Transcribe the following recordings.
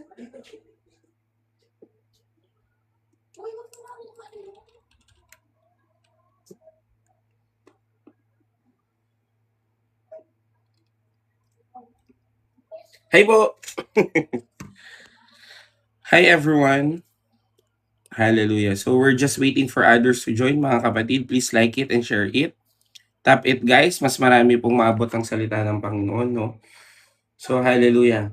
Hi po! Hi everyone! Hallelujah. So we're just waiting for others to join mga kapatid. Please like it and share it. Tap it guys, mas marami pong maabot ang salita ng Panginoon, no? So hallelujah.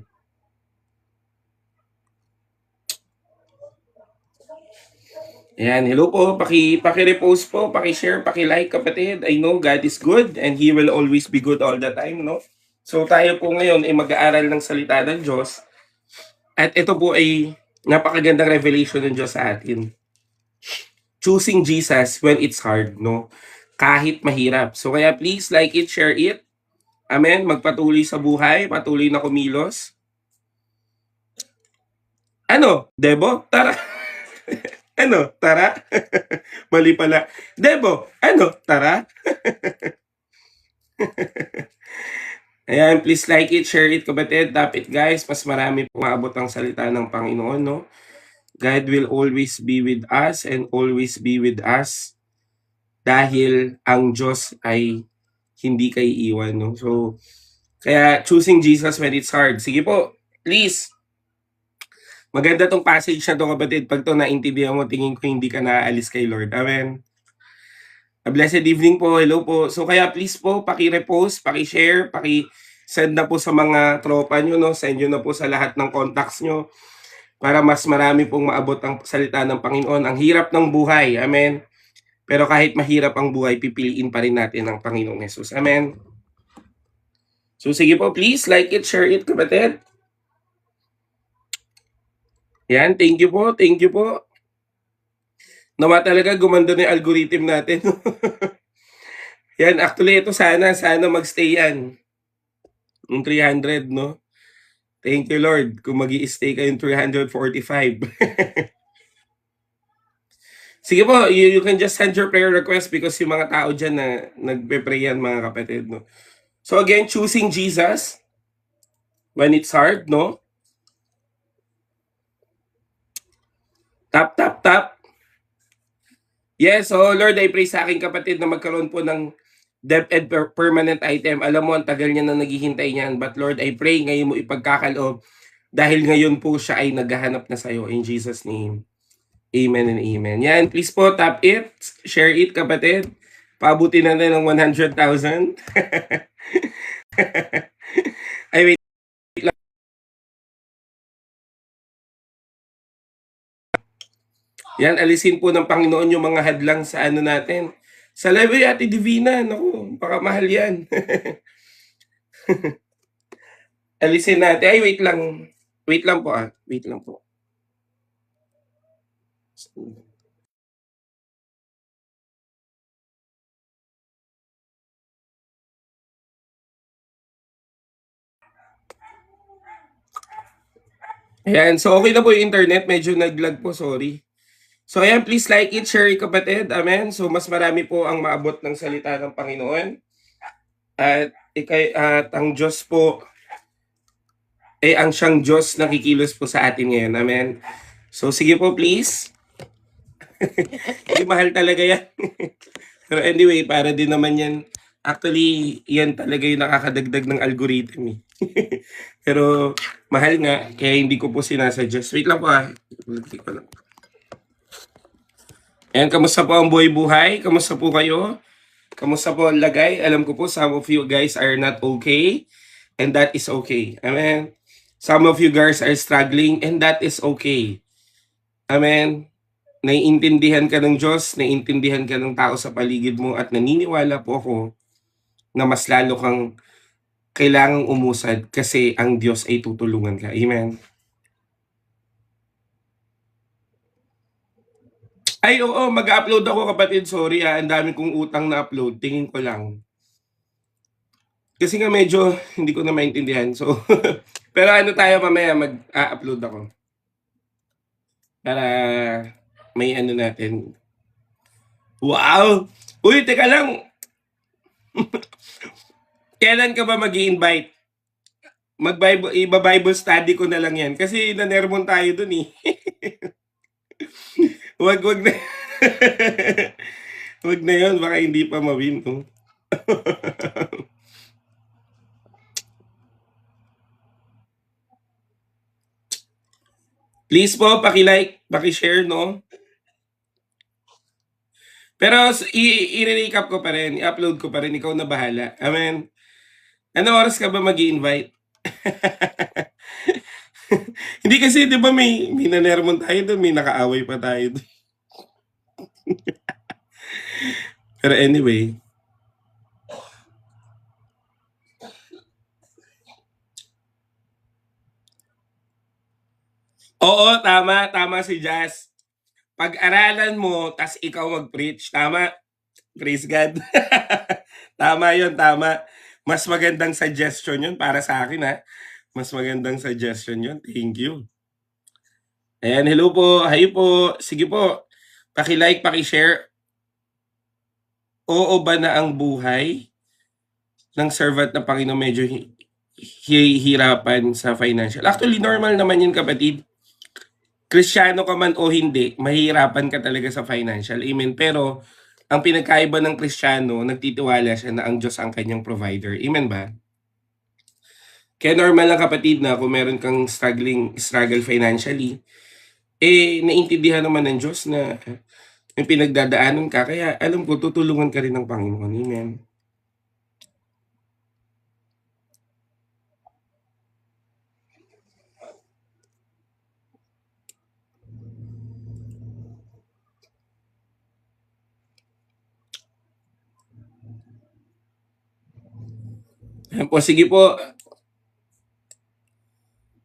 Ayan, hello po. Paki-repost po, paki-share, paki-like kapatid. I know God is good and He will always be good all the time, no? So tayo po ngayon ay mag-aaral ng salita ng Diyos. At ito po ay napakagandang revelation ng Diyos sa atin. Choosing Jesus when it's hard, no? Kahit mahirap. So kaya please like it, share it. Amen. Magpatuloy sa buhay, patuloy na kumilos. Ano? Debo? Tara. Ano? Tara. Mali pala. Debo? Ano? Tara. Ayan, please like it, share it, kapatid. Tap it, guys. Mas marami pong maabot ang salita ng Panginoon, no? God will always be with us and always be with us dahil ang Diyos ay hindi kay iwan, no? So, kaya choosing Jesus when it's hard. Sige po, please. Maganda tong passage na to, kapatid. Pag to naintindihan mo, tingin ko hindi ka naaalis kay Lord. Amen. A blessed evening po. Hello po. So kaya please po, paki-repost, paki-share, paki-send na po sa mga tropa nyo, no? Send nyo na po sa lahat ng contacts nyo para mas marami pong maabot ang salita ng Panginoon. Ang hirap ng buhay. Amen. Pero kahit mahirap ang buhay, pipiliin pa rin natin ang Panginoong Yesus. Amen. So sige po, please like it, share it, kapatid. Yan, thank you po, thank you po. Nawa talaga gumanda na yung algorithm natin. Yan, actually, ito sana magstay yan. Yung 300, no? Thank you, Lord. Kung mag-i-stay kayo yung 345. Sige po, you can just send your prayer request because yung mga tao dyan na nagpe-pray yan, mga kapatid, no? So again, choosing Jesus when it's hard, no? Tap, tap, tap. Yes, so Lord, I pray sa aking kapatid na magkaroon po ng DepEd permanent item. Alam mo, ang tagal niya na naghihintay niyan. But Lord, I pray ngayon mo ipagkakaloob dahil ngayon po siya ay naghahanap na sa'yo. In Jesus' name. Amen and amen. Yan, please po, tap it, share it, kapatid. Paabuti na ng 100,000. Ay, wait lang. Yan, alisin po ng Panginoon yung mga hadlang sa ano natin. Sa level Ate Divina, naku, baka mahal yan. Alisin natin. Ay, wait lang. Wait lang po ah. Wait lang po. Ayan, so okay na po yung internet. Medyo nag-lag po, sorry. So ayan, please like it, share it, kapatid. Amen. So mas marami po ang maabot ng salita ng Panginoon. At ang Diyos po, ang siyang Diyos na kikilos po sa atin ngayon. Amen. So sige po, please. Hindi, mahal talaga yan. Pero anyway, para din naman yan. Actually, yan talaga yung nakakadagdag ng algorithm eh. Pero mahal nga, kaya hindi ko po sinasuggest. Wait lang po ah. Ayan, kamusta po ang buhay-buhay? Kamusta po kayo? Kamusta po ang lagay? Alam ko po, some of you guys are not okay. And that is okay. Amen. Some of you guys are struggling and that is okay. Amen. Naiintindihan ka ng Diyos, naiintindihan ka ng tao sa paligid mo at naniniwala po ako na mas lalo kang kailangang umusad kasi ang Diyos ay tutulungan ka. Amen. Ay, oo, mag-upload ako, kapatid. Sorry ah, ang dami kong utang na upload. Tingin ko lang. Kasi nga medyo hindi ko na maintindihan. So, pero ano tayo mamaya, mag-upload ako. Para may ano natin. Wow! Uy, teka lang. Kailan ka ba mag-i-invite? Iba-Bible study ko na lang yan. Kasi nanermon tayo dun eh. Wag na. Wag na yun, baka hindi pa mawin. Oh. Please po, paki-like, paki-share, no? Pero i-recap ko pa rin, i-upload ko pa rin, ikaw na bahala. Amen. Ano oras ka ba mag-i-invite? Hindi kasi, di ba may nanermon tayo doon, may nakaaway pa tayo doon. Pero anyway. Oo, tama si Jazz. Pag-aralan mo, tas ikaw mag-preach, tama? Praise God. Tama yun, tama. Mas magandang suggestion yun para sa akin ha. Mas magandang suggestion yun. Thank you. Ayan, hello po. Hi po. Sige po. Paki-like, paki-share. Oo ba na ang buhay ng servant ng Panginoon medyo hihirapan sa financial? Actually, normal naman yun kapatid. Kristiyano ka man o hindi, mahihirapan ka talaga sa financial. Amen. Pero, ang pinagkaiba ng Kristiyano, nagtitiwala siya na ang Diyos ang kanyang provider. Amen ba? Kaya normal lang kapatid na kung meron kang struggle financially, naintindihan naman ng Diyos na may pinagdadaanan ka. Kaya alam ko, tutulungan ka rin ng Panginoon. Amen. Ayan po, sige po.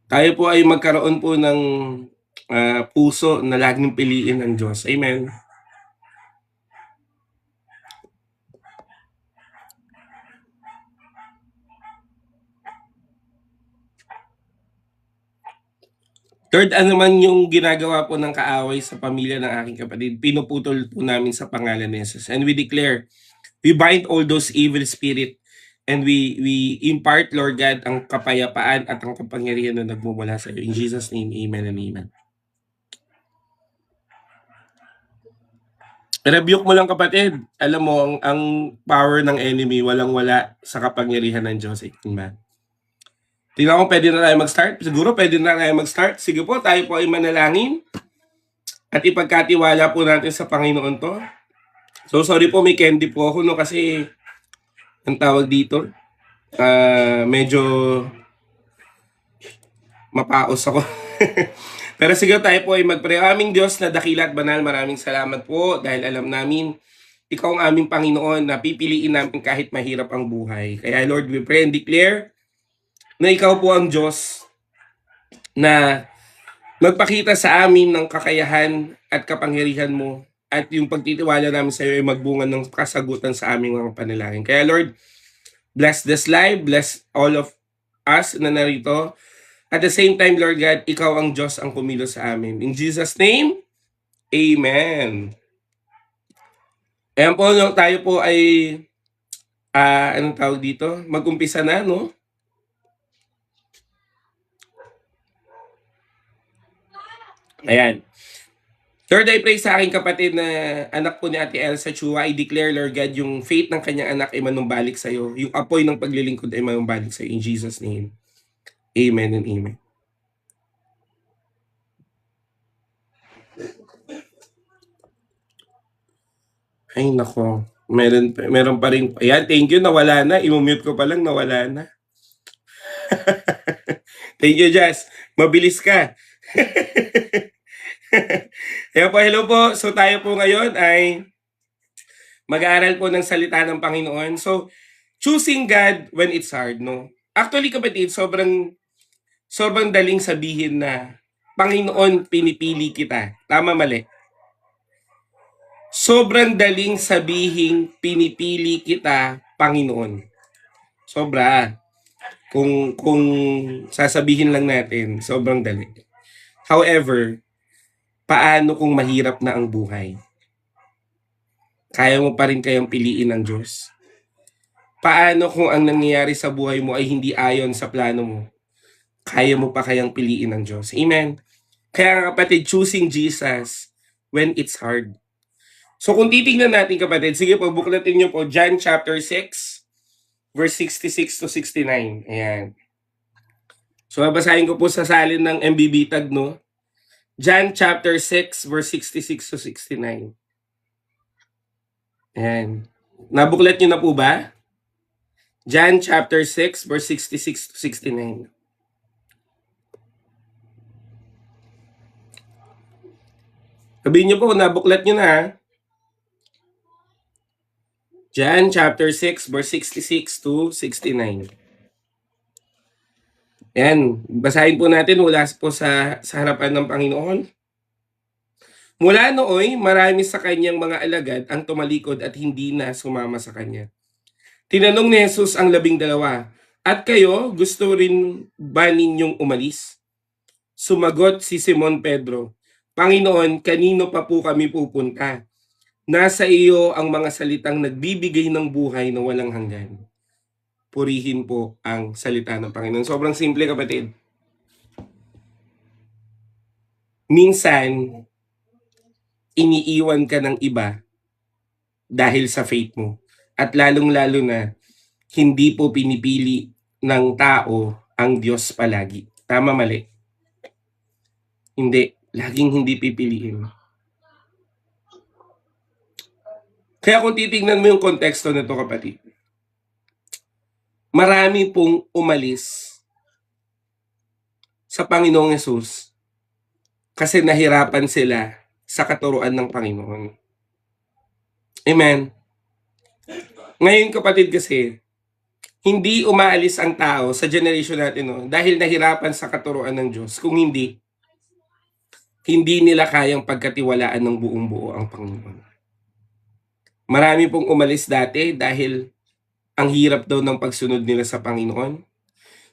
Tayo po ay magkaroon po ng puso na laging piliin ng Diyos. Amen. Third, ano man yung ginagawa po ng kaaway sa pamilya ng aking kapatid, pinuputol po namin sa pangalan ni Jesus. And we declare, we bind all those evil spirit and we impart, Lord God, ang kapayapaan at ang kapangyarihan na nagmumula sa iyo. In Jesus' name, amen and amen. Rebuke mo lang kapatid. Alam mo, ang power ng enemy, walang-wala sa kapangyarihan ng Diyos. Amen. Tingnan ko, pwede na tayo mag-start? Siguro pwede na tayo mag-start. Sige po, tayo po ay manalangin. At ipagkatiwala po natin sa Panginoon to. So, sorry po, may candy po ako, no? Kasi, ang tawag dito, medyo mapaos ako. Pero sige tayo po ay mag-pray. Aming Diyos na dakila at banal, maraming salamat po dahil alam namin ikaw ang aming Panginoon na pipiliin namin kahit mahirap ang buhay. Kaya Lord, we pray and declare na ikaw po ang Diyos na magpakita sa amin ng kakayahan at kapangyarihan mo at yung pagtitiwala namin sa iyo ay magbunga ng kasagutan sa aming mga panalangin. Kaya Lord, bless this live, bless all of us na narito. At the same time, Lord God, ikaw ang Diyos ang kumilos sa amin. In Jesus' name, Amen. Ayan po, no, tayo po ay, anong tawag dito? Mag-umpisa na, no? Ayan. Lord, I pray sa aking kapatid na anak po ni Ate Elsa Chua, I declare, Lord God, yung faith ng kanyang anak ay manumbalik sa'yo. Yung apoy ng paglilingkod ay manumbalik sa'yo. In Jesus' name, Amen and Amen. Ay, nako. Meron pa rin. Ayan, thank you. Nawala na. I-mute ko pa lang, nawala na. Thank you, Jazz. Mabilis ka. Ayan po, hello po. So tayo po ngayon ay mag-aaral po ng salita ng Panginoon. So, choosing God when it's hard, no? Actually, kapatid, sobrang daling sabihin na Panginoon, pinipili kita. Tama, mali? Sobrang daling sabihin, pinipili kita, Panginoon. Sobra. Kung sasabihin lang natin, sobrang dali. However, paano kung mahirap na ang buhay? Kaya mo pa rin kayang piliin ng Diyos? Paano kung ang nangyayari sa buhay mo ay hindi ayon sa plano mo? Kaya mo pa kayang piliin ng Diyos? Amen? Kaya kapatid, choosing Jesus when it's hard. So kung titingnan natin kapatid, sige po, buklatin niyo po, John chapter 6, verse 66 to 69. Ayan. So babasahin ko po sa salin ng MBB tag, no? John chapter 6, verse 66 to 69. Ayan. Nabuklat niyo na po ba? John chapter 6, verse 66 to 69. Sabihin niyo po, nabuklat niyo na. John chapter 6, verse 66 to 69. Ayan, basahin po natin mula po sa harapan ng Panginoon. Mula nooy, marami sa kanyang mga alagad ang tumalikod at hindi na sumama sa kanya. Tinanong ni Jesus ang 12, "At kayo, gusto rin ba ninyong umalis?" Sumagot si Simon Pedro, "Panginoon, kanino pa po kami pupunta? Nasa iyo ang mga salitang nagbibigay ng buhay na walang hanggan." Purihin po ang salita ng Panginoon. Sobrang simple kapatid. Minsan, iniiwan ka ng iba dahil sa faith mo. At lalong-lalo na, hindi po pinipili ng tao ang Diyos palagi. Tama, mali? Hindi. Laging hindi pipiliin. Kaya kung titignan mo yung konteksto nito kapatid, marami pong umalis sa Panginoong Hesus kasi nahirapan sila sa katuruan ng Panginoon. Amen? Ngayon kapatid kasi, hindi umaalis ang tao sa generation natin, no, dahil nahirapan sa katuruan ng Diyos. Kung hindi nila kayang pagkatiwalaan ng buong buo ang Panginoon. Marami pong umalis dati dahil ang hirap daw ng pagsunod nila sa Panginoon.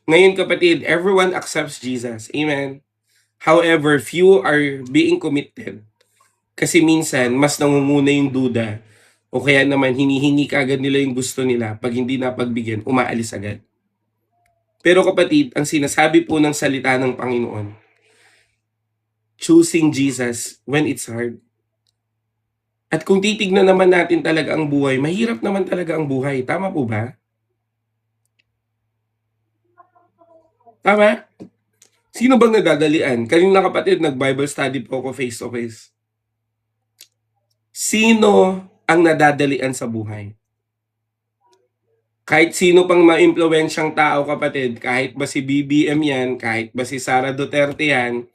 Ngayon kapatid, everyone accepts Jesus. Amen. However, few are being committed. Kasi minsan, mas nangunguna yung duda o kaya naman hinihingi kagad nila yung gusto nila. Pag hindi napagbigyan, umaalis agad. Pero kapatid, ang sinasabi po ng salita ng Panginoon, choosing Jesus when it's hard. At kung titignan naman natin talaga ang buhay, mahirap naman talaga ang buhay. Tama po ba? Tama? Sino bang nadadalian? Kanina kapatid, nag-Bible study po ako face to face. Sino ang nadadalian sa buhay? Kahit sino pang ma-impluwensyang tao kapatid, kahit ba si BBM yan, kahit ba si Sara Duterte yan,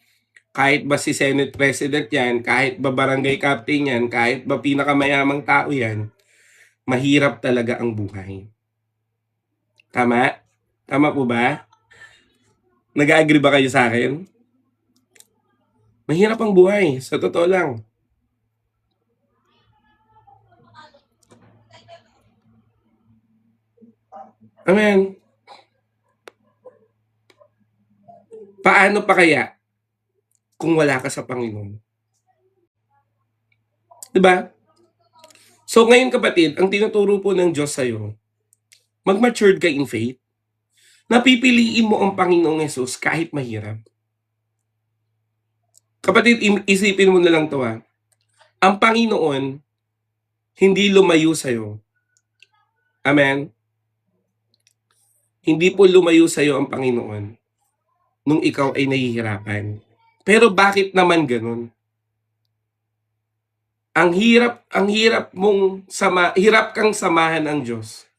kahit ba si Senate President yan, kahit ba barangay captain yan, kahit ba pinakamayamang tao yan, mahirap talaga ang buhay. Tama? Tama po ba? Nag-agree ba kayo sa akin? Mahirap ang buhay, sa totoo lang. Amen. Paano pa kaya kung wala ka sa Panginoon? Diba? So ngayon kapatid, ang tinuturo po ng Diyos sa'yo, mag-matured ka in faith, napipiliin mo ang Panginoong Hesus kahit mahirap. Kapatid, isipin mo na lang to ha. Ang Panginoon, hindi lumayo sa'yo. Amen? Hindi po lumayo sa'yo ang Panginoon nung ikaw ay nahihirapan. Pero bakit naman ganun? Ang hirap mong hirap kang samahan ng Diyos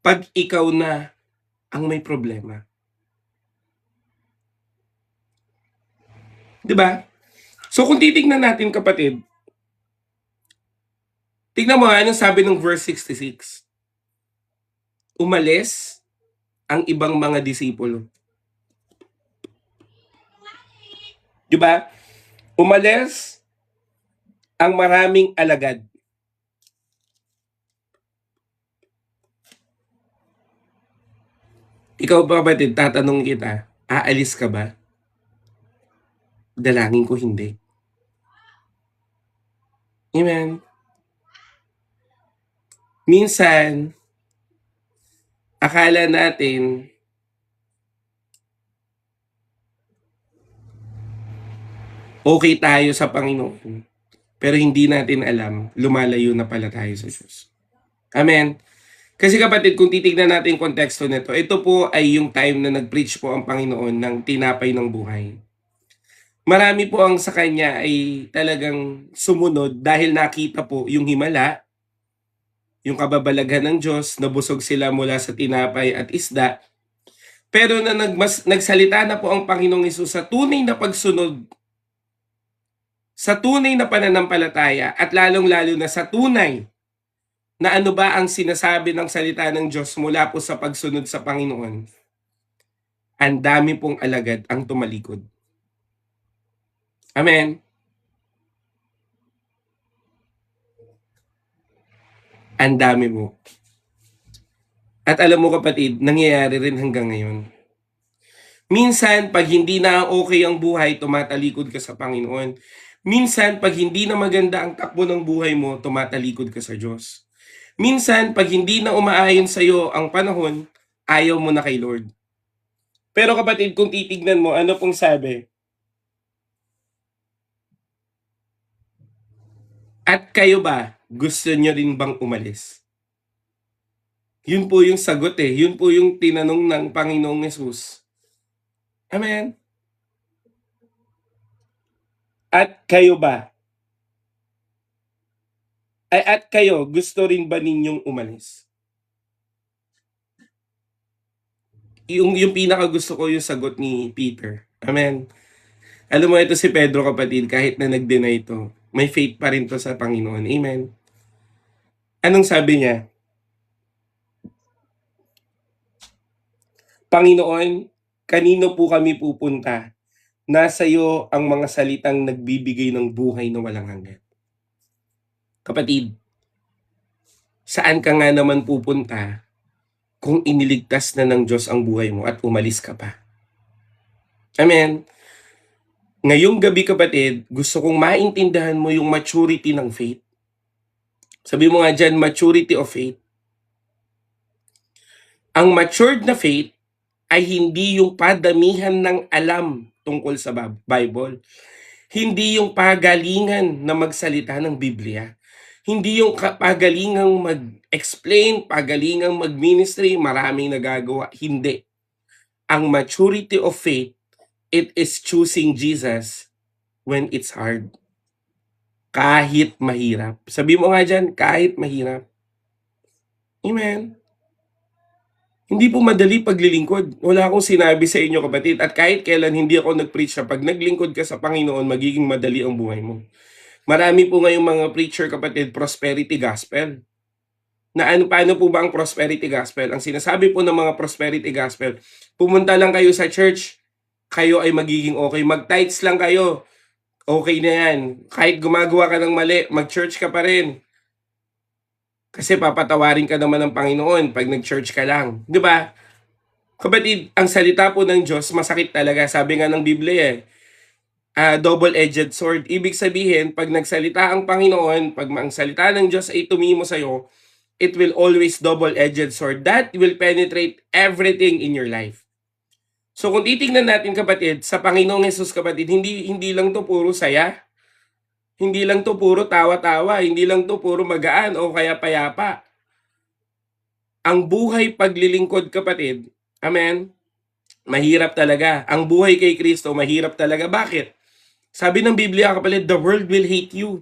pag ikaw na ang may problema. 'Di ba? So kung titingnan natin kapatid, tignan mo anong sabi ng verse 66. Umalis ang ibang mga disipulo. 'Di ba? Umalis ang maraming alagad. Ikaw ba kapatid, tatanong kita, aalis ka ba? Dalangin ko hindi. Amen. Minsan, akala natin Okay tayo sa Panginoon, pero hindi natin alam, lumalayo na pala tayo sa Diyos. Amen. Kasi kapatid, kung titignan natin yung konteksto nito, ito po ay yung time na nag-preach po ang Panginoon ng tinapay ng buhay. Marami po ang sa kanya ay talagang sumunod dahil nakita po yung himala, yung kababalaghan ng Diyos, nabusog sila mula sa tinapay at isda. Pero na nagsalita na po ang Panginoong Hesus sa tunay na pagsunod, sa tunay na pananampalataya, at lalong-lalo na sa tunay na ano ba ang sinasabi ng salita ng Diyos mula po sa pagsunod sa Panginoon, ang dami pong alagad ang tumalikod. Amen. Ang dami mo. At alam mo kapatid, nangyayari rin hanggang ngayon. Minsan, pag hindi na okay ang buhay, tumatalikod ka sa Panginoon. Minsan, pag hindi na maganda ang takbo ng buhay mo, tumatalikod ka sa Diyos. Minsan, pag hindi na umaayon sa iyo ang panahon, ayaw mo na kay Lord. Pero kapatid, kung titignan mo, ano pong sabi? At kayo ba, gusto nyo rin bang umalis? Yun po yung sagot eh. Yun po yung tinanong ng Panginoong Yesus. Amen. At kayo ba? At kayo, gusto rin ba ninyong umalis? Yung pinaka gusto ko yung sagot ni Peter. Amen. Alam mo, ito si Pedro kapatid, kahit na nag-deny ito, may faith pa rin to sa Panginoon. Amen. Anong sabi niya? Panginoon, kanino po kami pupunta? Nasa iyo ang mga salitang nagbibigay ng buhay na walang hanggan. Kapatid, saan ka nga naman pupunta kung iniligtas na ng Diyos ang buhay mo at umalis ka pa? Amen. Ngayong gabi kapatid, gusto kong maintindihan mo yung maturity ng faith. Sabi mo nga dyan, maturity of faith. Ang matured na faith ay hindi yung padamihan ng alam tungkol sa Bible. Hindi yung pagalingan na magsalita ng Biblia. Hindi yung pagalingang mag-explain, pagalingang mag-ministry, maraming nagagawa. Hindi. Ang maturity of faith, it is choosing Jesus when it's hard. Kahit mahirap. Sabi mo nga dyan, kahit mahirap. Amen. Hindi po madali paglilingkod. Wala akong sinabi sa inyo kapatid. At kahit kailan hindi ako nag-preach na pag naglingkod ka sa Panginoon, magiging madali ang buhay mo. Marami po ngayong mga preacher kapatid, prosperity gospel. Na paano po ba ang prosperity gospel? Ang sinasabi po ng mga prosperity gospel, pumunta lang kayo sa church, kayo ay magiging okay. Mag-tithes lang kayo, okay na yan. Kahit gumagawa ka ng mali, mag-church ka pa rin. Kasi papatawarin ka naman ng Panginoon pag nag-church ka lang. Di ba? Kapatid, ang salita po ng Diyos, masakit talaga. Sabi nga ng Biblia double-edged sword. Ibig sabihin, pag nagsalita ang Panginoon, pag ang salita ng Diyos ay tumimo sa'yo, it will always double-edged sword. That will penetrate everything in your life. So kung titingnan natin kapatid, sa Panginoong Hesus kapatid, hindi lang to puro saya. Hindi lang to puro tawa-tawa. Hindi lang to puro magaan o kaya payapa. Ang buhay paglilingkod kapatid, amen, mahirap talaga. Ang buhay kay Kristo, mahirap talaga. Bakit? Sabi ng Biblia kapatid, the world will hate you.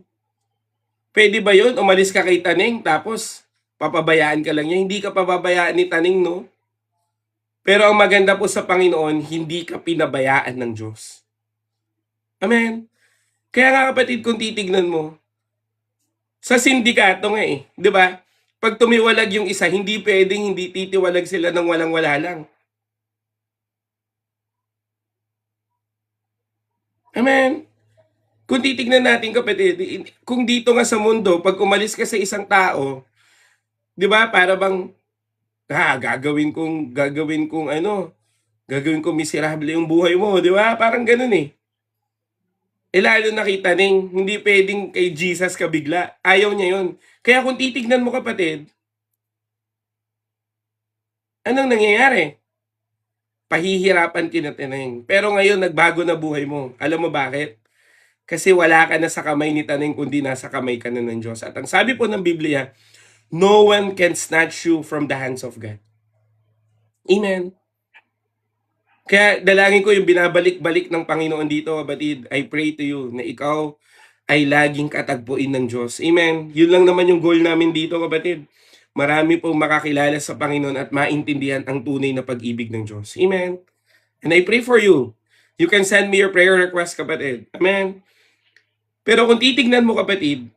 Pwede ba yun? Umalis ka kay Taning, tapos papabayaan ka lang niya. Hindi ka pababayaan ni Taning, no? Pero ang maganda po sa Panginoon, hindi ka pinabayaan ng Diyos. Amen. Kaya nga kapatid, kung titignan mo, sa sindikato nga di ba? Pag tumiwalag yung isa, hindi pwedeng hindi titiwalag sila ng walang-wala lang. Amen. Kung titignan natin kapatid, kung dito nga sa mundo, pag umalis ka sa isang tao, di ba, para bang, gagawin kong miserable yung buhay mo, di ba? Parang ganun eh. Lalo na kay Taning, hindi pwedeng kay Jesus ka bigla. Ayaw niya yun. Kaya kung titignan mo kapatid, anong nangyayari? Pahihirapan kinatineng. Pero ngayon, nagbago na buhay mo. Alam mo bakit? Kasi wala ka na sa kamay ni Taning kundi nasa kamay ka na ng Diyos. At ang sabi po ng Biblia, no one can snatch you from the hands of God. Amen. Kaya dalangin ko yung binabalik-balik ng Panginoon dito, kapatid. I pray to you na ikaw ay laging katagpuin ng Diyos. Amen. Yun lang naman yung goal namin dito, kapatid. Marami pong makakilala sa Panginoon at maintindihan ang tunay na pag-ibig ng Diyos. Amen. And I pray for you. You can send me your prayer request, kapatid. Amen. Pero kung titignan mo, kapatid,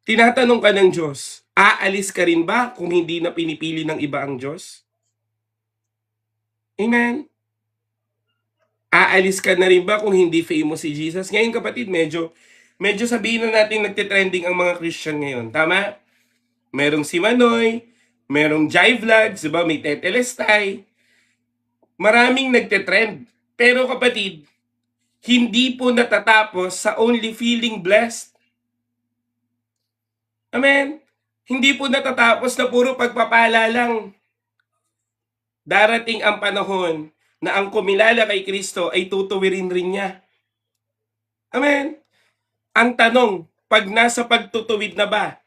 tinatanong ka ng Diyos, aalis ka rin ba kung hindi na pinipili ng iba ang Diyos? Amen. Aalis ka na rin ba kung hindi famous si Jesus? Ngayon, kapatid, medyo sabihin na natin nagtitrending ang mga Christian ngayon. Tama? Merong si Manoy, merong Jive Vlogs, diba? May Tetelestay. Maraming nagtitrend. Pero kapatid, hindi po natatapos sa only feeling blessed. Amen? Hindi po natatapos na puro pagpapala lang. Darating ang panahon na ang kumilala kay Kristo ay tutuwirin rin niya. Amen? Ang tanong, pag nasa pagtutuwid na ba,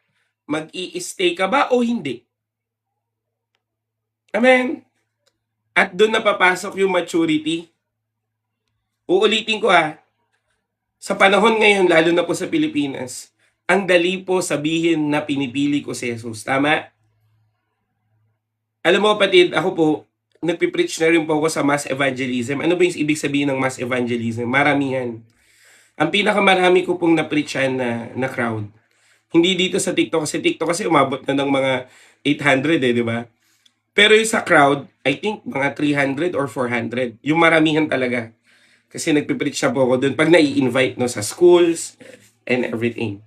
mag-i-stay ka ba o hindi? Amen? At doon na papasok yung maturity. Uulitin ko sa panahon ngayon, lalo na po sa Pilipinas, ang dali po sabihin na pinipili ko si Jesus. Tama? Alam mo kapatid, ako po, nagpipreach na rin po ako sa mass evangelism. Ano ba yung ibig sabihin ng mass evangelism? Maramihan. Ang pinakamarami ko pong na-preachan na crowd. Hindi dito sa TikTok kasi umabot na ng mga 800 di ba? Pero yung sa crowd, I think mga 300 or 400. Yung maramihan talaga. Kasi nagpipreach na po ako doon pag nai-invite sa schools and everything.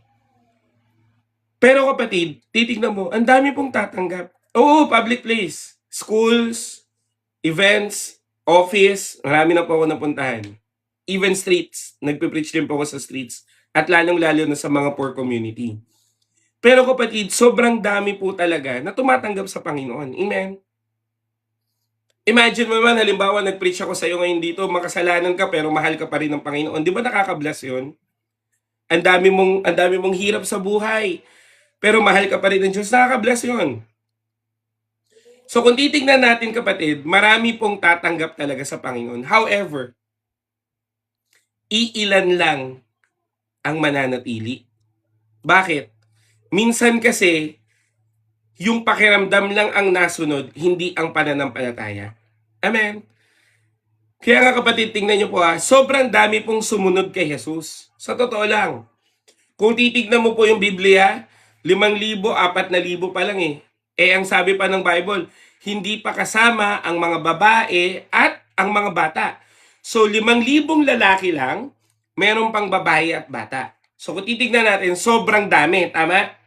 Pero kapatid, titignan mo, ang dami pong tatanggap. Oo, public place, schools, events, office, marami na po ako napuntahan. Even streets, nagpipreach din po ako sa streets. At lalong-lalo na sa mga poor community. Pero kapatid, sobrang dami po talaga na tumatanggap sa Panginoon. Amen? Imagine mo naman, halimbawa, nag-preach ako sa iyo ngayon dito, makasalanan ka pero mahal ka pa rin ng Panginoon. Di ba nakaka-bless yun? Ang dami mong hirap sa buhay, pero mahal ka pa rin ng Diyos. Nakaka-bless yun. So kung titignan natin kapatid, marami pong tatanggap talaga sa Panginoon. However, iilan lang ang mananatili. Bakit? Minsan kasi, yung pakiramdam lang ang nasunod, hindi ang pananampalataya. Amen? Kaya nga kapatid, tingnan nyo po sobrang dami pong sumunod kay Jesus. Sa totoo lang. Kung titignan mo po yung Biblia, 5,000, 4,000 pa lang ang sabi pa ng Bible, hindi pa kasama ang mga babae at ang mga bata. So 5,000 lalaki lang, meron pang babae at bata. So kung titignan natin, sobrang dami, tama?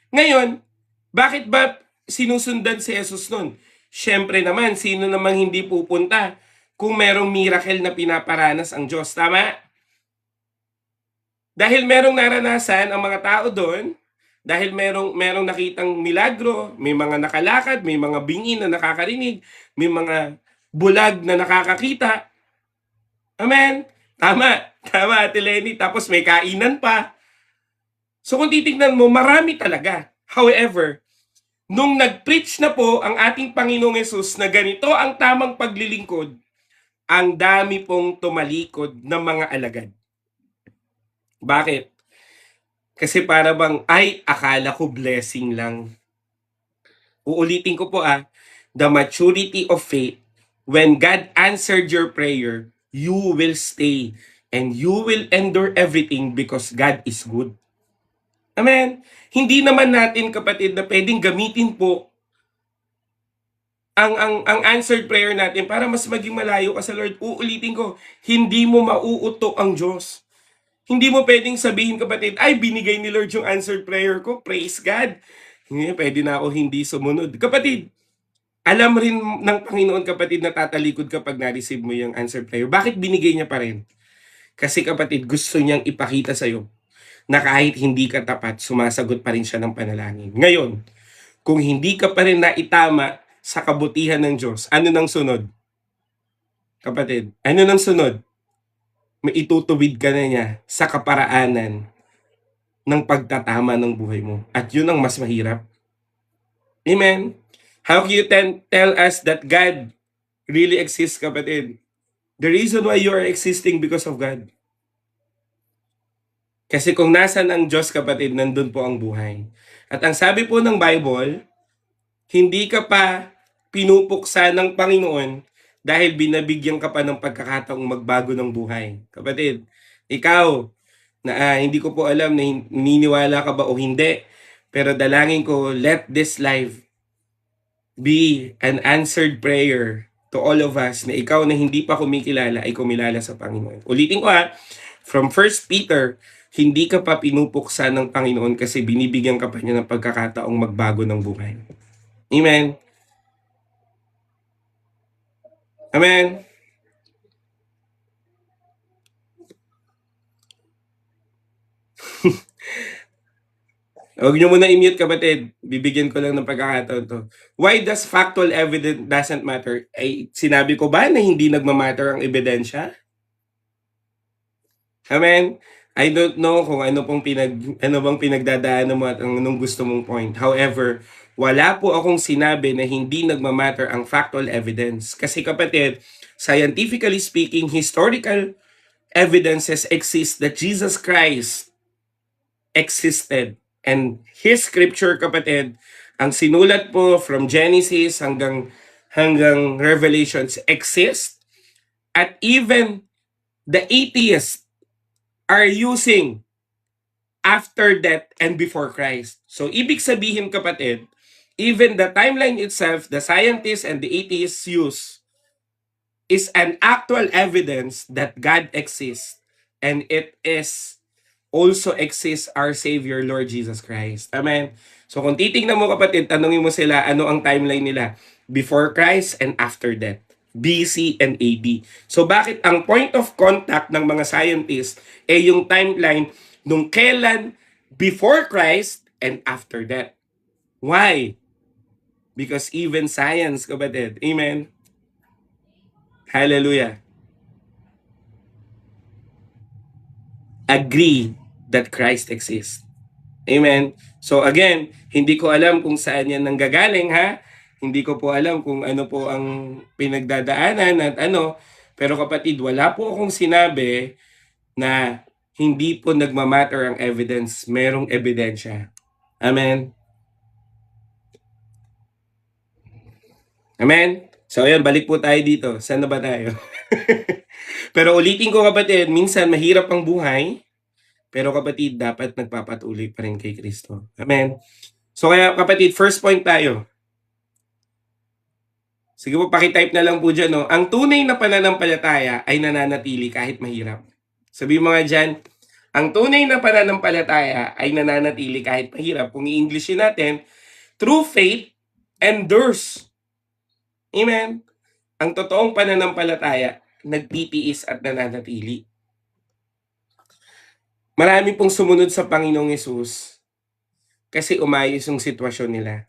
Ngayon, bakit ba sinusundan si Jesus nun? Siyempre naman, sino namang hindi pupunta kung merong miracle na pinaparanas ang Diyos, tama? Dahil merong naranasan ang mga tao doon, dahil merong nakitang milagro, may mga nakalakad, may mga bingi na nakakarinig, may mga bulag na nakakakita. Amen? Tama, Ate Lenny. Tapos may kainan pa. So kung titignan mo, marami talaga. However, nung nag-preach na po ang ating Panginoong Yesus na ganito ang tamang paglilingkod, ang dami pong tumalikod ng mga alagad. Bakit? Kasi para bang, akala ko blessing lang. Uulitin ko po the maturity of faith, when God answered your prayer, you will stay and you will endure everything because God is good. Amen? Hindi naman natin kapatid na pwedeng gamitin po ang answered prayer natin para mas maging malayo ka sa Lord. Uulitin ko, hindi mo mauuto ang Diyos. Hindi mo pwedeng sabihin kapatid, binigay ni Lord yung answered prayer ko, praise God. Hindi, pwede na ako hindi sumunod. Kapatid, alam rin ng Panginoon kapatid na tatalikod kapag na-receive mo yung answered prayer. Bakit binigay niya pa rin? Kasi kapatid, gusto niyang ipakita sa'yo na kahit hindi ka tapat, sumasagot pa rin siya ng panalangin. Ngayon, kung hindi ka pa rin naitama sa kabutihan ng Diyos, ano nang sunod? Kapatid, ano nang sunod? maitutuwid ka na niya sa kaparaanan ng pagtatama ng buhay mo. At yun ang mas mahirap. Amen? How can you tell us that God really exists, kapatid? The reason why you are existing because of God. Kasi kung nasan ang Diyos, kapatid, nandun po ang buhay. At ang sabi po ng Bible, hindi ka pa pinupuksa ng Panginoon dahil binabigyan ka pa ng pagkakataong magbago ng buhay. Kapatid, ikaw, hindi ko po alam na naniniwala ka ba o hindi, pero dalangin ko, let this life be an answered prayer to all of us na ikaw na hindi pa kumikilala ay kumilala sa Panginoon. Ulitin ko from 1 Peter, hindi ka pa pinupuksa ng Panginoon kasi binibigyan ka pa niya ng pagkakataong magbago ng buhay. Amen. Amen. Huwag nyo muna i-mute, kapatid. Bibigyan ko lang ng pagkakataon to. Why does factual evidence doesn't matter? Ay, sinabi ko ba na hindi nagmamatter ang ebidensya? Amen? I don't know kung ano bang pinagdadaanan mo at anong gusto mong point. However, wala po akong sinabi na hindi nagmamatter ang factual evidence. Kasi kapatid, scientifically speaking, historical evidences exist that Jesus Christ existed. And His scripture, kapatid, ang sinulat po from Genesis hanggang Revelations exist. At even the atheists are using after death and before Christ. So, ibig sabihin, kapatid, even the timeline itself, the scientists and the atheists use is an actual evidence that God exists. And it is also exists our Savior, Lord Jesus Christ. Amen. So kung titingnan mo, kapatid, tanungin mo sila ano ang timeline nila before Christ and after death. BC and AD. So bakit ang point of contact ng mga scientists ay yung timeline nung kailan before Christ and after death? Why? Because even science, kapatid, amen? Hallelujah. Agree that Christ exists. Amen. So again, hindi ko alam kung saan yan nanggagaling, ha? Hindi ko po alam kung ano po ang pinagdadaanan at ano. Pero kapatid, wala po akong sinabi na hindi po nagmamatter ang evidence. Merong ebidensya. Amen. Amen. So ayan, balik po tayo dito. Saan na ba tayo? Pero ulitin ko, kapatid, minsan mahirap ang buhay. Pero kapatid, dapat nagpapatuloy pa rin kay Kristo. Amen. So kaya kapatid, first point tayo. Sige po, pakitype na lang po dyan. No? Ang tunay na pananampalataya ay nananatili kahit mahirap. Sabi mo nga dyan, ang tunay na pananampalataya ay nananatili kahit mahirap. Kung i-Englishin natin, true faith endures. Amen. Ang totoong pananampalataya, nagtitiis at nananatili. Marami pong sumunod sa Panginoong Yesus kasi umayos yung sitwasyon nila.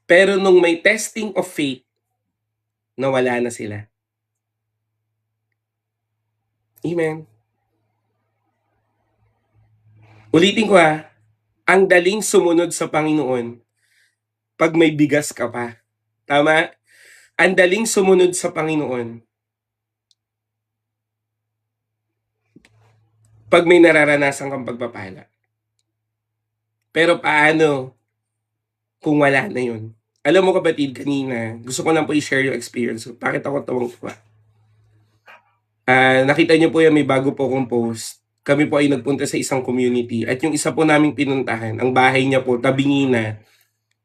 Pero nung may testing of faith, nawala na sila. Amen. Ulitin ko ang daling sumunod sa Panginoon pag may bigas ka pa. Tama? Ang daling sumunod sa Panginoon pag may nararanasan kang pagpapala. Pero paano kung wala na yun? Alam mo, kapatid, kanina, gusto ko lang po i-share yung experience. Bakit ako tawang-tuwa? Nakita niyo po yan, may bago po akong post. Kami po ay nagpunta sa isang community at yung isa po naming pinuntahan, ang bahay niya po, tabingi na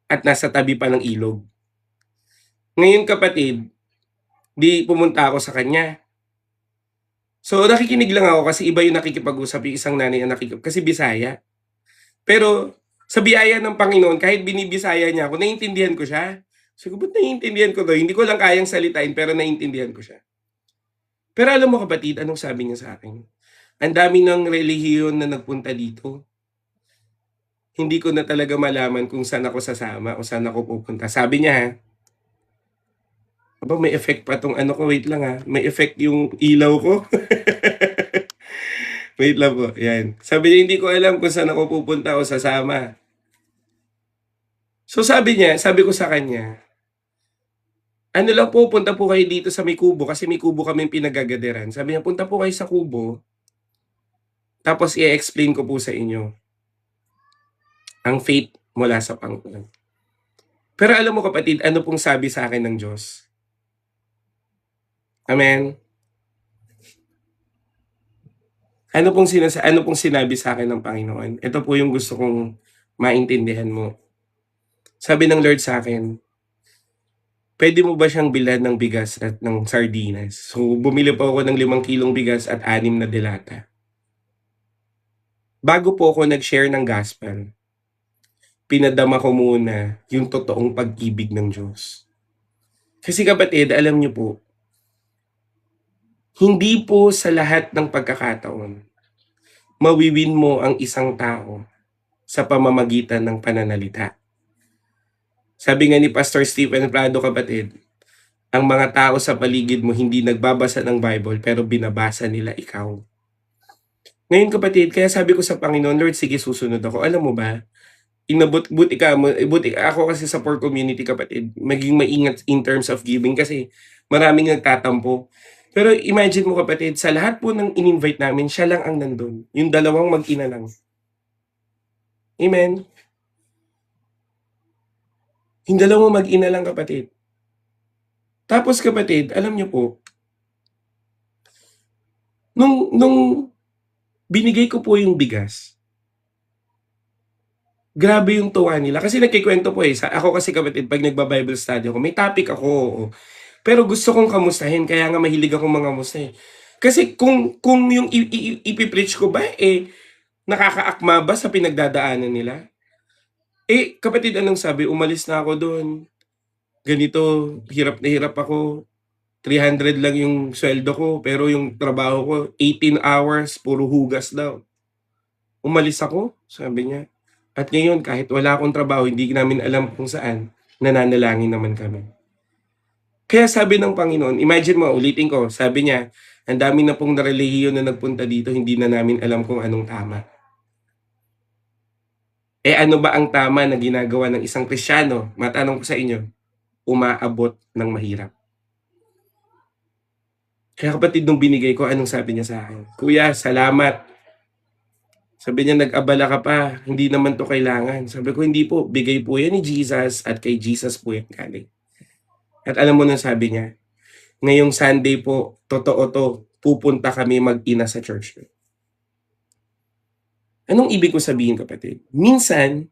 at nasa tabi pa ng ilog. Ngayon, kapatid, di pumunta ako sa kanya. So, nakikinig lang ako kasi iba yung nakikipag-usap, yung isang nanay ang kasi Bisaya. Pero, sa biyaya ng Panginoon, kahit binibisaya niya ako, naiintindihan ko siya. So, ba't naiintindihan ko to? Hindi ko lang kayang salitain, pero naiintindihan ko siya. Pero alam mo, kapatid, anong sabi niya sa akin? Ang dami ng relihiyon na nagpunta dito. Hindi ko na talaga malaman kung saan ako sasama o saan ako pupunta. Sabi niya, Aba, may effect pa 'tong ano ko, wait lang, may effect yung ilaw ko. Wait lang po, 'yan. Sabi niya, "Hindi ko alam kung saan ako pupunta o sasama." So sabi ko sa kanya, "Ano lang po, punta po kayo dito sa may kubo," kasi may kubo kaming pinagagadaran. Sabi niya, "Punta po kayo sa kubo, tapos i-e-explain ko po sa inyo ang faith mula sa Panginoon." Pero alam mo kapatid, ano pong sabi sa akin ng Diyos? Amen. Ano pong sinabi sa akin ng Panginoon? Ito po yung gusto kong maintindihan mo. Sabi ng Lord sa akin, "Puwede mo ba siyang bilhan ng bigas at ng sardinas?" So, bumili po ako ng 5 kilong bigas at 6 na delata. Bago po ako nag-share ng gospel, pinadama ko muna yung totoong pag-ibig ng Diyos. Kasi kapatid, alam niyo po, hindi po sa lahat ng pagkakataon mawi-win mo ang isang tao sa pamamagitan ng pananalita. Sabi nga ni Pastor Stephen Prado, kapatid, ang mga tao sa paligid mo hindi nagbabasa ng Bible pero binabasa nila ikaw. Ngayon kapatid, kaya sabi ko sa Panginoon, Lord, sige susunod ako. Alam mo ba, buti ako kasi sa poor community kapatid, maging maingat in terms of giving kasi maraming nagtatampo. Pero imagine mo kapatid, sa lahat po ng in-invite namin, siya lang ang nandun. Yung dalawang mag-ina lang. Amen? Yung dalawang mag-ina lang kapatid. Tapos kapatid, alam niyo po, nung binigay ko po yung bigas, grabe yung tuwa nila. Kasi nagkikwento po ako kasi kapatid, pag nagba-Bible study ako, may topic ako, oo. Pero gusto kong kamustahin, kaya nga mahilig akong mangamusta Kasi kung yung ipi-preach ko ba, nakakaakma ba sa pinagdadaanan nila? Kapatid, anong sabi? Umalis na ako doon. Ganito, hirap na hirap ako. 300 lang yung sweldo ko, pero yung trabaho ko, 18 hours, puro hugas daw. Umalis ako, sabi niya. At ngayon, kahit wala akong trabaho, hindi namin alam kung saan, nananalangin naman kami. Kaya sabi ng Panginoon, imagine mo, ulitin ko, sabi niya, ang dami na pong relihiyon na nagpunta dito, hindi na namin alam kung anong tama. Ano ba ang tama na ginagawa ng isang Kristiyano? Matanong ko sa inyo, umaabot ng mahirap. Kaya kapatid, nung binigay ko, anong sabi niya sa akin? Kuya, salamat. Sabi niya, nag-abala ka pa, hindi naman to kailangan. Sabi ko, hindi po, bigay po yan ni Jesus at kay Jesus po yan galing. At alam mo nang sabi niya, ngayong Sunday po, totoo to, pupunta kami mag-ina sa church. Anong ibig ko sabihin kapatid? Minsan,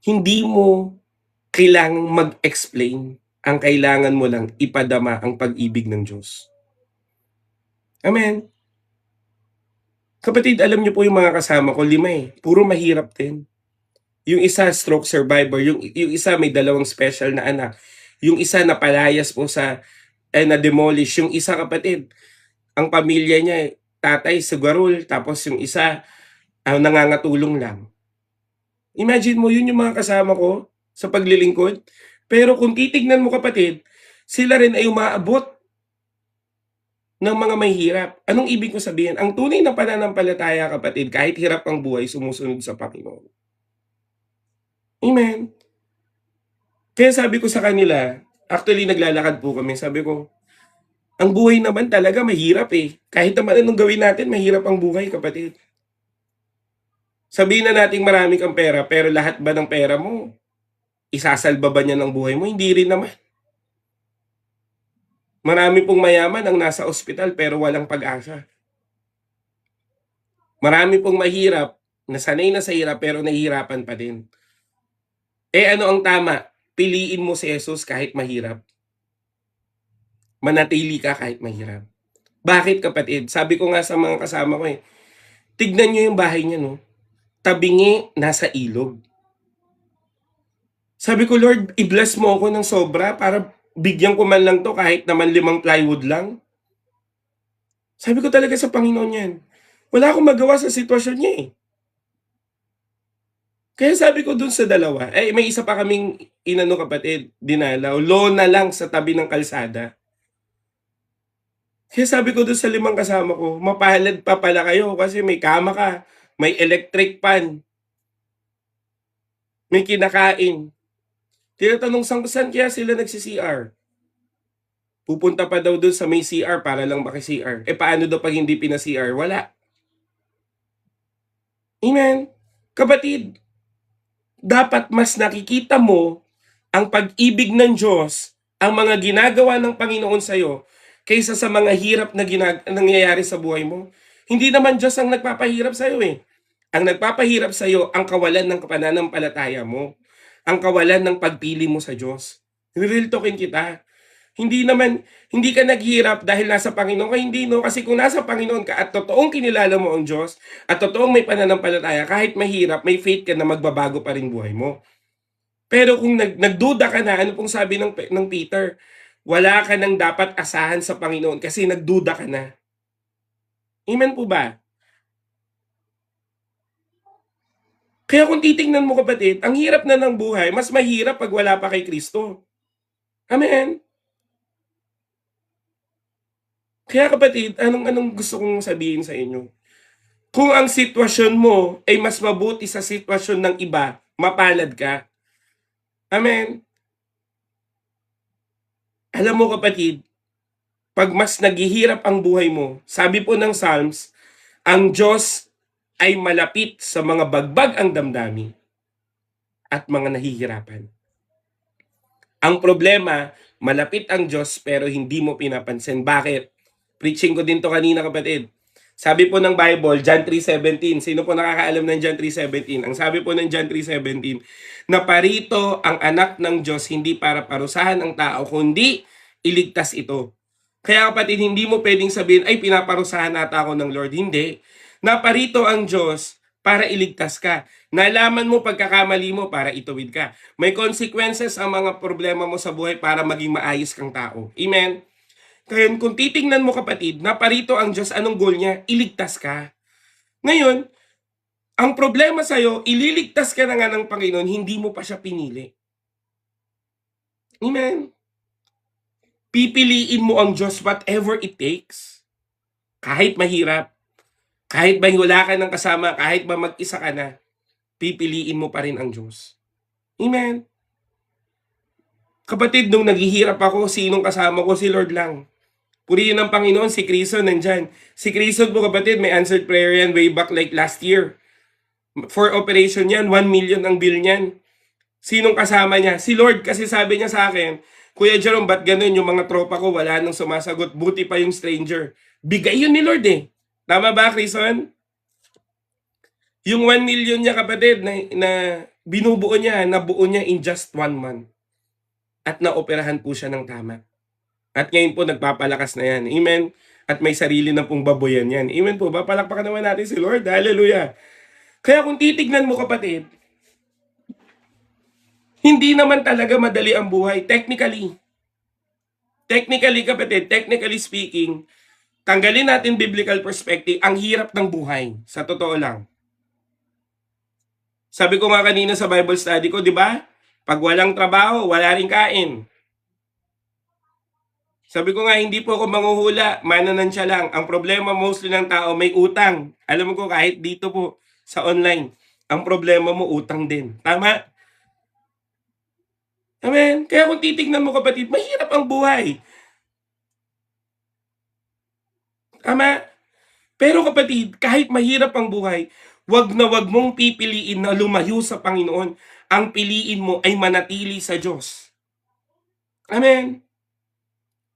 hindi mo kailangang mag-explain. Ang kailangan mo lang ipadama ang pag-ibig ng Diyos. Amen. Kapatid, alam niyo po yung mga kasama ko, 5 puro mahirap din. Yung isa stroke survivor, yung isa may 2 special na anak. Yung isa napalayas po na-demolish. Yung isa kapatid, ang pamilya niya, tatay sugarol, tapos yung isa nangangatulong lang. Imagine mo, yun yung mga kasama ko sa paglilingkod. Pero kung titignan mo kapatid, sila rin ay umaabot ng mga may hirap. Anong ibig ko sabihin? Ang tunay na pananampalataya kapatid, kahit hirap ang buhay, sumusunod sa Panginoon. Amen. Kaya sabi ko sa kanila, actually naglalakad po kami, sabi ko, ang buhay naman talaga mahirap Kahit naman anong gawin natin, mahirap ang buhay kapatid. Sabihin na nating marami kang pera, pero lahat ba ng pera mo, isasalba ba niya ng buhay mo? Hindi rin naman. Marami pong mayaman ang nasa ospital pero walang pag-asa. Marami pong mahirap, nasanay na sa hirap pero nahihirapan pa din. Ano ang tama? Piliin mo si Jesus kahit mahirap. Manatili ka kahit mahirap. Bakit kapatid? Sabi ko nga sa mga kasama ko tignan nyo yung bahay niya tabingi nasa ilog. Sabi ko, Lord, i-bless mo ako ng sobra para bigyan ko man lang to kahit naman 5 plywood lang. Sabi ko talaga sa Panginoon yan. Wala akong magawa sa sitwasyon niya Kaya sabi ko dun sa dalawa, eh, may isa pa kaming inano kapatid, dinalaw, lona lang sa tabi ng kalsada. Kaya sabi ko dun sa 5 kasama ko, mapalad pa pala kayo kasi may kama ka, may electric fan, may kinakain. Tinatanong saan kaya sila nagsi-CR? Pupunta pa daw dun sa may CR para lang maki-CR. Eh, paano daw 'pag hindi pina-CR? Wala. Amen. Kapatid, dapat mas nakikita mo ang pag-ibig ng Diyos, ang mga ginagawa ng Panginoon sa'yo, kaysa sa mga hirap na nangyayari sa buhay mo. Hindi naman Diyos ang nagpapahirap sa'yo eh. Ang nagpapahirap sa'yo, ang kawalan ng pananampalataya mo. Ang kawalan ng pagpili mo sa Diyos. Real talking kita. Hindi naman, hindi ka naghirap dahil nasa Panginoon ka, hindi no. Kasi kung nasa Panginoon ka at totoong kinilala mo ang Diyos, at totoong may pananampalataya, kahit mahirap, may faith ka na magbabago pa rin buhay mo. Pero kung nagduda ka na, ano pong sabi ng Peter? Wala ka nang dapat asahan sa Panginoon kasi nagduda ka na. Amen po ba? Kaya kung titingnan mo kapatid, ang hirap na ng buhay, mas mahirap pag wala pa kay Kristo. Amen? Kaya kapatid, anong gusto kong sabihin sa inyo? Kung ang sitwasyon mo ay mas mabuti sa sitwasyon ng iba, mapalad ka. Amen? Alam mo kapatid, pag mas naghihirap ang buhay mo, sabi po ng Psalms, ang Diyos ay malapit sa mga bagbag ang damdamin at mga nahihirapan. Ang problema, malapit ang Diyos pero hindi mo pinapansin. Bakit? Preaching ko din to kanina kapatid. Sabi po ng Bible, John 3:17. Sino po nakakaalam ng John 3:17? Ang sabi po ng John 3:17, na parito ang anak ng Diyos hindi para parusahan ang tao, kundi iligtas ito. Kaya kapatid, hindi mo pwedeng sabihin, ay pinaparusahan ata ako ng Lord. Hindi. Naparito ang Diyos para iligtas ka. Nalaman mo pagkakamali mo para ituwid ka. May consequences ang mga problema mo sa buhay para maging maayos kang tao. Amen? Kaya kung titingnan mo kapatid, naparito ang Diyos, anong goal niya? Iligtas ka. Ngayon, ang problema sa'yo, ililigtas ka na nga ng Panginoon, hindi mo pa siya pinili. Amen? Pipiliin mo ang Diyos whatever it takes. Kahit mahirap, kahit ba wala ka ng kasama, kahit ba mag-isa ka na, pipiliin mo pa rin ang Diyos. Amen? Kapatid, nung naghihirap ako, sinong kasama ko? Si Lord lang. Purihin ng Panginoon, si Cristo nandyan. Si Cristo po kapatid, may answered prayer yan way back like last year. For operation yan, 1 million ang bill niyan. Sinong kasama niya? Si Lord, kasi sabi niya sa akin, Kuya Jerome, ba't ganun yung mga tropa ko, wala nang sumasagot, buti pa yung stranger. Bigay yun ni Lord eh. Tama ba, Krison? Yung 1 million niya kapatid na binubuo niya, nabuo niya in just 1 month. At naoperahan po siya ng tama. At ngayon po nagpapalakas na yan. Amen? At may sarili na pong baboyan yan. Amen po ba? Palakpakan naman natin si Lord. Hallelujah. Kaya kung titignan mo kapatid, hindi naman talaga madali ang buhay. Technically kapatid, technically speaking, tanggalin natin biblical perspective, ang hirap ng buhay. Sa totoo lang. Sabi ko nga kanina sa Bible study ko, di ba? Pag walang trabaho, wala ring kain. Sabi ko nga, hindi po ako manghuhula, mananansya lang. Ang problema mostly ng tao, may utang. Alam mo ko, kahit dito po, sa online, ang problema mo, utang din. Tama? Amen? Kaya kung titignan mo kapatid, mahirap ang buhay. Tama? Pero kapatid, kahit mahirap ang buhay, wag na wag mong pipiliin na lumayo sa Panginoon. Ang piliin mo ay manatili sa Diyos. Amen?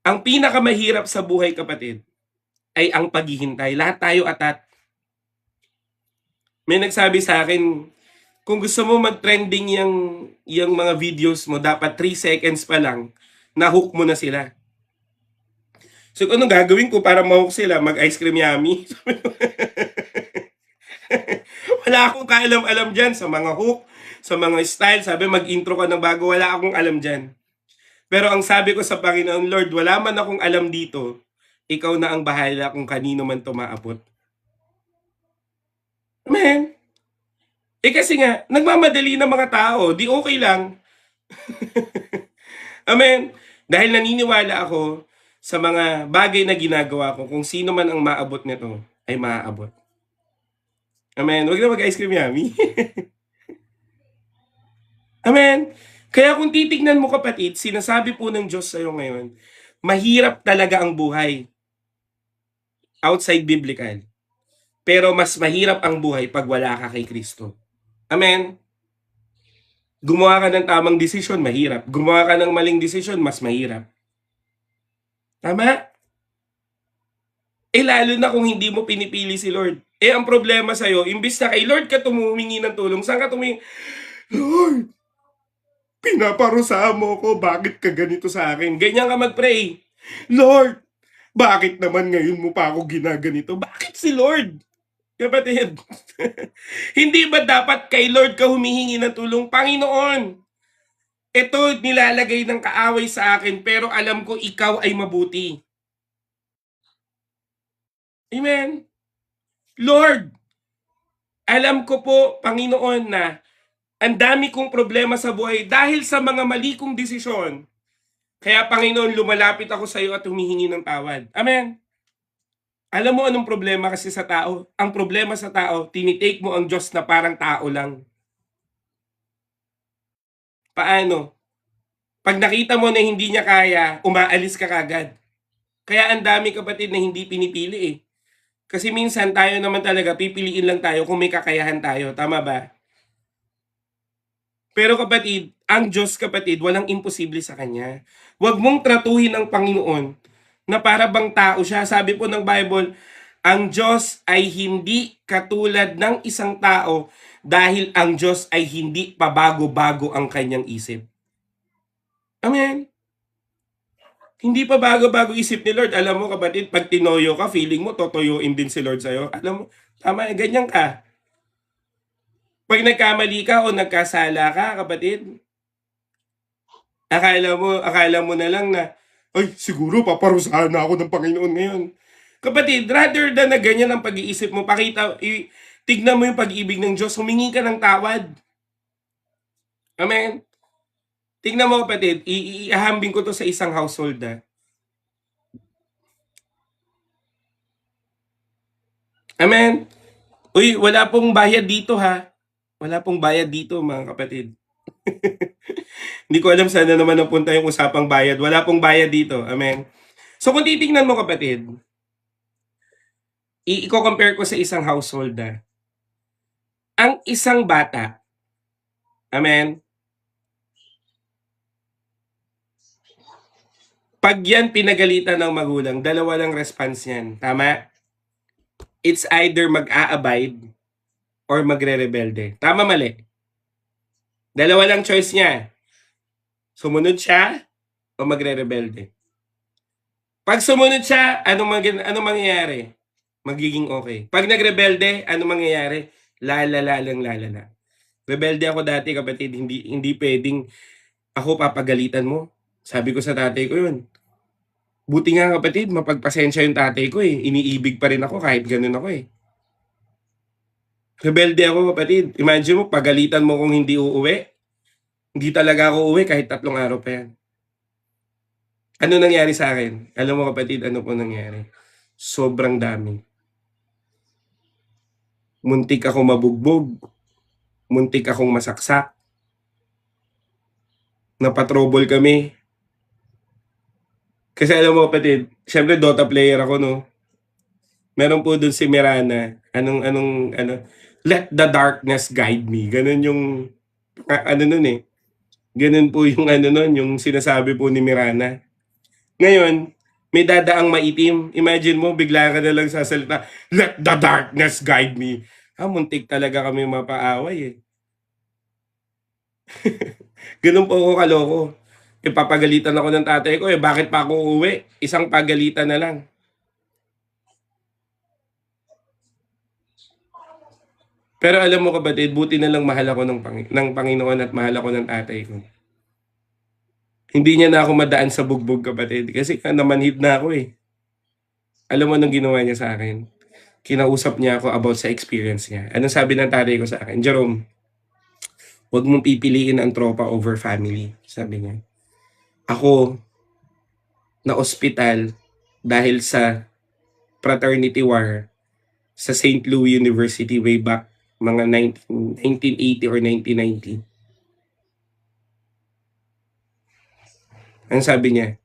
Ang pinakamahirap sa buhay kapatid, ay ang paghihintay. Lahat tayo atat. May nagsabi sa akin, kung gusto mo mag-trending yung mga videos mo, dapat 3 seconds pa lang, na-hook mo na sila. So, anong gagawin ko para ma-hook sila? Mag-ice cream yummy? Wala akong kaalam-alam dyan sa mga hook, sa mga style. Sabi, mag-intro ka ng bago. Wala akong alam dyan. Pero ang sabi ko sa Panginoon, Lord, wala man akong alam dito. Ikaw na ang bahala kung kanino man tumaabot. Amen. Kasi nga, nagmamadali ng mga tao, di okay lang. Amen. Dahil naniniwala ako sa mga bagay na ginagawa ko, kung sino man ang maabot nito, ay maaabot. Amen. Huwag na mag-ice cream, Yami. Amen. Kaya kung titignan mo kapatid, sinasabi po ng Diyos sa'yo ngayon, mahirap talaga ang buhay outside biblical. Pero mas mahirap ang buhay pag wala ka kay Kristo. Amen. Gumawa ka ng tamang desisyon, mahirap. Gumawa ka ng maling desisyon, mas mahirap. Tama? Lalo na kung hindi mo pinipili si Lord. Ang problema sa'yo, imbis na kay Lord ka tumumingi ng tulong, saan ka tumingi? Lord, pinaparusahan mo ko, bakit ka ganito sa akin? Ganyan ka mag-pray. Lord, bakit naman ngayon mo pa ako ginaganito? Bakit si Lord? Kapatid, hindi ba dapat kay Lord ka humihingi ng tulong? Panginoon, ito nilalagay ng kaaway sa akin, pero alam ko ikaw ay mabuti. Amen. Lord, alam ko po, Panginoon, na ang dami kong problema sa buhay dahil sa mga mali kong desisyon. Kaya Panginoon, lumalapit ako sa iyo at humihingi ng tawad. Amen. Alam mo anong problema kasi sa tao? Ang problema sa tao, tinitake mo ang Diyos na parang tao lang. Paano? Pag nakita mo na hindi niya kaya, umaalis ka kagad. Kaya ang dami kapatid na hindi pinipili eh. Kasi minsan tayo naman talaga, pipiliin lang tayo kung may kakayahan tayo. Tama ba? Pero kapatid, ang Diyos kapatid, walang imposible sa Kanya. Huwag mong tratuhin ang Panginoon na para bang tao siya. Sabi po ng Bible, ang Diyos ay hindi katulad ng isang tao dahil ang Diyos ay hindi pabago-bago ang kanyang isip. Amen. Hindi pa bago-bago isip ni Lord. Alam mo kapatid, pag tinoyo ka, feeling mo totoyoin din si Lord sa'yo. Alam mo, tama, ganyan ka. Pag nagkamali ka o nagkasala ka, kapatid, akala mo na lang na, ay, siguro paparusahan na ako ng Panginoon ngayon. Kapatid, rather than na ganyan ang pag-iisip mo, tignan mo yung pag-ibig ng Diyos, humingi ka ng tawad. Amen? Tignan mo kapatid, iahambing ko to sa isang household ha. Amen? Uy, wala pong bayad dito ha. Wala pong bayad dito mga kapatid. Hindi ko alam saan na naman napunta yung usapang bayad. Wala pong bayad dito. Amen? So kung titingnan mo kapatid, i-compare ko sa isang household ha. Ang isang bata, amen, pag yan pinagalitan ng magulang, dalawa lang response yan. Tama? It's either mag-a-abide or magre-rebelde. Tama, mali? Dalawa lang choice niya. Sumunod siya o magre-rebelde. Pag sumunod siya, ano mangyayari? Magiging okay. Pag nagrebelde, ano mangyayari? Lalala. Rebelde ako dati kapatid, hindi pwedeng ako papagalitan mo. Sabi ko sa tatay ko yun. Buti nga kapatid, mapagpasensya yung tatay ko eh. Iniibig pa rin ako kahit ganun ako eh. Rebelde ako kapatid. Imagine mo, pagalitan mo kung hindi uuwi. Hindi talaga ako uuwi kahit 3 araw pa yan. Ano nangyari sa akin? Alam mo kapatid, ano po nangyari? Sobrang dami. Muntik akong mabugbog. Muntik akong masaksak. Napatrouble kami. Kasi alam mo kapatid, syempre Dota player ako no. Meron po dun si Mirana. Let the darkness guide me. Ganun yung, nun eh. Ganun po yung nun, yung sinasabi po ni Mirana. Ngayon, may dadaang maitim. Imagine mo, bigla ka na lang sasalita, let the darkness guide me. Muntik talaga kami mapaaway eh. Ganun po ako kaloko. Papagalitan ako ng tatay ko bakit pa ako uuwi? Isang pagalitan na lang. Pero alam mo kapatid, buti na lang mahal ako ng Panginoon at mahal ako ng tatay ko. Hindi niya na ako madaan sa bugbog kapatid kasi namanhid na ako eh. Alam mo anong ginawa niya sa akin? kinausap niya ako about sa experience niya. Anong sabi ng tatay ko sa akin? Jerome, huwag mong pipiliin ang tropa over family, sabi niya. Ako, na ospital dahil sa fraternity war sa St. Louis University way back mga 1980 or 1990. Ang sabi niya,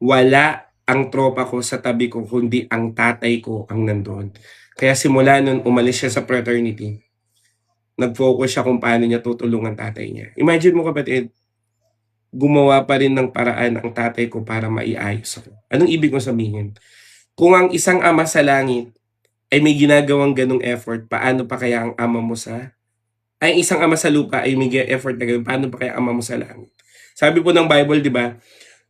wala ang tropa ko sa tabi ko kundi ang tatay ko ang nandoon. Kaya simula nun umalis siya sa fraternity, nag-focus siya kung paano niya tutulungan tatay niya. Imagine mo kapatid, gumawa pa rin ng paraan ang tatay ko para maiayos ako. Anong ibig kong sabihin? Kung ang isang ama sa langit ay may ginagawang ganong effort, paano pa kaya ang ama mo sa ay isang ama sa lupa ay may effort na ganun, paano pa kaya ama mo sa langit? Sabi po ng Bible, di ba?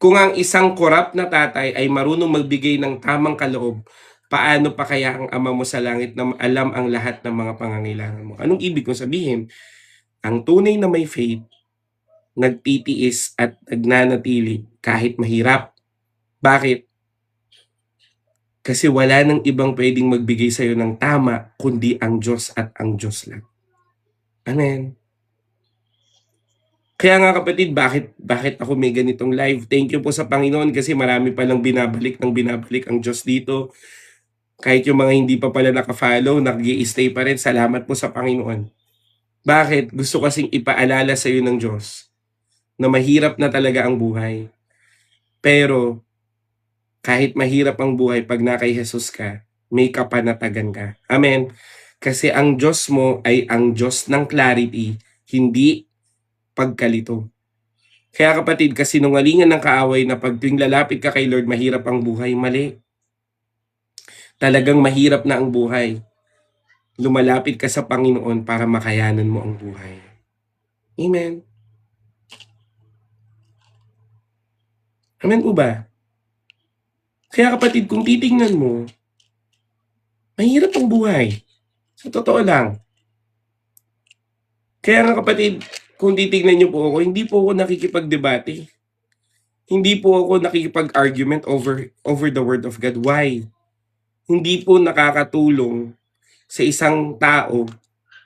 Kung ang isang korap na tatay ay marunong magbigay ng tamang kaloob, paano pa kaya ang ama mo sa langit na alam ang lahat ng mga pangangailangan mo? Anong ibig kong sabihin? Ang tunay na may faith, nagtitiis at nagnanatili kahit mahirap. Bakit? Kasi wala nang ibang pwedeng magbigay sa'yo ng tama kundi ang Diyos at ang Diyos lang. Amen. Kaya nga kapatid, bakit ako may ganitong live? Thank you po sa Panginoon kasi marami palang binabalik ang Diyos dito. Kahit yung mga hindi pa pala naka-follow, nag-i-stay pa rin. Salamat po sa Panginoon. Bakit? Gusto kasing ipaalala sa iyo ng Diyos na mahirap na talaga ang buhay. Pero kahit mahirap ang buhay, pag na kay Jesus ka, may kapanatagan ka. Amen. Kasi ang Diyos mo ay ang Diyos ng clarity, hindi pagkalito. Kaya kapatid, kasinungalingan ng kaaway na pag tuwing lalapit ka kay Lord, mahirap ang buhay, mali. Talagang mahirap na ang buhay. Lumalapit ka sa Panginoon para makayanan mo ang buhay. Amen. Amen po ba? Kaya kapatid, kung titingnan mo, mahirap ang buhay. Sa totoo lang. Kaya nga kapatid, kung titingnan niyo po ako, hindi po ako nakikipagdebate. Hindi po ako nakikipag-argument over the Word of God. Why? Hindi po nakakatulong sa isang tao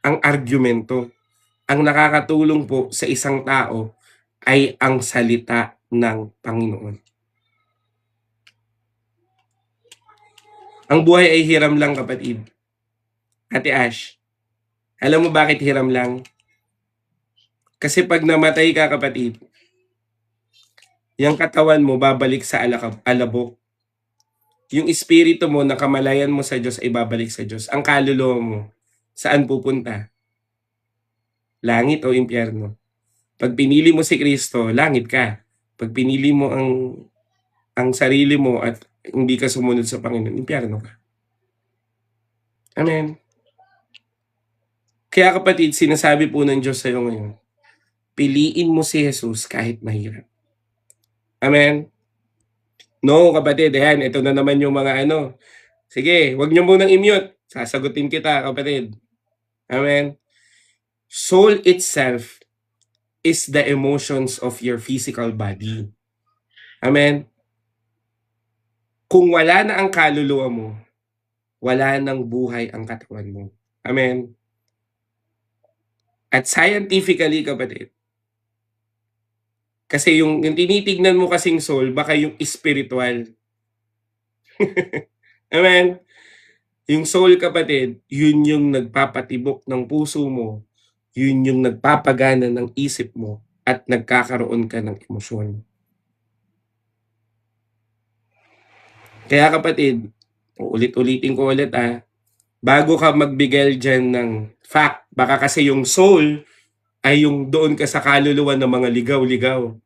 ang argumento. Ang nakakatulong po sa isang tao ay ang salita ng Panginoon. Ang buhay ay hiram lang kapatid. Ate Ash, alam mo bakit hiram lang? Kasi pag namatay ka kapatid, yung katawan mo babalik sa alabok. Yung espiritu mo na kamalayan mo sa Diyos ay babalik sa Diyos. Ang kaluluwa mo, saan pupunta? Langit o impyerno? Pag pinili mo si Kristo, langit ka. Pag pinili mo ang sarili mo at hindi ka sumunod sa Panginoon, impyerno ka. Amen. Kaya kapatid, sinasabi po ng Diyos sa'yo ngayon, piliin mo si Jesus kahit mahirap. Amen. No, kapatid, ayan, ito na naman yung mga ano. Sige, wag niyo munang i-mute. Sasagutin kita, kapatid. Amen. Soul itself is the emotions of your physical body. Amen. Kung wala na ang kaluluwa mo, wala nang buhay ang katawan mo. Amen. At scientifically, kapatid, kasi yung tinitignan mo kasing soul, baka yung spiritual. Amen. Yung soul, kapatid, yun yung nagpapatibok ng puso mo, yun yung nagpapagana ng isip mo, at nagkakaroon ka ng emosyon. Kaya kapatid, ulit-ulitin ko ulit bago ka magbigay dyan ng fact, baka kasi yung soul ay yung doon ka sa kaluluwa ng mga ligaw-ligaw.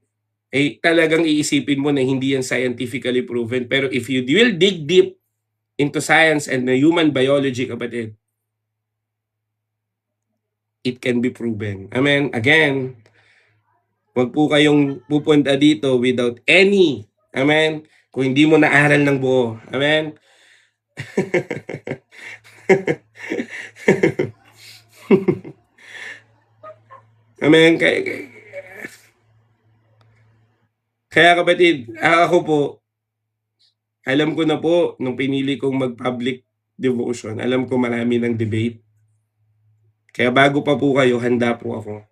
Eh talagang iisipin mo na hindi yan scientifically proven. Pero if you will dig deep into science and the human biology, kapatid, it can be proven. Amen. Again, wag po kayong pupunta dito without any, amen, kung hindi mo naaral ng buo. Amen. Amen. Kaya kapatid, ako po, alam ko na po nung pinili kong mag-public devotion. Alam ko marami ng debate. Kaya bago pa po kayo, handa po ako.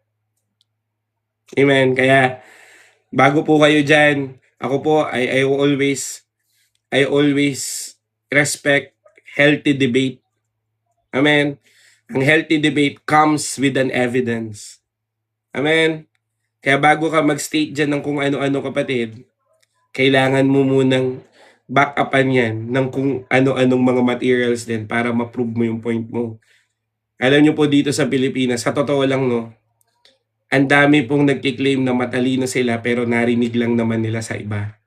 Amen. Kaya bago po kayo dyan, ako po, I always respect healthy debate. Amen. Ang healthy debate comes with an evidence. Amen. Kaya bago ka mag-state dyan ng kung ano-ano, kapatid, kailangan mo munang back upan yan ng kung ano-anong mga materials din para ma-prove mo yung point mo. Alam nyo po dito sa Pilipinas, sa totoo lang, no, ang dami pong nagkiklaim na matalino sila pero narinig lang naman nila sa iba.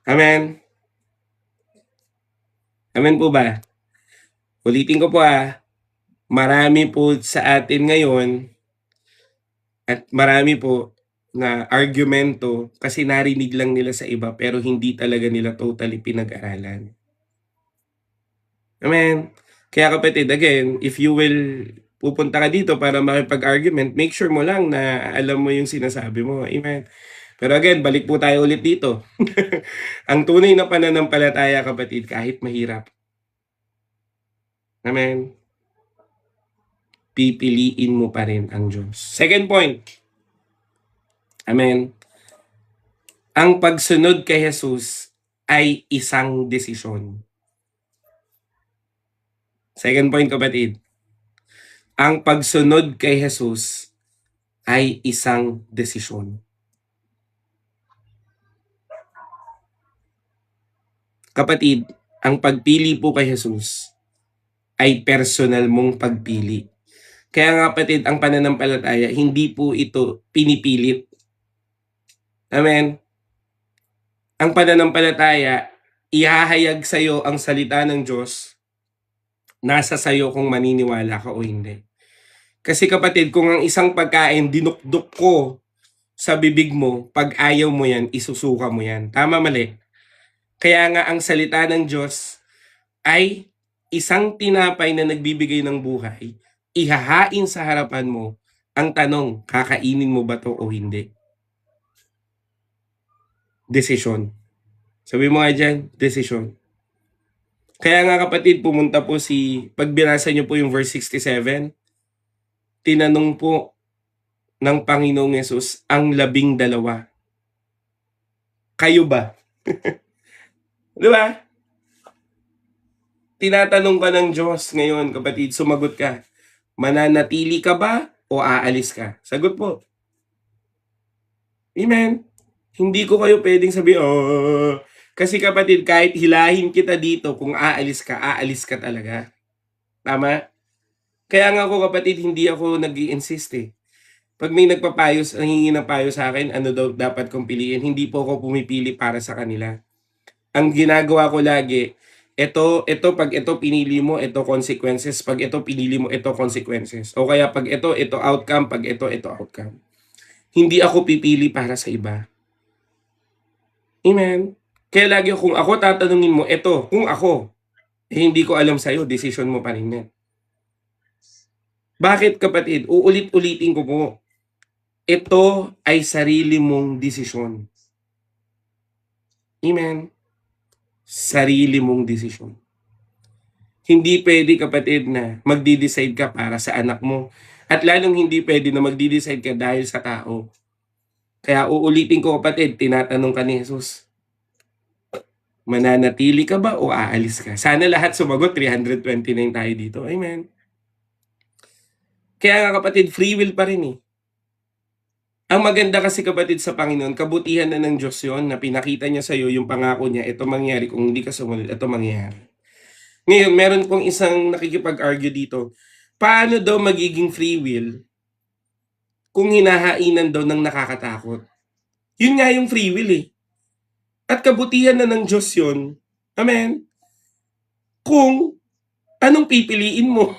Amen? Amen po ba? Ulitin ko po marami po sa atin ngayon at marami po na argumento kasi narinig lang nila sa iba pero hindi talaga nila totally pinag-aralan. Amen? Kaya kapatid, again, if you will pupunta ka dito para makipag-argument, make sure mo lang na alam mo yung sinasabi mo. Amen? Pero again, balik po tayo ulit dito. Ang tunay na pananampalataya, kapatid, kahit mahirap. Amen? Pipiliin mo pa rin ang Diyos. Second point. Amen? Ang pagsunod kay Jesus ay isang desisyon. Second point, kapatid. Ang pagsunod kay Jesus ay isang desisyon. Kapatid, ang pagpili po kay Jesus ay personal mong pagpili. Kaya nga kapatid, ang pananampalataya, hindi po ito pinipilit. Amen? Ang pananampalataya, ihahayag sa'yo ang salita ng Diyos, nasa sa'yo kung maniniwala ka o hindi. Kasi kapatid, kung ang isang pagkain dinukdok ko sa bibig mo, pag ayaw mo yan, isusuka mo yan. Tama, mali? Kaya nga ang salita ng Diyos ay isang tinapay na nagbibigay ng buhay, ihahain sa harapan mo. Ang tanong, kakainin mo ba to o hindi? Desisyon. Sabi mo nga dyan, desisyon. Kaya nga kapatid, pumunta po pag binasa nyo po yung verse 67, tinanong po ng Panginoong Yesus ang 12. Kayo ba? Di ba? Tinatanong ka ng Diyos ngayon, kapatid, sumagot ka. Mananatili ka ba o aalis ka? Sagot po. Amen. Hindi ko kayo pwedeng sabihin, kasi kapatid, kahit hilahin kita dito, kung aalis ka talaga. Tama? Kaya nga ako kapatid, hindi ako nag-i-insist Pag may nagpapayos, nangingi ng payo sa akin, ano daw dapat kong piliin, hindi po ako pumipili para sa kanila. Ang ginagawa ko lagi, pag ito pinili mo, ito consequences. Pag ito pinili mo, ito consequences. O kaya pag ito outcome. Pag ito outcome. Hindi ako pipili para sa iba. Amen? Kaya lagi kung ako tatanungin mo, kung ako, hindi ko alam sa'yo, decision mo pa rin yan. Bakit kapatid? Uulit-ulitin ko po. Ito ay sarili mong desisyon. Amen? Sarili mong desisyon. Hindi pwede kapatid na magdi-decide ka para sa anak mo. At lalong hindi pwede na magdi-decide ka dahil sa tao. Kaya uulitin ko kapatid, tinatanong ka ni Jesus, mananatili ka ba o aalis ka? Sana lahat sumagot, 329 tayo dito. Amen. Kaya nga kapatid, free will pa rin Ang maganda kasi kapatid sa Panginoon, kabutihan na ng Diyos yon na pinakita niya sa iyo yung pangako niya, ito mangyari, kung hindi ka sumunod, ito mangyari. Ngayon, meron pong isang nakikipag-argue dito, paano daw magiging free will kung hinahainan daw ng nakakatakot? Yun nga yung free will At kabutihan na ng Diyos yun. Amen? Kung anong pipiliin mo.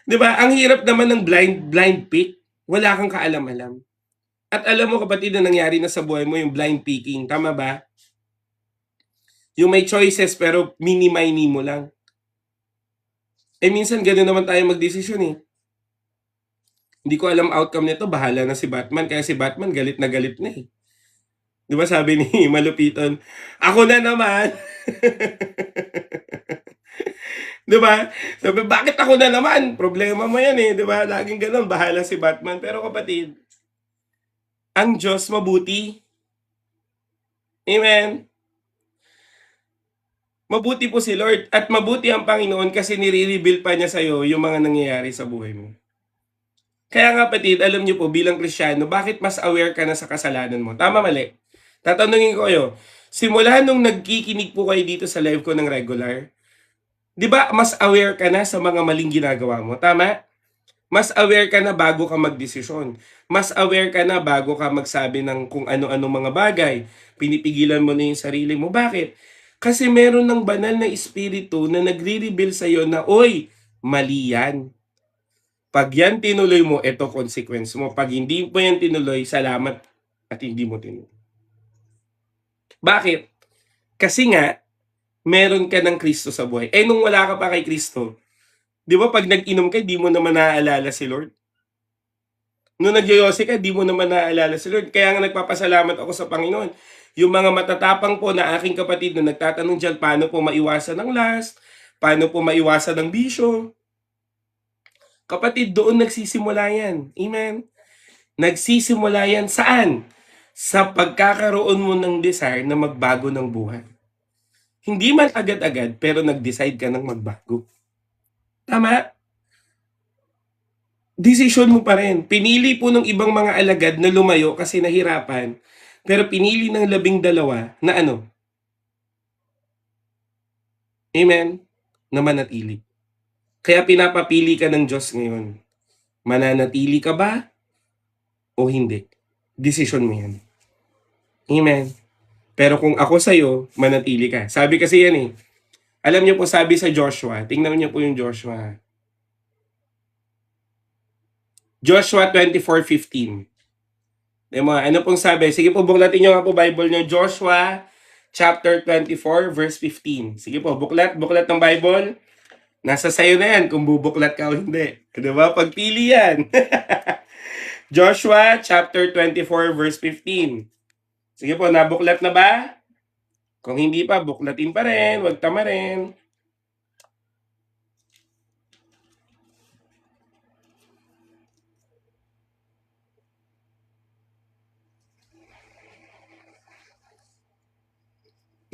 Diba? Ang hirap naman ng blind pick. Wala kang kaalam-alam. At alam mo kapatid na nangyari na sa buhay mo yung blind picking. Tama ba? Yung may choices pero mini-mini mo lang. Minsan gano'n naman tayo magdesisyon Hindi ko alam outcome nito. Bahala na si Batman. Kaya si Batman galit na Di ba sabi ni Malupiton, ako na naman. Di ba? Sabi, bakit ako na naman? Problema mo yan eh. Di ba? Laging ganun, bahala si Batman. Pero kapatid, ang Diyos mabuti. Amen. Mabuti po si Lord. At mabuti ang Panginoon kasi nire-reveal pa niya sa'yo yung mga nangyayari sa buhay mo. Kaya nga kapatid, alam niyo po bilang Kristiyano, bakit mas aware ka na sa kasalanan mo? Tama, mali? Tatanungin ko kayo, simula nung nagkikinig po kayo dito sa live ko ng regular, di ba mas aware ka na sa mga maling ginagawa mo? Tama? Mas aware ka na bago ka magdesisyon. Mas aware ka na bago ka magsabi ng kung ano-ano mga bagay. Pinipigilan mo na yung sarili mo. Bakit? Kasi meron ng banal na espiritu na nagre-reveal sa'yo na, oy, mali yan. Pag yan tinuloy mo, ito consequence mo. Pag hindi mo yan tinuloy, salamat at hindi mo tinuloy. Bakit? Kasi nga, meron ka ng Kristo sa buhay. Eh, nung wala ka pa kay Kristo, di ba pag nag-inom ka, di mo naman naaalala si Lord? Nung nagyoyosi ka, di mo naman naaalala si Lord. Kaya nga nagpapasalamat ako sa Panginoon. Yung mga matatapang po na aking kapatid na nagtatanong dyan, paano po maiwasan ng lust, paano po maiwasan ng bisyo. Kapatid, doon nagsisimula yan. Amen? Nagsisimula yan saan? Sa pagkakaroon mo ng desire na magbago ng buhay. Hindi man agad-agad, pero nag-decide ka ng magbago. Tama? Desisyon mo pa rin. Pinili po ng ibang mga alagad na lumayo kasi nahirapan, pero pinili ng 12 na ano? Amen? Na manatili. Kaya pinapapili ka ng Diyos ngayon. Mananatili ka ba o hindi? Desisyon mo yan. Amen? Pero kung ako sa'yo, manatili ka. Sabi kasi yan eh. Alam niyo po, sabi sa Joshua, tingnan niyo po yung Joshua. Joshua 24:15. Ano pong sabi? Sige po, buklatin niyo nga po Bible niyo. Joshua chapter 24 verse 15. Sige po, buklat ng Bible. Nasa sayo na yan kung bubuklat ka o hindi. Diba? Pagpili yan. Joshua chapter 24 verse 15. Sige po, nabuklat na ba? Kung hindi pa, buklatin pa rin. Huwag tama rin.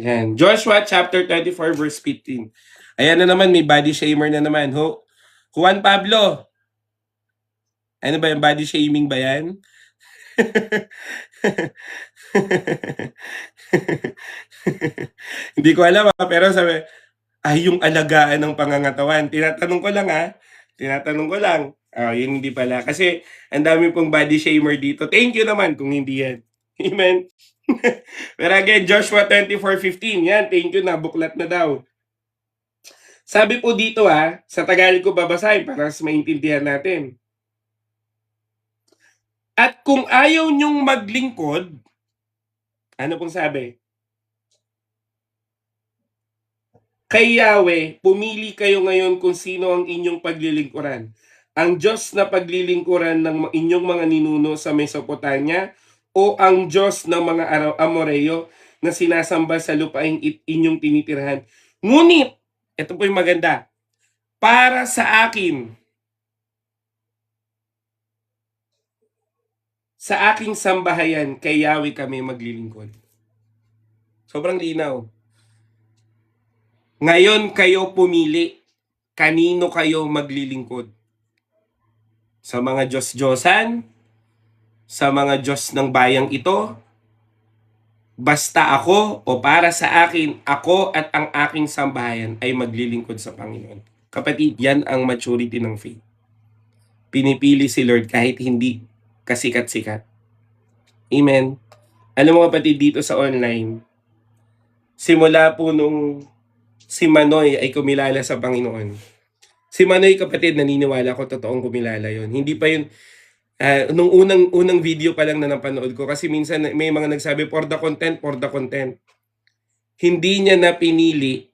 Yan. Joshua chapter 24 verse 15. Ayan na naman, may body shamer na naman. Juan Pablo. Ano ba yung body shaming ba yan? Hindi ko alam pero sabi, ay yung alagaan ng pangangatawan. Tinatanong ko lang Tinatanong ko lang. Yun hindi pala. Kasi ang dami pong body shamer dito. Thank you naman kung hindi yan. Amen. Pero again, Joshua 24:15. Yan, thank you na. Buklat na daw. Sabi po dito sa Tagalog ko babasahin para mas maintindihan natin. At kung ayaw nyong maglingkod, ano pong sabi? Kay Yahweh, pumili kayo ngayon kung sino ang inyong paglilingkuran. Ang Diyos na paglilingkuran ng inyong mga ninuno sa Mesopotamia o ang Diyos ng mga Amoreo na sinasamba sa lupaing inyong tinitirhan. Ngunit, ito po yung maganda, para sa akin, sa aking sambahayan, kay Yahweh kami maglilingkod. Sobrang linaw. Ngayon kayo pumili, kanino kayo maglilingkod? Sa mga Diyos-Diyosan? Sa mga Diyos ng bayang ito? Basta ako o para sa akin, ako at ang aking sambahayan ay maglilingkod sa Panginoon. Kapatid, yan ang maturity ng faith. Pinipili si Lord kahit hindi kasikat-sikat. Amen. Alam mo kapatid, dito sa online, simula po nung si Manoy ay kumilala sa Panginoon. Si Manoy kapatid, naniniwala ko totoong kumilala yon. Hindi pa yun, nung unang video pa lang na napanood ko, kasi minsan may mga nagsabi, for the content. Hindi niya na pinili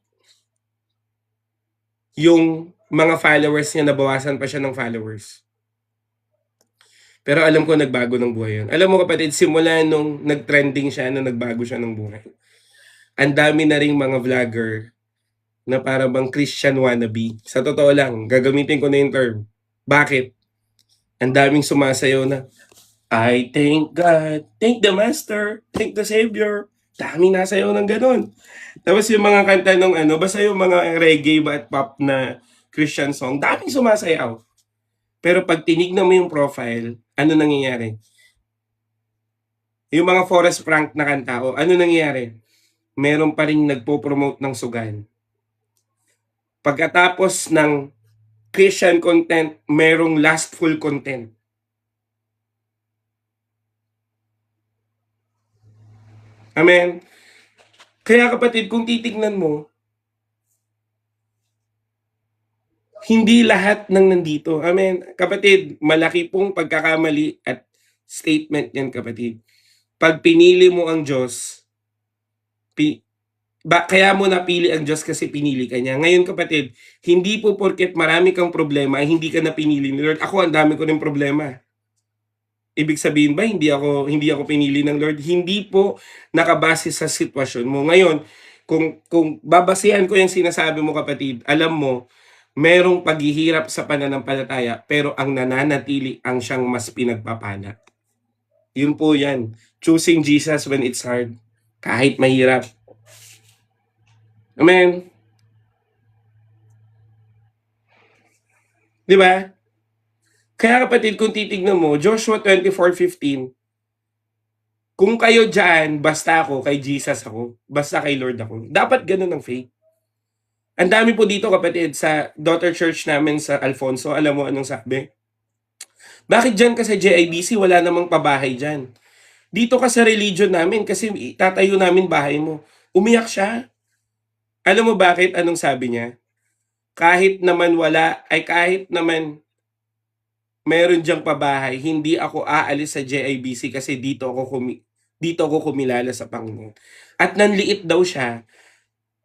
yung mga followers niya, nabawasan pa siya ng followers. Pero alam ko nagbago ng buhay yun. Alam mo kapatid, simula nung nag-trending siya, nung nagbago siya ng buhay, ang dami na ring mga vlogger na para bang Christian wannabe. Sa totoo lang, gagamitin ko na yung term. Bakit? Ang daming sumasayaw na, I thank God, thank the Master, thank the Savior. Daming nasayaw ng ganun. Tapos yung mga kanta nung ano, basta yung mga reggae ba at pop na Christian song, daming sumasayaw. Pero pag tinignan mo yung profile, ano nangyayari? Yung mga Forest Frank na kanta, o ano nangyayari? Meron pa ring nagpo-promote ng sugal. Pagkatapos ng Christian content, merong lustful content. Amen? Kaya kapatid, kung titignan mo, hindi lahat ng nandito. Amen? Kapatid, malaki pong pagkakamali at statement yan kapatid. Pag pinili mo ang Diyos, kaya mo napili ang Diyos kasi pinili ka niya. Ngayon kapatid, hindi po porket marami kang problema, hindi ka na pinili ni Lord. Ako, ang dami ko rin problema. Ibig sabihin ba hindi ako pinili ng Lord? Hindi po nakabase sa sitwasyon mo. Ngayon, kung babasehan ko yung sinasabi mo kapatid, alam mo, merong paghihirap sa pananampalataya, pero ang nananatili ang siyang mas pinagpapala. Yun po yan. Choosing Jesus when it's hard. Kahit mahirap. Amen. Di ba? Kaya kapatid, kung titignan mo, Joshua 24:15, kung kayo dyan, basta ako, kay Jesus ako, basta kay Lord ako. Dapat ganun ang faith. Ang dami po dito kapatid, sa daughter church namin sa Alfonso, alam mo anong sabi? Bakit dyan ka sa JIBC, wala namang pabahay dyan? Dito ka sa religion namin kasi tatayo namin bahay mo. Umiyak siya. Alam mo bakit? Anong sabi niya? Kahit naman meron diyang pabahay, hindi ako aalis sa JIBC kasi dito ako kumilala sa Panginoon. At nanliit daw siya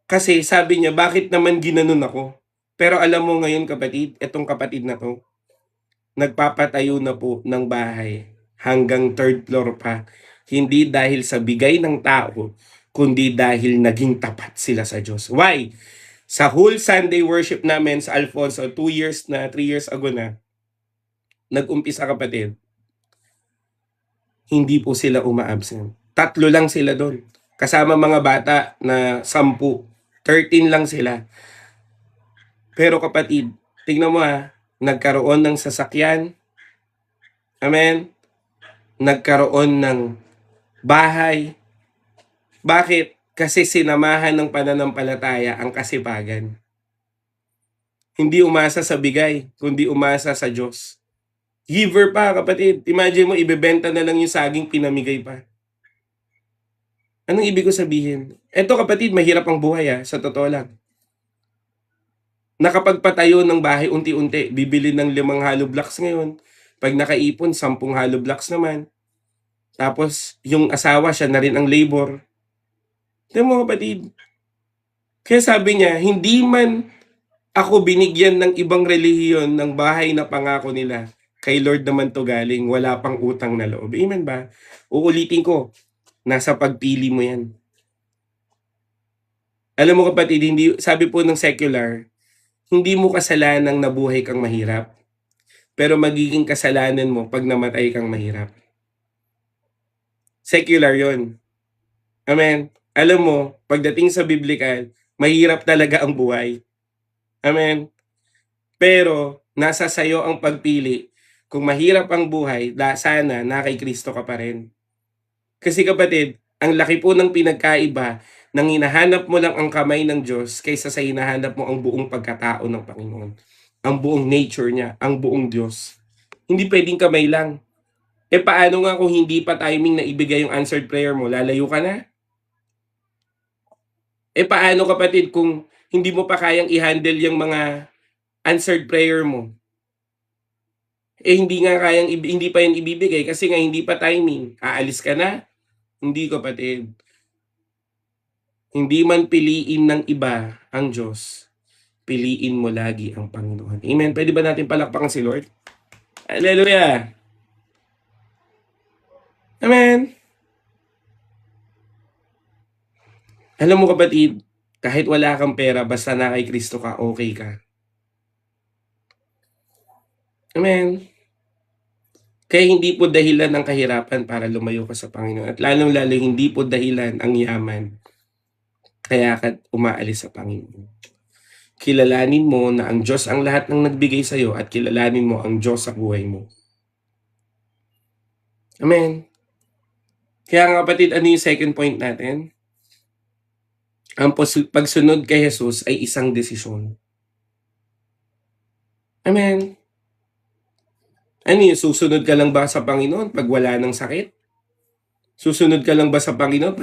kasi sabi niya, bakit naman ginanon ako? Pero alam mo ngayon kapatid, etong kapatid na to, nagpapatayo na po ng bahay hanggang 3rd floor pa. Hindi dahil sa bigay ng tao, kundi dahil naging tapat sila sa Diyos. Why? Sa whole Sunday worship namin sa Alfonso, 3 years ago na, nag-umpisa kapatid, hindi po sila uma-absent. 3 lang sila doon. Kasama mga bata na 10, 13 lang sila. Pero kapatid, tingnan mo nagkaroon ng sasakyan. Amen? Nagkaroon ng bahay. Bakit? Kasi sinamahan ng pananampalataya ang kasipagan. Hindi umasa sa bigay, kundi umasa sa Diyos. Giver pa kapatid. Imagine mo, ibebenta na lang yung saging, pinamigay pa. Anong ibig ko sabihin? Eto kapatid, mahirap ang buhay sa totoo lang. Nakapagpatayo ng bahay unti-unti, bibili ng 5 hollow blocks ngayon. Pag nakaipon, 10 hollow blocks naman. Tapos, yung asawa, siya na rin ang labor. Tingnan mo kapatid. Kaya sabi niya, hindi man ako binigyan ng ibang relihiyon ng bahay na pangako nila. Kay Lord naman to galing, wala pang utang na loob. Amen ba? Uulitin ko, nasa pagpili mo yan. Alam mo kapatid, sabi po ng secular, hindi mo kasalanang nabuhay kang mahirap. Pero magiging kasalanan mo pag namatay kang mahirap. Secular yon. Amen. Alam mo, pagdating sa biblical, mahirap talaga ang buhay. Amen. Pero, nasa sayo ang pagpili. Kung mahirap ang buhay, sana na kay Kristo ka pa rin. Kasi kapatid, ang laki po ng pinagkaiba nang hinahanap mo lang ang kamay ng Diyos kaysa sa hinahanap mo ang buong pagkatao ng Panginoon. Ang buong nature niya, ang buong Diyos. Hindi pwedeng kamay lang. Paano nga kung hindi pa timing na ibigay yung answered prayer mo, lalayo ka na? Paano kapatid kung hindi mo pa kayang i-handle yung mga answered prayer mo? Hindi pa yan ibibigay kasi nga hindi pa timing. Aalis ka na? Hindi kapatid. Hindi man piliin ng iba ang Diyos, piliin mo lagi ang Panginoon. Amen. Pwede ba natin palakpakan si Lord? Hallelujah. Amen. Alam mo kapatid, kahit wala kang pera basta na kay Kristo ka, okay ka. Amen. Kaya hindi po dahilan ang kahirapan para lumayo ka sa Panginoon at lalong-lalo hindi po dahilan ang yaman kaya ka umaalis sa Panginoon. Kilalanin mo na ang Diyos ang lahat ng nagbigay sa'yo at kilalanin mo ang Diyos sa buhay mo. Amen. Kaya nga kapatid, ano yung second point natin? Ang pagsunod kay Jesus ay isang desisyon. Amen. Ano yun, susunod ka lang ba sa Panginoon pag wala ng sakit? Susunod ka lang ba sa Panginoon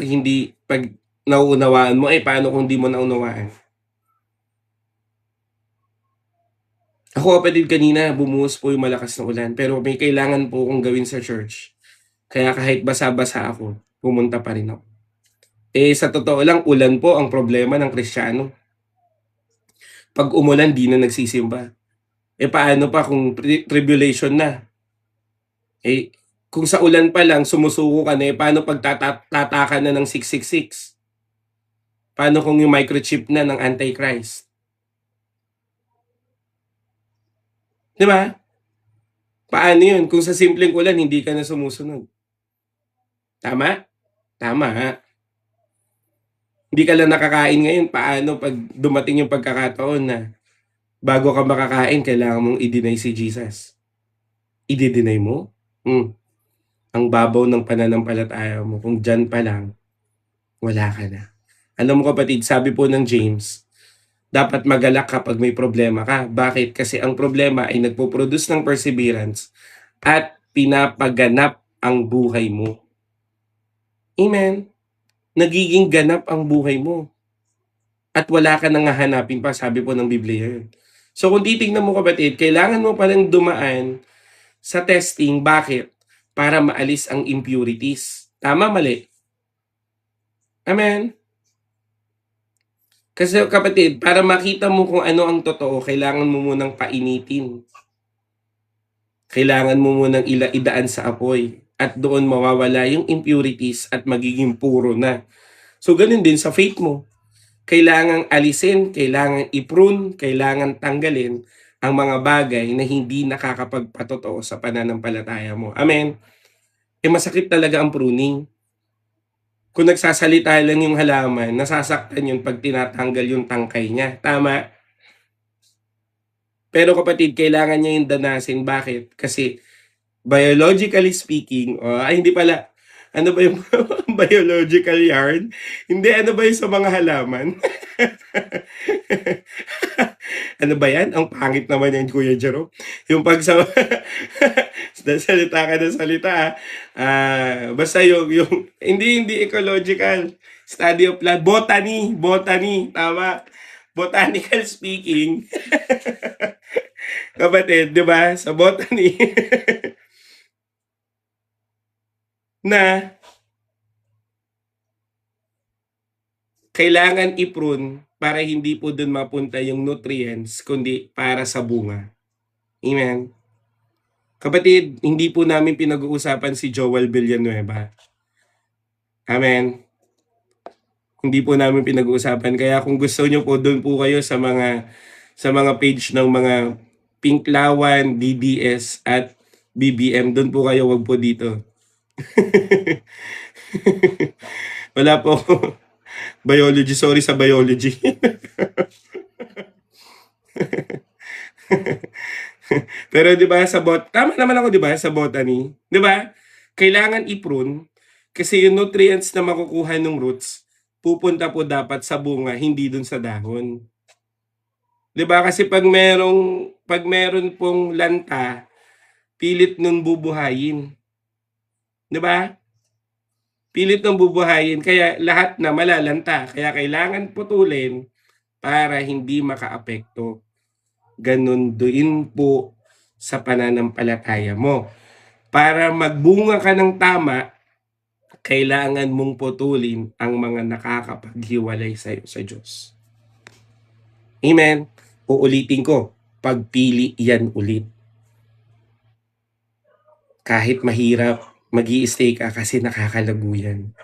pag nauunawaan mo, paano kung di mo naunawaan? Ako kapatid, kanina bumuhos po yung malakas na ulan, pero may kailangan po akong gawin sa church. Kaya kahit basa-basa ako, pumunta pa rin ako. Sa totoo lang, ulan po ang problema ng Kristiyano. Pag umulan, di na nagsisimba. Paano pa kung tribulation na? Kung sa ulan pa lang, sumusuko ka na, paano pag tataka na ng 666? Paano kung yung microchip na ng Antichrist? Di ba? Paano yun? Kung sa simpleng ulan, hindi ka na sumusunod. Tama? Tama. Hindi ka lang nakakain ngayon. Paano pag dumating yung pagkakataon na bago ka makakain, kailangan mong i-deny si Jesus? I-deny mo? Ang babaw ng pananampalataya mo. Kung dyan pa lang, wala ka na. Alam mo kapatid, sabi po ng James, dapat magalak kapag may problema ka. Bakit? Kasi ang problema ay nagpo-produce ng perseverance at pinapaganap ang buhay mo. Amen? Nagiging ganap ang buhay mo. At wala ka nang hahanapin pa, sabi po ng Biblia yun. So kung titignan mo kapatid, kailangan mo palang dumaan sa testing. Bakit? Para maalis ang impurities. Tama, mali? Amen? Kasi kapatid, para makita mo kung ano ang totoo, kailangan mo munang painitin. Kailangan mo munang idaan sa apoy. At doon mawawala yung impurities at magiging puro na. So ganun din sa faith mo. Kailangang alisin, kailangang i-prune, kailangan tanggalin ang mga bagay na hindi nakakapagpatotoo sa pananampalataya mo. Amen? Masakit talaga ang pruning. Kung nagsasalita lang yung halaman, nasasaktan yun pag tinatanggal yung tangkay niya. Tama? Pero kapatid, kailangan niya yung danasin. Bakit? Kasi biologically speaking, hindi pala, ano ba yung biological yarn? Hindi, ano ba yung sa mga halaman? Ano ba yan? Ang pangit naman yan, Kuya Jero. Yung pag sa... salita ka ng salita, basta yung hindi ecological. Study of plant. Botany. Tama. Botanical speaking. Kapatid, di ba? Sa botany. na kailangan i-prune para hindi po dun mapunta yung nutrients, kundi para sa bunga. Amen. Kapatid, hindi po namin pinag-uusapan si Joel Villanueva. Amen. Hindi po namin pinag-uusapan. Kaya kung gusto nyo po, doon po kayo sa mga page ng mga Pinklawan, DDS at BBM. Doon po kayo, wag po dito. Wala po biology. Sorry sa biology. Pero 'di ba tama naman ako 'di ba sa botany, 'di ba? Kailangan i-prune kasi yung nutrients na makukuha ng roots pupunta po dapat sa bunga, hindi dun sa dahon. 'Di ba kasi pag meron pong lanta, pilit nun bubuhayin. 'Di ba? Pilit nung bubuhayin kaya lahat na malalanta. Kaya kailangan putulin para hindi makaapekto. Ganun din po sa pananampalataya mo. Para magbunga ka ng tama, kailangan mong putulin ang mga nakakapaghiwalay sa iyo sa Diyos. Amen? Uulitin ko, pagpili yan ulit. Kahit mahirap, Mag-i-stay ka kasi nakakalago yan.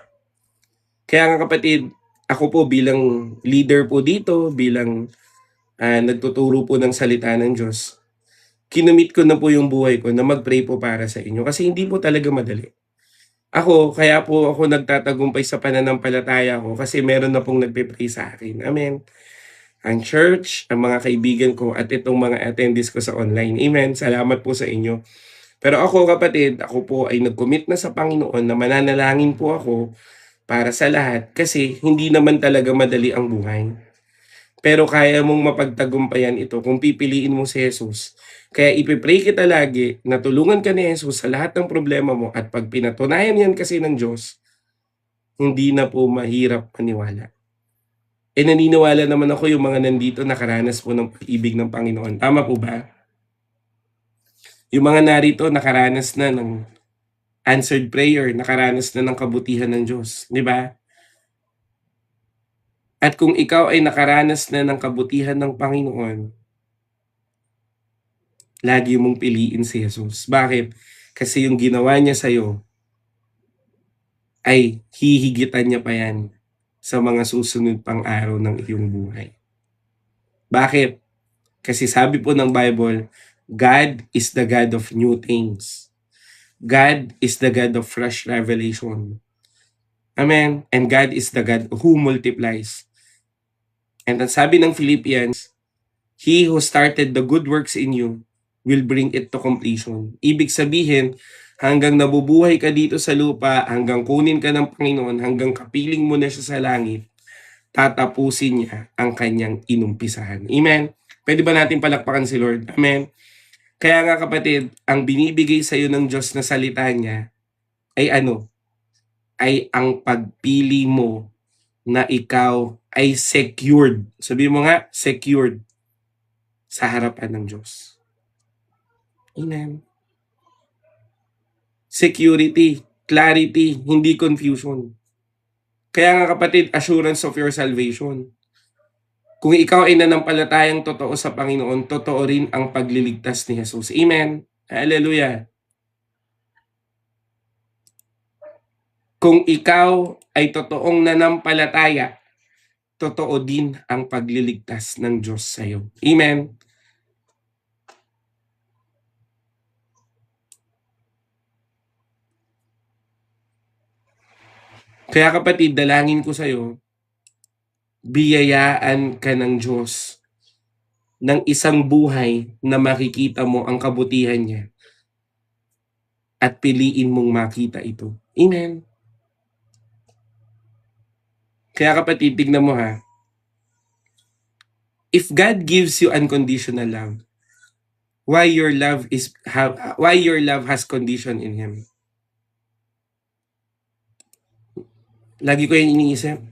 Kaya nga kapatid, ako po bilang leader po dito, bilang nagtuturo po ng salita ng Diyos, kinumit ko na po yung buhay ko na mag-pray po para sa inyo kasi hindi po talaga madali. Ako, kaya po ako nagtatagumpay sa pananampalataya ko kasi meron na pong nagpe-pray sa akin. Amen. Ang church, ang mga kaibigan ko at itong mga attendees ko sa online. Amen. Salamat po sa inyo. Pero ako kapatid, ako po ay nag-commit na sa Panginoon na mananalangin po ako para sa lahat kasi hindi naman talaga madali ang buhay. Pero kaya mong mapagtagumpayan ito kung pipiliin mo si Jesus. Kaya ipipray kita lagi na tulungan ka ni Jesus sa lahat ng problema mo at pag pinatunayan yan kasi ng Diyos, hindi na po mahirap maniwala. Naniniwala naman ako yung mga nandito nakaranas po ng pag-ibig ng Panginoon. Tama po ba? Yung mga narito nakaranas na ng answered prayer, nakaranas na ng kabutihan ng Diyos. Di ba? At kung ikaw ay nakaranas na ng kabutihan ng Panginoon, lagi mong piliin si Jesus. Bakit? Kasi yung ginawa niya sa'yo ay hihigitan niya pa yan sa mga susunod pang araw ng iyong buhay. Bakit? Kasi sabi po ng Bible, God is the God of new things. God is the God of fresh revelation. Amen? And God is the God who multiplies. And ang sabi ng Philippians, He who started the good works in you will bring it to completion. Ibig sabihin, hanggang nabubuhay ka dito sa lupa, hanggang kunin ka ng Panginoon, hanggang kapiling mo na siya sa langit, tatapusin niya ang kanyang inumpisahan. Amen? Pwede ba natin palakpakan si Lord? Amen? Kaya nga kapatid, ang binibigay sa iyo ng Diyos na salita niya ay ano? Ay ang pagpili mo na ikaw ay secured. Sabi mo nga, secured sa harapan ng Diyos. Amen. Security, clarity, hindi confusion. Kaya nga kapatid, assurance of your salvation. Kung ikaw ay nanampalatayang totoo sa Panginoon, totoo rin ang pagliligtas ni Jesus. Amen. Hallelujah. Kung ikaw ay totoong nanampalataya, totoo din ang pagliligtas ng Diyos sa iyo. Amen. Kaya kapatid, dalangin ko sa iyo, biyayaan ka ng Diyos ng isang buhay na makikita mo ang kabutihan niya at piliin mong makita ito. Amen. Kaya kapatid, tignan mo ha. If God gives you unconditional love, why your love has condition in Him? Lagi ko yung iniisip.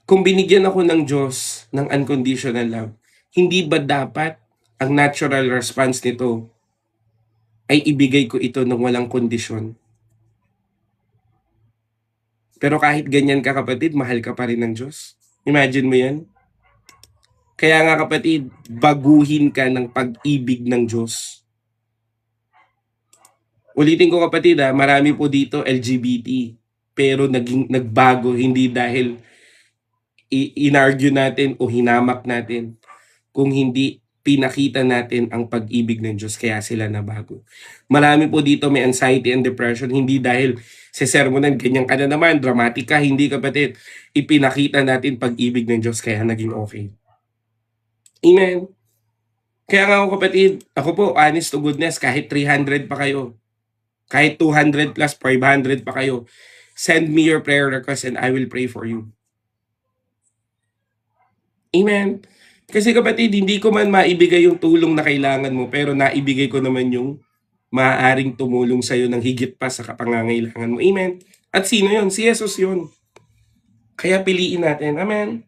Kung binigyan ako ng Diyos ng unconditional love, hindi ba dapat ang natural response nito ay ibigay ko ito ng walang kondisyon? Pero kahit ganyan ka kapatid, mahal ka pa rin ng Diyos. Imagine mo yan. Kaya nga kapatid, baguhin ka ng pag-ibig ng Diyos. Ulitin ko kapatid marami po dito LGBT. Pero nagbago hindi dahil inargue natin o hinamak natin, kung hindi pinakita natin ang pag-ibig ng Diyos kaya sila nabago. Marami po dito may anxiety and depression, hindi dahil sa sermonan, ganyan ka na naman, dramatic ka, hindi kapatid. Ipinakita natin pag-ibig ng Diyos kaya naging okay. Amen. Kaya nga ako kapatid, ako po, honest to goodness, kahit 300 pa kayo, kahit 200 plus, 500 pa kayo, send me your prayer request and I will pray for you. Amen. Kasi kapatid, hindi ko man maibigay yung tulong na kailangan mo, pero naibigay ko naman yung maaaring tumulong sa'yo ng higit pa sa kapangangailangan mo. Amen. At sino yon? Si Jesus yon. Kaya piliin natin. Amen.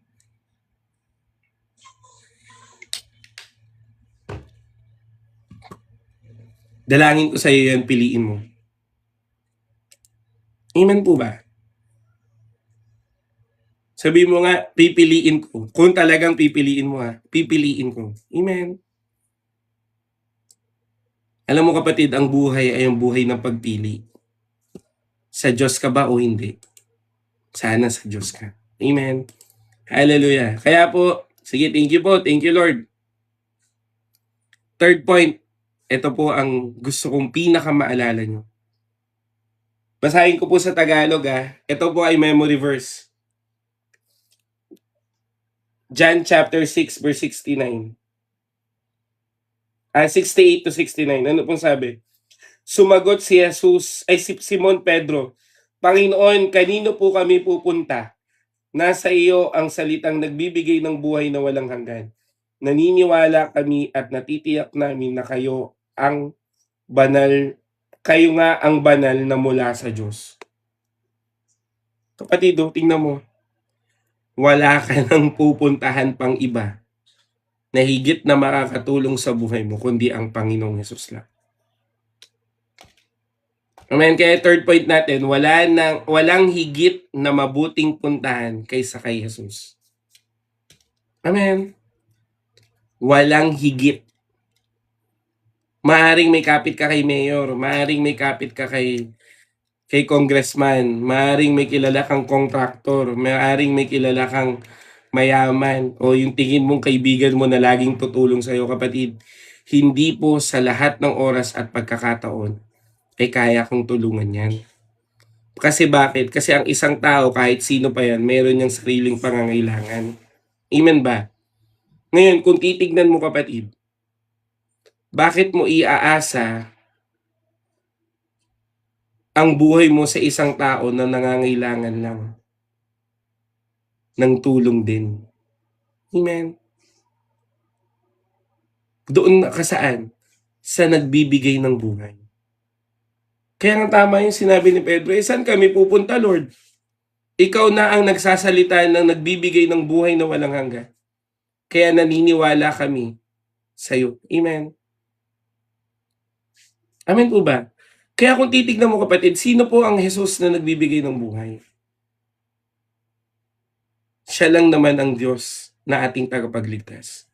Dalangin ko sa'yo yan, piliin mo. Amen po ba? Sabi mo nga, pipiliin ko. Kung talagang pipiliin mo pipiliin ko. Amen. Alam mo kapatid, ang buhay ay ang buhay ng pagpili. Sa Diyos ka ba o hindi? Sana sa Diyos ka. Amen. Hallelujah. Kaya po, sige, thank you po. Thank you, Lord. Third point, ito po ang gusto kong pinakamaalala nyo. Basahin ko po sa Tagalog Ito po ay memory verse. John chapter 6 verse 69. 68 to 69. Ano pong sabi? Sumagot si Jesus, si Simon Pedro, Panginoon, kanino po kami pupunta? Nasa iyo ang salitang nagbibigay ng buhay na walang hanggan. Naniniwala kami at natitiyak namin na kayo nga ang banal na mula sa Diyos. Kapatid, tingnan mo. Wala ka nang pupuntahan pang iba na higit na makakatulong sa buhay mo kundi ang Panginoong Hesus lang. Amen. Kaya third point natin, walang higit na mabuting puntahan kaysa kay Jesus. Amen. Walang higit. Maaring may kapit ka kay mayor, maaring may kapit ka kay congressman, maaring may kilala kang contractor, maaring may kilala kang mayaman, o yung tingin mong kaibigan mo na laging tutulong sa'yo, kapatid. Hindi po sa lahat ng oras at pagkakataon ay kaya kong tulungan yan. Kasi bakit? Kasi ang isang tao, kahit sino pa yan, meron niyang sariling pangangailangan. Amen ba? Ngayon, kung titignan mo, kapatid, bakit mo iaasa ang buhay mo sa isang tao na nangangailangan lang ng tulong din? Amen? Doon ka saan? Sa nagbibigay ng buhay. Kaya nga tama yung sinabi ni Pedro, saan kami pupunta, Lord? Ikaw na ang nagsasalita ng nagbibigay ng buhay na walang hanggan. Kaya naniniwala kami sa iyo. Amen? Amen po ba? Kaya kung titignan mo, kapatid, sino po ang Jesus na nagbibigay ng buhay? Siya lang naman ang Diyos na ating tagapagligtas.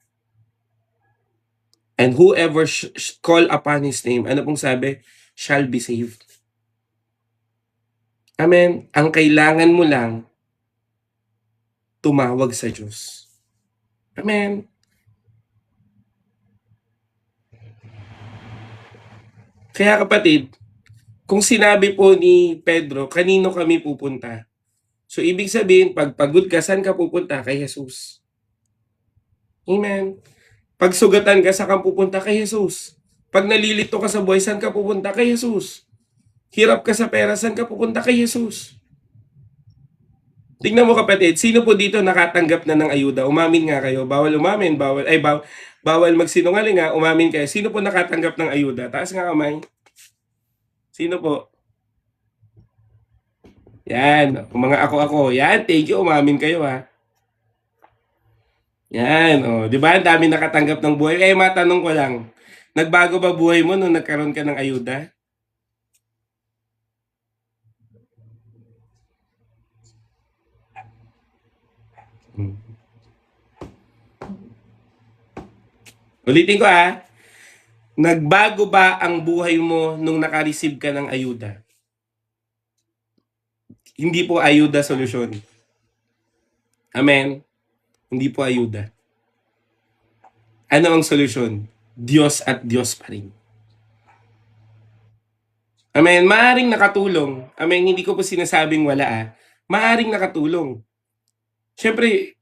And whoever call upon His name, ano pong sabi? Shall be saved. Amen. Ang kailangan mo lang, tumawag sa Diyos. Amen. Kaya kapatid, kung sinabi po ni Pedro, kanino kami pupunta? So ibig sabihin, pag pagod ka, saan ka pupunta? Kay Jesus. Amen. Pag sugatan ka, saan ka pupunta? Kay Jesus. Pag nalilito ka sa buhay, saan ka pupunta? Kay Jesus. Hirap ka sa pera, saan ka pupunta? Kay Jesus. Tingnan mo, kapatid, sino po dito nakatanggap na ng ayuda? Umamin nga kayo. Bawal umamin, bawal magsinungaling umamin kayo. Sino po nakatanggap ng ayuda? Taas nga kamay. Sino po? Yan, mga ako. Yan, thank you, umamin kayo Yan, di ba? Ang dami nakatanggap ng buhay. Matanong ko lang, nagbago ba buhay mo nung nagkaroon ka ng ayuda? Ulitin ko nagbago ba ang buhay mo nung naka-receive ka ng ayuda? Hindi po ayuda solusyon. Amen? Hindi po ayuda. Ano ang solusyon? Diyos at Diyos pa rin. Amen? Maaring nakatulong. Amen? Hindi ko po sinasabing wala Maaring nakatulong. Siyempre,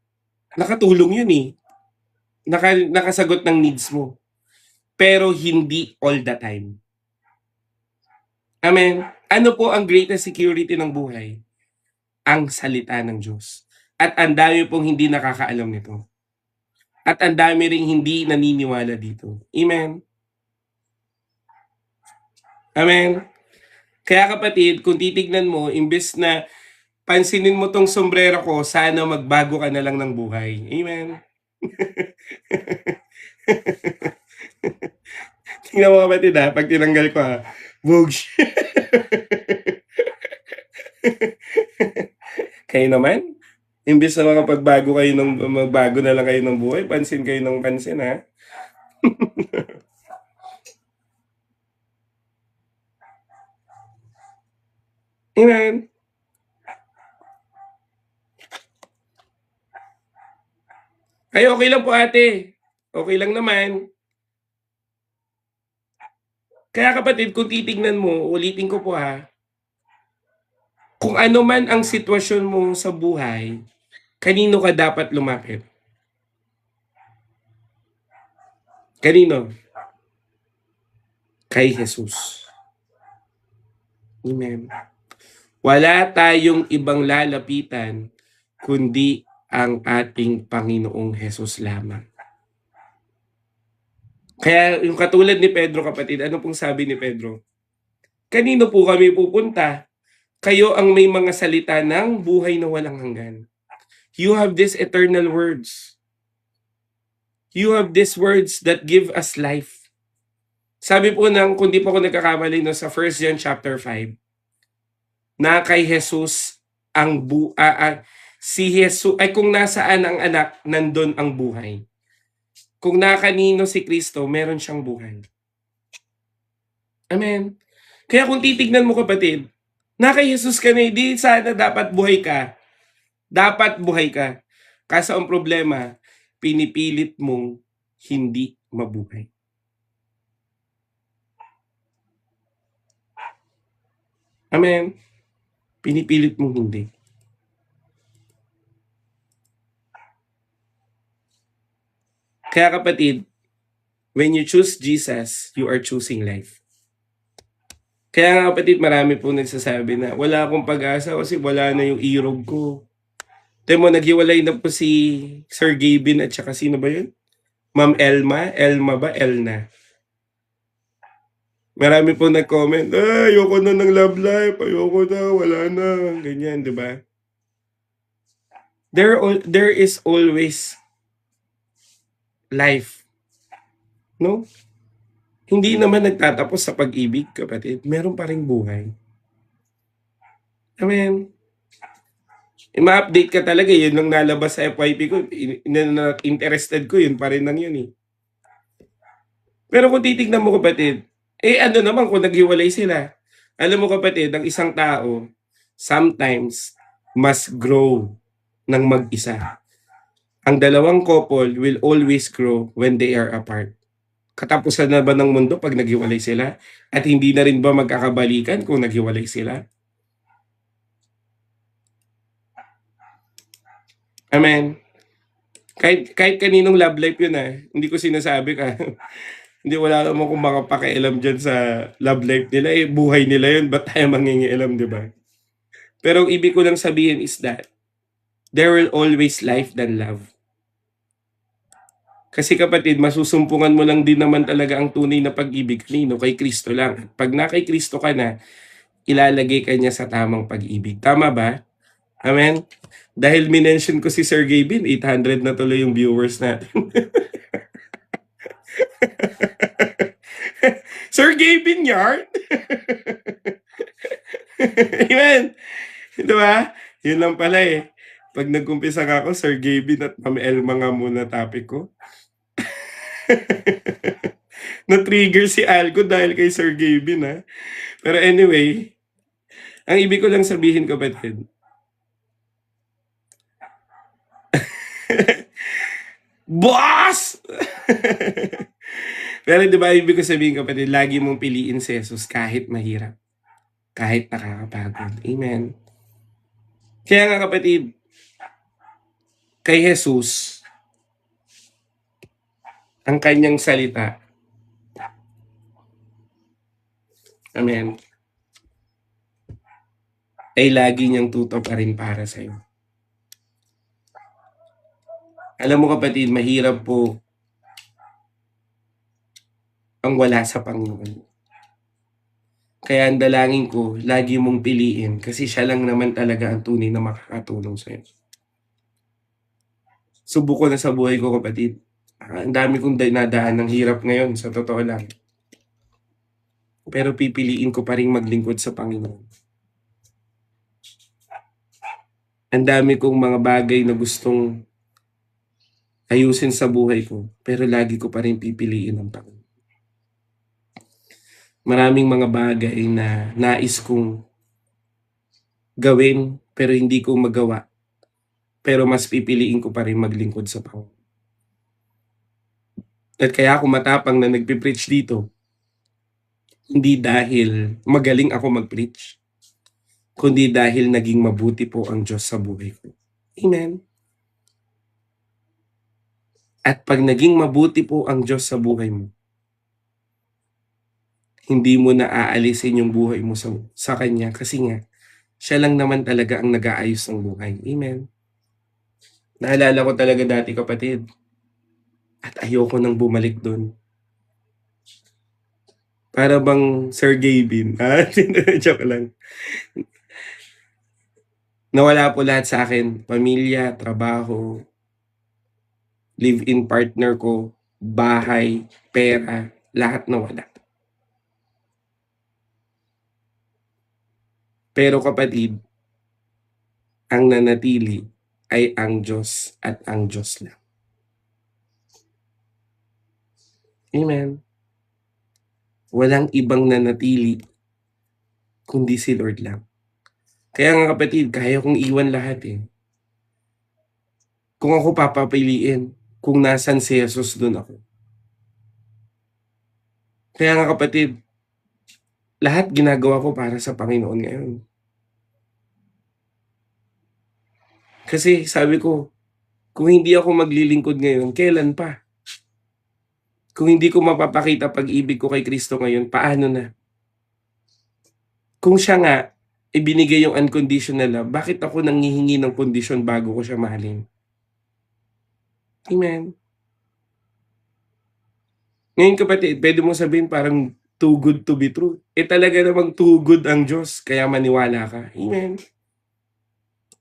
nakatulong yun nakasagot ng needs mo. Pero hindi all the time. Amen? Ano po ang greatest security ng buhay? Ang salita ng Diyos. At ang dami pong hindi nakakaalam nito. At ang dami ring hindi naniniwala dito. Amen? Amen? Kaya kapatid, kung titignan mo, imbes na pansinin mo tong sombrero ko, sana magbago ka na lang ng buhay. Amen? Tingnan mo, kapatid pag tinanggal ko Boogs. Kayo naman, imbes na magbago na lang kayo ng buhay, pansin kayo ng pansin Amen. Ay, okay lang po ate. Okay lang naman. Kaya kapatid, kung titignan mo, ulitin ko po ha, kung ano man ang sitwasyon mo sa buhay, kanino ka dapat lumapit? Kanino? Kay Jesus. Amen. Wala tayong ibang lalapitan kundi ang ating Panginoong Jesus lamang. Kaya yung katulad ni Pedro kapatid, ano pong sabi ni Pedro? Kanino po kami pupunta? Kayo ang may mga salita ng buhay na walang hanggan. You have these eternal words. You have these words that give us life. Sabi po kung di po ako nagkakamali no, sa 1 John chapter 5, na kay Jesus ang si Jesus ay kung nasaan ang anak, nandun ang buhay. Kung nakanino si Kristo, meron siyang buhay. Amen. Kaya kung titignan mo kapatid, na kay Jesus ka na, di sana dapat buhay ka. Dapat buhay ka. Kaso ang problema, pinipilit mong hindi mabuhay. Amen. Pinipilit mong hindi. Kaya kapatid, when you choose Jesus, you are choosing life. Kaya nga kapatid, marami po nagsasabi na wala akong pag-asa kasi wala na yung irog ko. Temo, naghiwalay na po si Sir Gavin at saka sino ba yun? Ma'am Elma? Elma ba? Elna. Marami po nag-comment, ayoko na ng love life, ayoko na, wala na, ganyan, di ba? There is always life. No? Hindi naman nagtatapos sa pag-ibig, kapatid. Meron pa ring buhay. Amen. Ma-update ka talaga, yun lang nalabas sa FYP ko. Interested ko, yun pa rin lang yun eh. Pero kung titignan mo kapatid, ano naman kung naghiwalay sila? Alam mo kapatid, ang isang tao, sometimes, must grow ng mag-isa. Ang dalawang couple will always grow when they are apart. Katapusan na ba ng mundo pag naghiwalay sila? At hindi na rin ba magkakabalikan kung naghiwalay sila? Amen. Kahit kaninong love life yun hindi ko sinasabi ka. Hindi, wala naman kung makapakialam dyan sa love life nila. Buhay nila yun, ba't tayo mangingialam, di ba? Pero ang ibig ko lang sabihin is that there will always life than love. Kasi kapatid, masusumpungan mo lang din naman talaga ang tunay na pag-ibig kanino, kay Kristo lang. Pag na kay Kristo ka na, ilalagay ka niya sa tamang pag-ibig. Tama ba? Amen? Dahil minention ko si Sir Gavin, 800 na tuloy yung viewers natin. Sir Gavin Yard? Amen. Diba? Yun lang pala eh. Pag nag-umpisa ka ako, Sir Gavin at Ma'am Elma nga muna topic ko. Na-trigger si Alco dahil kay Sir Gavin Pero anyway, ang ibig ko lang sabihin kapatid, boss! Pero di ba ibig ko sabihin kapatid, lagi mong piliin si Jesus kahit mahirap. Kahit nakakapagod. Amen. Kaya nga kapatid, kay Jesus, ang kanyang salita, amen, ay lagi niyang tutok pa rin para sa'yo. Alam mo kapatid, mahirap po ang wala sa Panginoon. Kaya ang dalangin ko, lagi mong piliin kasi siya lang naman talaga ang tunay na makakatulong sa'yo. Subok ko na sa buhay ko kapatid. Ang dami kong dinadaan ng hirap ngayon, sa totoo lang. Pero pipiliin ko pa rin maglingkod sa Panginoon. Ang dami kong mga bagay na gustong ayusin sa buhay ko, pero lagi ko pa rin pipiliin ang Panginoon. Maraming mga bagay na nais kong gawin pero hindi ko magawa, pero mas pipiliin ko pa rin maglingkod sa Panginoon. At kaya ako matapang na nagpe-preach dito, hindi dahil magaling ako mag-preach, kundi dahil naging mabuti po ang Diyos sa buhay ko. Amen. At pag naging mabuti po ang Diyos sa buhay mo, hindi mo na aalisin yung buhay mo sa Kanya kasi nga, siya lang naman talaga ang nag-aayos ng buhay. Amen. Naalala ko talaga dati, kapatid, at ayoko nang bumalik doon. Para bang Sir Gavin. Joke lang. Nawala po lahat sa akin. Pamilya, trabaho, live-in partner ko, bahay, pera, lahat nawala. Pero kapatid, ang nanatili ay ang Diyos at ang Diyos lang. Amen. Walang ibang nanatili kundi si Lord lang. Kaya nga kapatid, kaya kong iwan lahat eh. Kung ako papapiliin, kung nasan si Jesus, doon ako. Kaya nga kapatid, lahat ginagawa ko para sa Panginoon ngayon. Kasi sabi ko, kung hindi ako maglilingkod ngayon, kailan pa? Kung hindi ko mapapakita pag-ibig ko kay Kristo ngayon, paano na? Kung siya nga, ibinigay yung unconditional love, bakit ako nanghihingi ng kondisyon bago ko siya mahalin? Amen. Ngayon kapatid, pwede mo sabihin parang too good to be true. Talaga namang too good ang Diyos, kaya maniwala ka. Amen.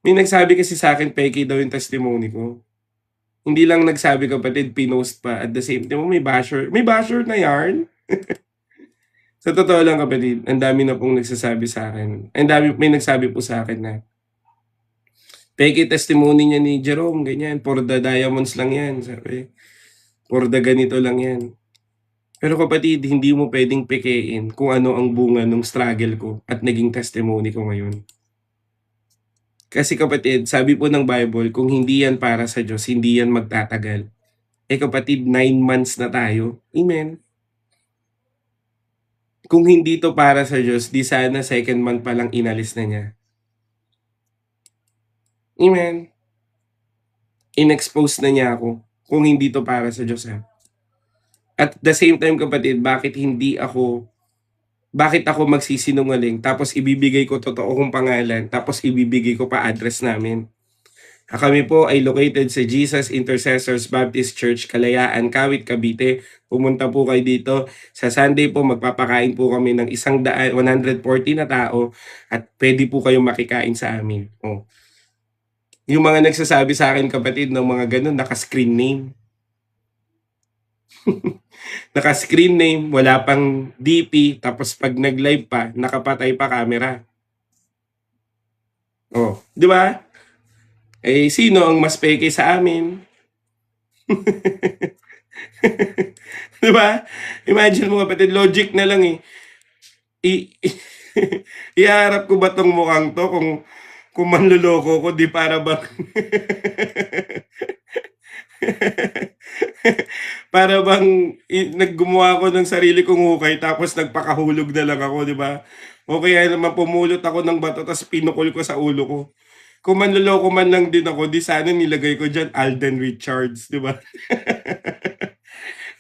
May nagsabi kasi sa akin, peke daw yung testimony ko. Hindi lang nagsabi kapatid, pinost pa. At the same time, may basher. May basher na yarn. Sa totoo lang kapatid, ang dami na pong nagsasabi sa akin. May nagsabi po sa akin na, peke testimony niya ni Jerome, ganyan. For the diamonds lang yan. Sabi, for the ganito lang yan. Pero kapatid, hindi mo pwedeng pekein kung ano ang bunga ng struggle ko at naging testimony ko ngayon. Kasi kapatid, sabi po ng Bible, kung hindi yan para sa Diyos, hindi yan magtatagal. Kapatid, 9 months na tayo. Amen. Kung hindi to para sa Diyos, di sana second month pa lang inalis na niya. Amen. In-expose na niya ako kung hindi to para sa Diyos. At the same time kapatid, bakit ako magsisinungaling tapos ibibigay ko totoo kong pangalan tapos ibibigay ko pa address namin. Kami po ay located sa Jesus Intercessors Baptist Church, Kalayaan, Kawit, Cavite. Pumunta po kayo dito. Sa Sunday po, magpapakain po kami ng 140 na tao at pwede po kayong makikain sa amin. Oh. Yung mga nagsasabi sa akin kapatid ng mga ganun, naka-screen name. Naka-screen name, wala pang DP, tapos pag nag-live pa, nakapatay pa camera. Oh, di ba? Sino ang mas peke sa amin? Di ba? Imagine mo kapatid, logic na lang eh. Iharap ko ba tong mukhang to kung manluloko ko, di para bang para bang naggumawa ko ng sarili kong hukay tapos nagpakahulog na lang ako, di ba? O kaya naman pumulot ako ng bato tapos pinukol ko sa ulo ko. Kung manloloko man lang din ako, di sana nilagay ko dyan Alden Richards, di ba?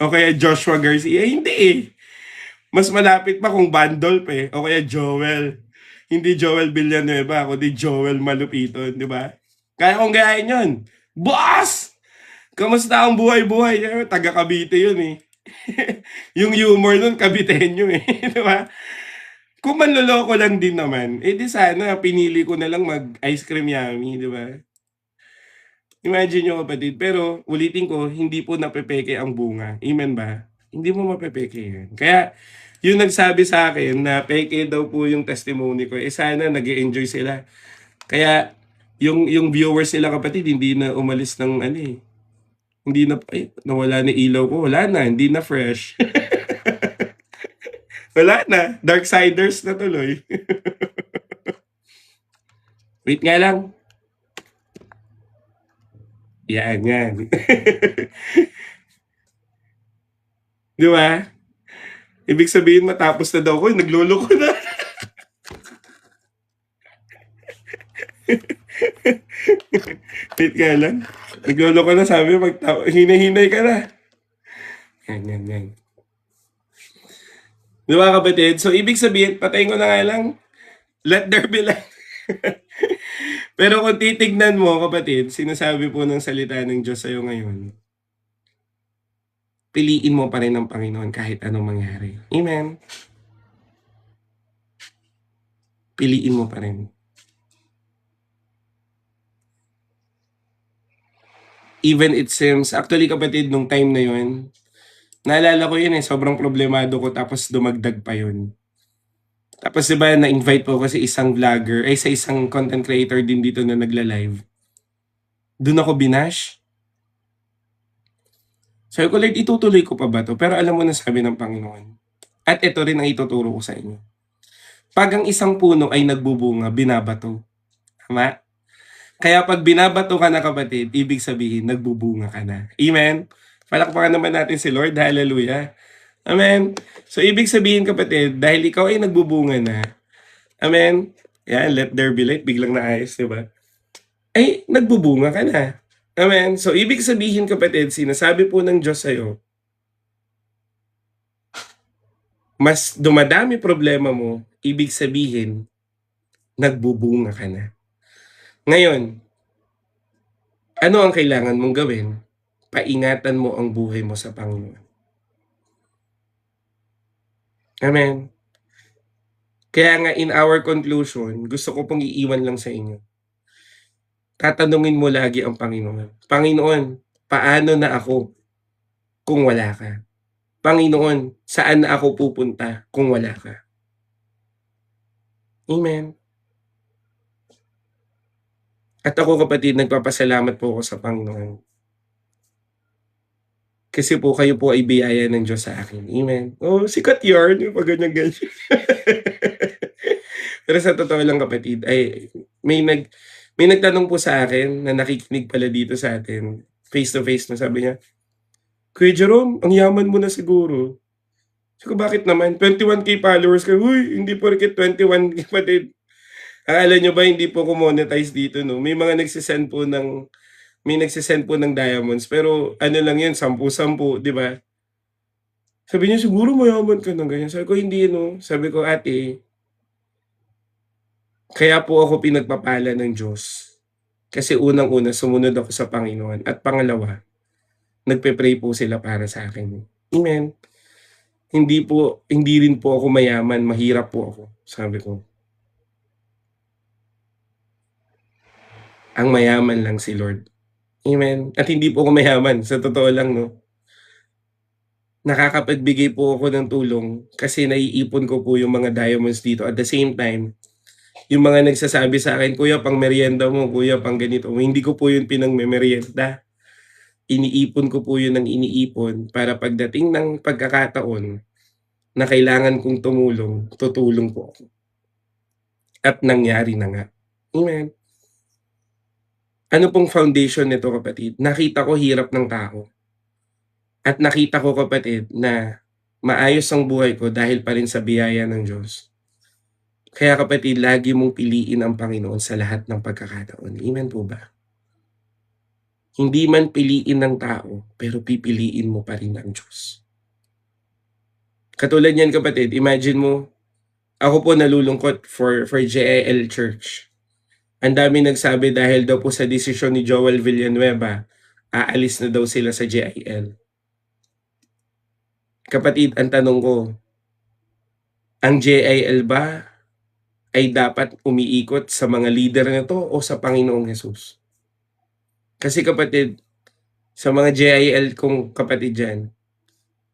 O kaya Joshua Garcia. Hindi eh. Mas malapit pa kung Bandolp eh. O kaya Joel. Hindi Joel Villanueva, kundi Joel Malupiton, di ba? Kaya kong gayahin yun. Boss! Kamusta ang buhay-buhay? Taga Cavite yun eh. Yung humor nun, Caviteño eh. Di ba? Kung manloloko lang din naman, di sana pinili ko na lang mag-ice cream yummy, di ba? Imagine nyo kapatid, pero ulitin ko, hindi po napepeke ang bunga. Amen ba? Hindi mo mapepeke yan. Kaya, yung nagsabi sa akin na peke daw po yung testimony ko, sana nag-enjoy sila. Kaya, yung viewers nila kapatid, hindi na umalis ng hindi na, nawala na ilaw ko. Wala na, hindi na fresh. Wala na, Darksiders na tuloy. Wait nga lang. Yan. Di ba? Ibig sabihin matapos na daw ko, nagloloko na. Wait nga lang. Nagloloko na, sabi, hinay-hinay ka na. Yan. Di ba kapatid? So, ibig sabihin, patayin ko na nga lang, let there be light. Pero kung titignan mo, kapatid, sinasabi po ng salita ng Diyos sa'yo ngayon, piliin mo pa rin ang Panginoon kahit anong mangyari. Amen? Piliin mo pa rin. Even it seems, actually kapatid, nung time na yun, naalala ko yun sobrang problemado ko tapos dumagdag pa yun. Tapos diba, na-invite po kasi isang vlogger, sa isang content creator din dito na nagla-live. Doon ako binash. Sabi ko, Lord, itutuloy ko pa ba to? Pero alam mo na sabi ng Panginoon. At ito rin ang ituturo ko sa inyo. Pag ang isang puno ay nagbubunga, binabato. Tama? Kaya pag binabato ka na kapatid, ibig sabihin, nagbubunga ka na. Amen? Palakpakan naman natin si Lord. Hallelujah. Amen? So, ibig sabihin kapatid, dahil ikaw ay nagbubunga na, amen? Yan, let there be light. Biglang naayos, di ba? Ay, nagbubunga ka na. Amen? So, ibig sabihin kapatid, sinasabi po ng Diyos sa'yo, mas dumadami problema mo, ibig sabihin, nagbubunga ka na. Ngayon, ano ang kailangan mong gawin? Paingatan mo ang buhay mo sa Panginoon. Amen. Kaya nga in our conclusion, gusto ko pong iiwan lang sa inyo. Tatanungin mo lagi ang Panginoon. Panginoon, paano na ako kung wala ka? Panginoon, saan na ako pupunta kung wala ka? Amen. At ako kapatid, nagpapasalamat po ako sa Panginoon. Kasi po kayo po ay biyaya ng Diyos sa akin. Amen. Oh, sikat yarn. Yung pag ganyan. Pero sa totoo lang kapatid, ay may nagtanong po sa akin na nakikinig pala dito sa atin. Face to face na sabi niya, Kuya Jerome, ang yaman mo na siguro. Sabi ko, bakit naman? 21K followers ka. Uy, hindi porket 21 kapatid. Akala nyo ba hindi po ko monetize dito, no? May nagsisend po ng diamonds. Pero ano lang yun, 10-10, di ba? Sabi niya, siguro mayaman ka ng ganyan. Sabi ko, hindi, no? Sabi ko, ate, kaya po ako pinagpapala ng Diyos. Kasi unang-una, sumunod ako sa Panginoon. At pangalawa, nagpe-pray po sila para sa akin. Amen. Hindi rin po ako mayaman, mahirap po ako, sabi ko. Ang mayaman lang si Lord. Amen. At hindi po ako mayaman, sa totoo lang, no. Nakakapagbigay po ako ng tulong kasi naiipon ko po yung mga diamonds dito. At the same time, yung mga nagsasabi sa akin, Kuya, pang merienda mo, Kuya, pang ganito. Hindi ko po yun pinang-merienda. Iniipon ko po yun ng iniipon para pagdating ng pagkakataon na kailangan kong tumulong, tutulong po ako. At nangyari na nga. Amen. Ano pong foundation nito kapatid? Nakita ko hirap ng tao. At nakita ko kapatid na maayos ang buhay ko dahil pa rin sa biyaya ng Diyos. Kaya kapatid, lagi mong piliin ang Panginoon sa lahat ng pagkakataon. Amen po ba? Hindi man piliin ng tao, pero pipiliin mo pa rin ang Diyos. Katulad niyan kapatid, imagine mo, ako po nalulungkot for JIL Church. Ang dami nagsabi dahil daw po sa desisyon ni Joel Villanueva, aalis na daw sila sa JIL. Kapatid, ang tanong ko, ang JIL ba ay dapat umiikot sa mga leader nito o sa Panginoong Hesus? Kasi kapatid, sa mga JIL kong kapatid dyan,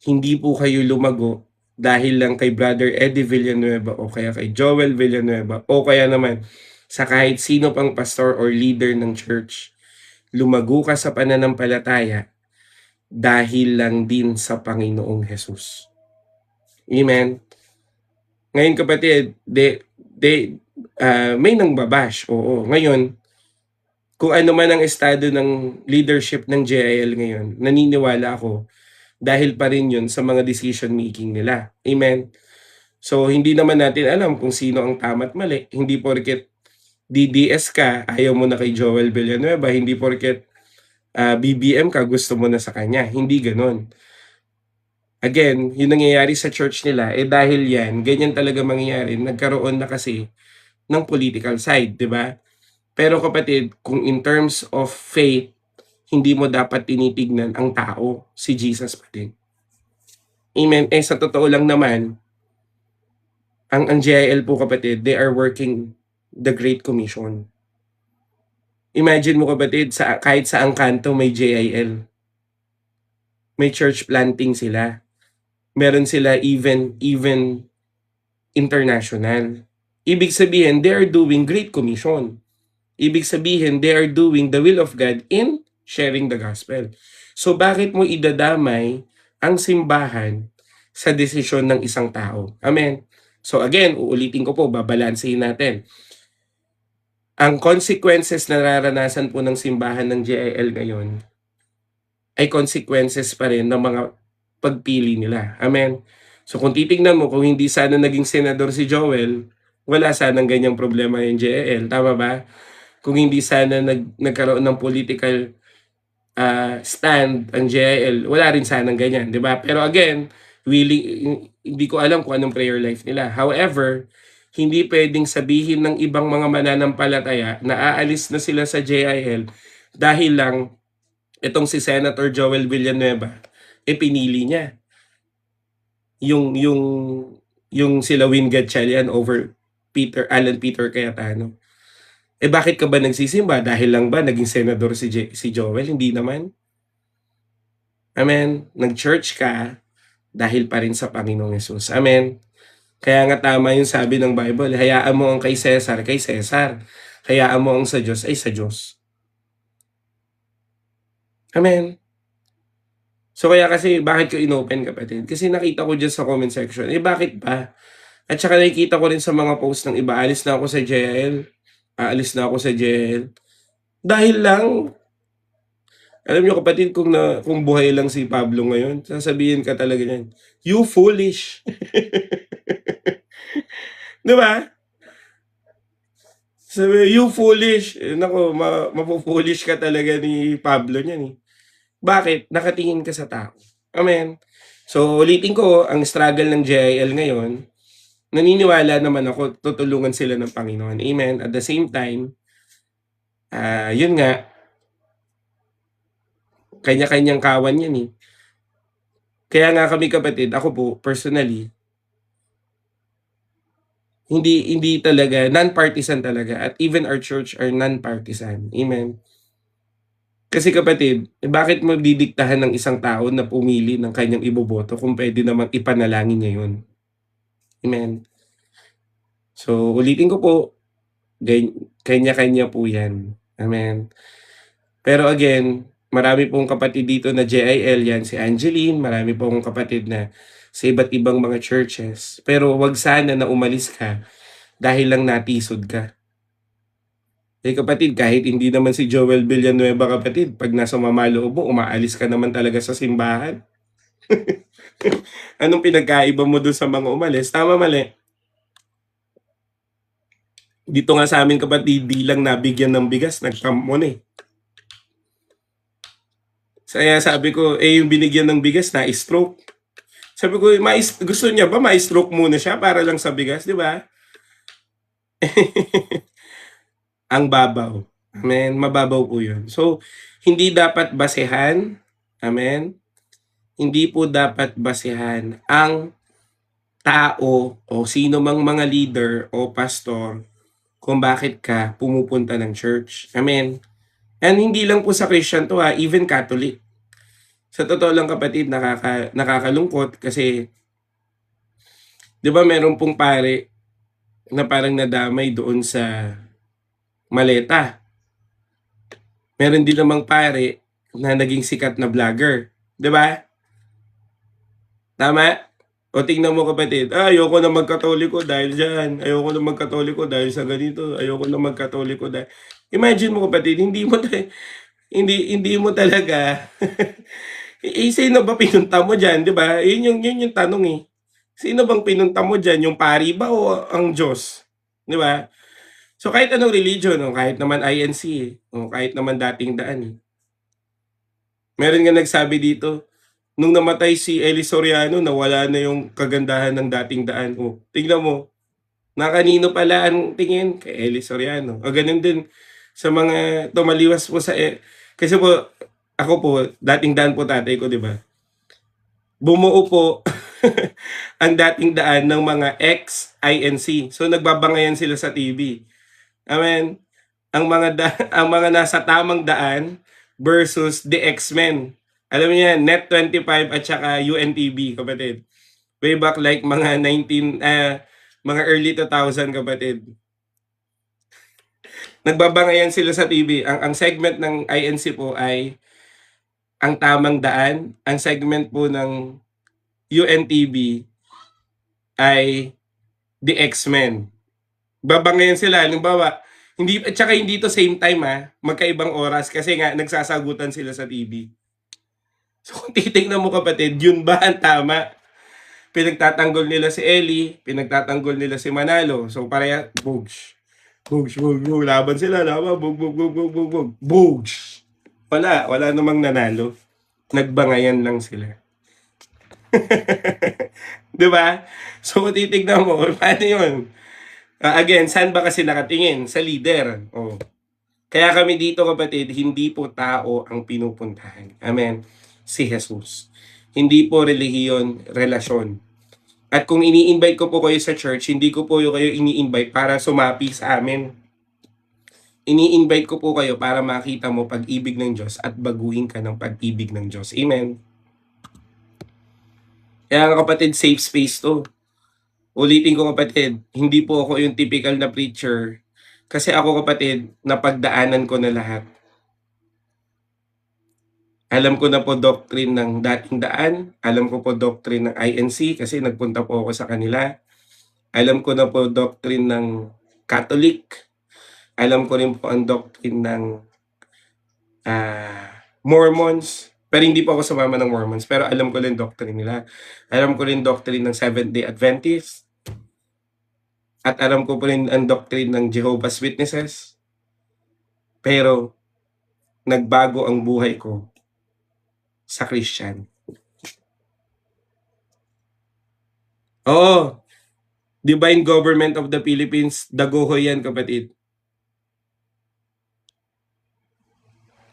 hindi po kayo lumago dahil lang kay Brother Eddie Villanueva o kaya kay Joel Villanueva o kaya naman sa kahit sino pang pastor or leader ng church. Lumago ka sa pananampalataya dahil lang din sa Panginoong Hesus. Amen. Ngayon kapatid, may nangbabash, oo. Ngayon, kung ano man ang estado ng leadership ng JIL ngayon, naniniwala ako dahil pa rin yun sa mga decision making nila. Amen? So, hindi naman natin alam kung sino ang tama at mali. Hindi porket DDS ka, ayaw mo na kay Joel Villanueva. Hindi porket BBM ka, gusto mo na sa kanya. Hindi ganon. Again, yung nangyayari sa church nila, dahil yan, ganyan talaga mangyayari. Nagkaroon na kasi ng political side, di ba? Pero kapatid, kung in terms of faith, hindi mo dapat tinitignan ang tao, si Jesus pa din. Amen. Sa totoo lang naman, ang JIL po kapatid, they are working the Great Commission. Imagine mo kapatid, kahit saang kanto may JIL. May church planting sila. Meron sila even international. Ibig sabihin, they are doing Great Commission. Ibig sabihin, they are doing the will of God in sharing the gospel. So bakit mo idadamay ang simbahan sa desisyon ng isang tao? Amen. So again, uulitin ko po, babalansehin natin. Ang consequences na nararanasan po ng simbahan ng JIL ngayon ay consequences pa rin ng mga pagpili nila. Amen. So kung titingnan mo, kung hindi sana naging senador si Joel, wala sanang ganyang problema yung JIL. Tama ba? Kung hindi sana nagkaroon ng political stand ang JIL, wala rin sanang ganyan, di ba? Pero again, hindi ko alam kung anong prayer life nila. However, hindi pwedeng sabihin ng ibang mga mananampalataya na aalis na sila sa JIL dahil lang itong si Senator Joel Villanueva, pinili niya yung sila Win Gatchalian over Alan Peter Cayetano. Bakit ka ba nagsisimba? Dahil lang ba naging senador si Joel? Hindi naman. Amen. Nag-church ka dahil pa rin sa Panginoong Yesus. Amen. Kaya nga tama yung sabi ng Bible, hayaan mo ang kay Cesar. Hayaan mo ang sa Diyos ay sa Diyos. Amen. So kaya kasi, bakit ko inopen kapatid? Kasi nakita ko dyan sa comment section, bakit ba? At saka nakikita ko rin sa mga post ng iba, aalis na ako sa JIL. Dahil lang, alam niyo kapatid, kung buhay lang si Pablo ngayon, sasabihin ka talaga niyan, you foolish. Di ba? Sabi, you foolish. Nako, mapufoolish ka talaga ni Pablo niyan eh. Bakit? Nakatingin ka sa tao. Amen. So, ulitin ko, ang struggle ng JIL ngayon, naniniwala naman ako, tutulungan sila ng Panginoon. Amen. At the same time, yun nga, kanya-kanyang kawan yan eh. Kaya nga kami kapatid, ako po, personally, hindi talaga, non-partisan talaga. At even our church are non-partisan. Amen. Kasi kapatid, bakit mo didiktahan ng isang tao na pumili ng kanyang iboboto kung pwede namang ipanalangin niya yun? Amen. So, ulitin ko po, kanya-kanya po yan. Amen. Pero again, marami pong kapatid dito na JIL yan, si Angeline, marami pong kapatid na sa iba't ibang mga churches. Pero wag sana na umalis ka dahil lang natisod ka. Kapatid, kahit hindi naman si Joel Villanueva kapatid, pag nasa mamaloob mo, umaalis ka naman talaga sa simbahan. Anong pinagkaiba mo doon sa mga umalis? Tama, mali? Dito nga sa amin kapatid, di lang nabigyan ng bigas, nagkamon eh. Kaya sabi ko, yung binigyan ng bigas na stroke. Sabi ko, gusto niya ba ma-stroke muna siya para lang sa bigas, di ba? Ang babaw. Amen. Mababaw po yun. So, hindi dapat basehan. Amen. Hindi po dapat basehan ang tao o sino mang mga leader o pastor kung bakit ka pumupunta ng church. Amen. And hindi lang po sa Christian to even Catholic. Sa totoo lang kapatid, nakakalungkot kasi 'di ba meron pong pare na parang nadamay doon sa maleta. Meron din namang pare na naging sikat na vlogger, 'di ba? Tama? O tingnan mo kapatid, ayoko na magkatoliko dahil dyan, ayoko na magkatoliko dahil sa ganito, ayoko na magkatoliko dahil... Imagine mo kapatid, hindi mo talaga sino ba pinunta mo dyan, di ba? Yun yung tanong eh. Sino bang pinunta mo dyan? Yung pari ba o ang Diyos? Di ba? So kahit anong religion, o kahit naman INC, o kahit naman dating daan eh. Meron nga nagsabi dito, nung namatay si Eli Soriano, nawala na yung kagandahan ng dating daan. O, tingnan mo, na kanino pala ang tingin? Kay Eli Soriano. O ganun din sa mga tumaliwas po sa... kasi po, ako po, dating daan po tatay ko, di ba? Bumuo po ang dating daan ng mga ex-INC. So nagbabangayan sila sa TV. Amen. Ang mga nasa tamang daan versus the X-Men. Alam niyo yan, Net25 at saka UNTV, kapatid. Way back like mga mga early 2000, kapatid. Nagbabangayan sila sa TV. Ang segment ng INC po ay ang tamang daan. Ang segment po ng UNTV ay the X-Men. Babangayan sila. Halimbawa, at saka hindi to same time magkaibang oras kasi nga nagsasagutan sila sa TV. So kung titignan mo kapatid, yun ba ang tama? Pinagtatanggol nila si Eli, pinagtatanggol nila si Manalo. So pareha, bugs. Bugs, bugs, bugs. Laban sila, laban, bug, bug, bug, bug, bug, bug. Bugs. Wala namang nanalo. Nagbangayan lang sila. 'Di ba? So kung titignan mo, paano yun? Again, saan ba kasi nakatingin? Sa leader. Oh. Kaya kami dito kapatid, hindi po tao ang pinupuntahan. Amen. Si Jesus. Hindi po relihiyon, relasyon. At kung ini-invite ko po kayo sa church, hindi ko po kayo ini-invite para sumapi sa amin. Ini-invite ko po kayo para makita mo pag-ibig ng Diyos at baguhin ka ng pag-ibig ng Diyos. Amen. Kaya nga kapatid, safe space to. Ulitin ko kapatid, hindi po ako yung typical na preacher. Kasi ako kapatid, napagdaanan ko na lahat. Alam ko na po doctrine ng dating daan. Alam ko po doctrine ng INC kasi nagpunta po ako sa kanila. Alam ko na po doctrine ng Catholic. Alam ko rin po ang doctrine ng Mormons. Pero hindi po ako sumama ng Mormons. Pero alam ko rin doctrine nila. Alam ko rin doctrine ng Seventh-day Adventist. At alam ko po rin ang doctrine ng Jehovah's Witnesses. Pero nagbago ang buhay ko sa Christian. Oo. Divine Government of the Philippines, Dagohoy yan kapatid.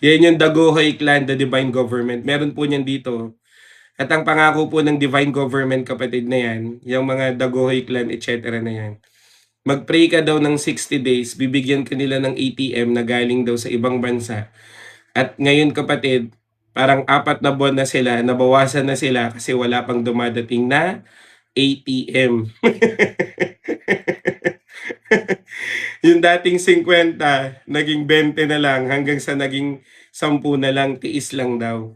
Yan yung Dagohoy Clan, the Divine Government. Meron po niyan dito. At ang pangako po ng Divine Government kapatid na yan, yung mga Dagohoy Clan, etc. na yan. Mag-pray ka daw ng 60 days, bibigyan ka nila ng ATM na galing daw sa ibang bansa. At ngayon kapatid, parang 4 na buwan na sila, nabawasan na sila kasi wala pang dumadating na ATM. Yung dating 50, naging 20 na lang, hanggang sa naging 10 na lang, tiis lang daw.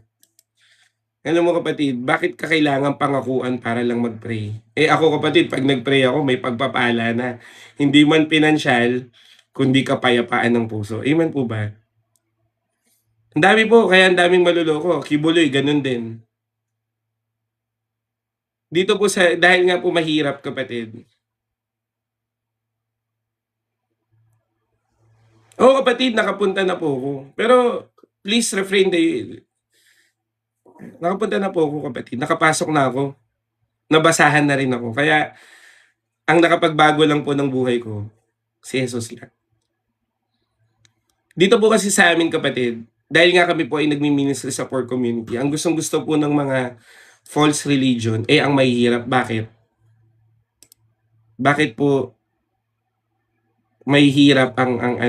Alam mo kapatid, bakit ka kailangan pangakuan para lang mag-pray? Ako kapatid, pag nag-pray ako, may pagpapala na. Hindi man pinansyal, kundi kapayapaan ng puso. Amen po ba? Ang dami po, kaya ang daming maluloko. Kibuloy, ganun din. Dito po dahil nga po mahirap kapatid. Oo kapatid, nakapunta na po ako. Pero please refrain nakapunta na po ako kapatid. Nakapasok na ako. Nabasahan na rin ako. Kaya ang nakapagbago lang po ng buhay ko, si Jesus lang. Dito po kasi sa amin kapatid, dahil nga kami po ay nagmi-ministry sa poor community, ang gustong-gusto po ng mga false religion, ang mahihirap. Bakit? Bakit po mahihirap ang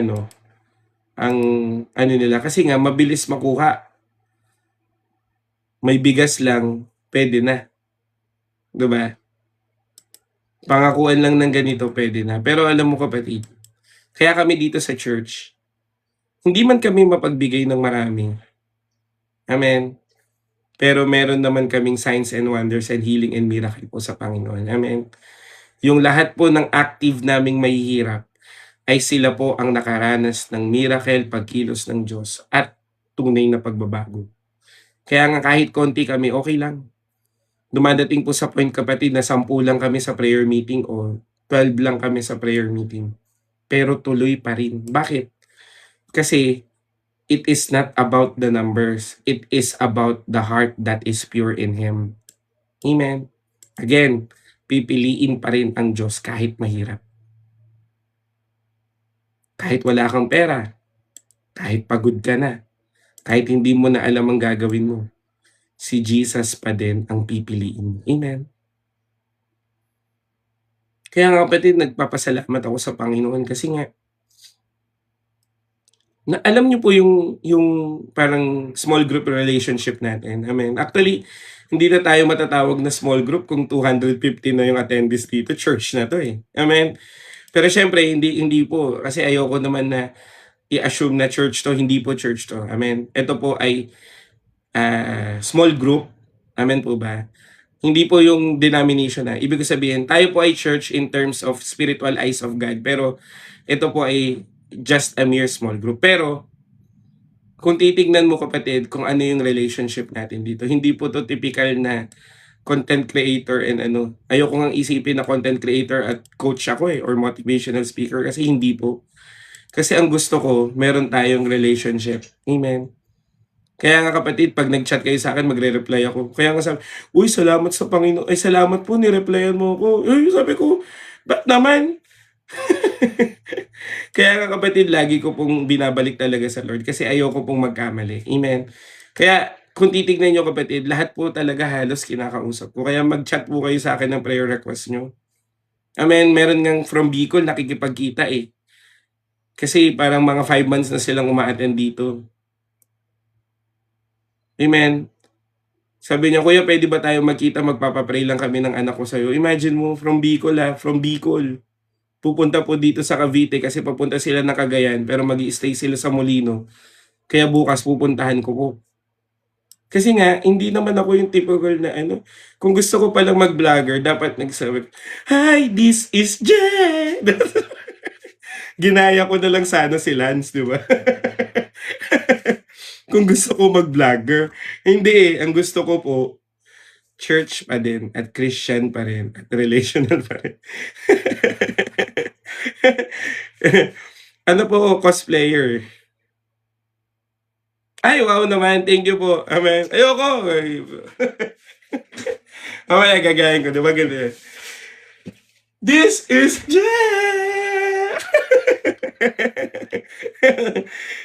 nila? Kasi nga mabilis makuha. May bigas lang, pwede na. Diba? Pangakuan lang ng ganito, pwede na. Pero alam mo kapatid, kaya kami dito sa church, hindi man kami mapagbigay ng marami. Amen. Pero meron naman kaming signs and wonders and healing and miracle po sa Panginoon. Amen. Yung lahat po ng active naming mahihirap ay sila po ang nakaranas ng miracle, pagkilos ng Diyos at tunay na pagbabago. Kaya nga kahit konti kami, okay lang. Dumadating po sa point kapatid na 10 lang kami sa prayer meeting o 12 lang kami sa prayer meeting. Pero tuloy pa rin. Bakit? Kasi it is not about the numbers. It is about the heart that is pure in Him. Amen. Again, pipiliin pa rin ang Diyos kahit mahirap. Kahit wala kang pera, kahit pagod ka na, kahit hindi mo na alam ang gagawin mo, si Jesus pa din ang pipiliin. Amen. Kaya nga kapatid, nagpapasalamat ako sa Panginoon kasi nga, na alam niyo po yung parang small group relationship natin. Amen. Actually, hindi na tayo matatawag na small group kung 250 na yung attendees dito. Church na to eh. Amen. Pero syempre, hindi po. Kasi ayoko naman na i-assume na church to. Hindi po church to. Amen. Ito po ay small group. Amen po ba? Hindi po yung denomination na. Ibig sabihin, tayo po ay church in terms of spiritual eyes of God. Pero ito po ay just a mere small group. Pero kung titignan mo kapatid kung ano yung relationship natin dito, hindi po to typical na content creator and ano. Ayoko ngang isipin na content creator at coach ako or motivational speaker kasi hindi po. Kasi ang gusto ko, meron tayong relationship. Amen. Kaya nga kapatid, pag nag-chat kayo sa akin, magre-reply ako. Kaya nga sabi, uy, salamat sa Panginoon. Ay, salamat po, nireplyan mo ako. Uy, sabi ko, ba't naman? Kaya nga kapatid, lagi ko pong binabalik talaga sa Lord kasi ayoko pong magkamali. Amen. Kaya kung titignan nyo kapatid, lahat po talaga halos kinakausap ko. Kaya mag-chat po kayo sa akin ng prayer request nyo. Amen. Meron ngang from Bicol nakikipagkita eh. Kasi parang mga 5 months na silang uma-attend dito. Amen. Sabi niya, kuya, pwede ba tayo magkita? Magpapapray lang kami ng anak ko sa'yo. Imagine mo, from Bicol from Bicol. Pupunta po dito sa Cavite kasi papunta sila ng Cagayan pero mag-i-stay sila sa Molino. Kaya bukas pupuntahan ko po. Kasi nga, hindi naman ako yung typical na ano. Kung gusto ko palang mag-vlogger, dapat nagsabi, hi, this is Jen! Ginaya ko na lang sana si Lance, di ba? Kung gusto ko mag-vlogger. Hindi eh. Ang gusto ko po, church pa din at Christian pa rin at relational pa rin. Ano po, cosplayer? Ay, wow naman. Thank you po. Amen. Ayoko. Okay, gagayin ko. Diba ganun? This is Jeff!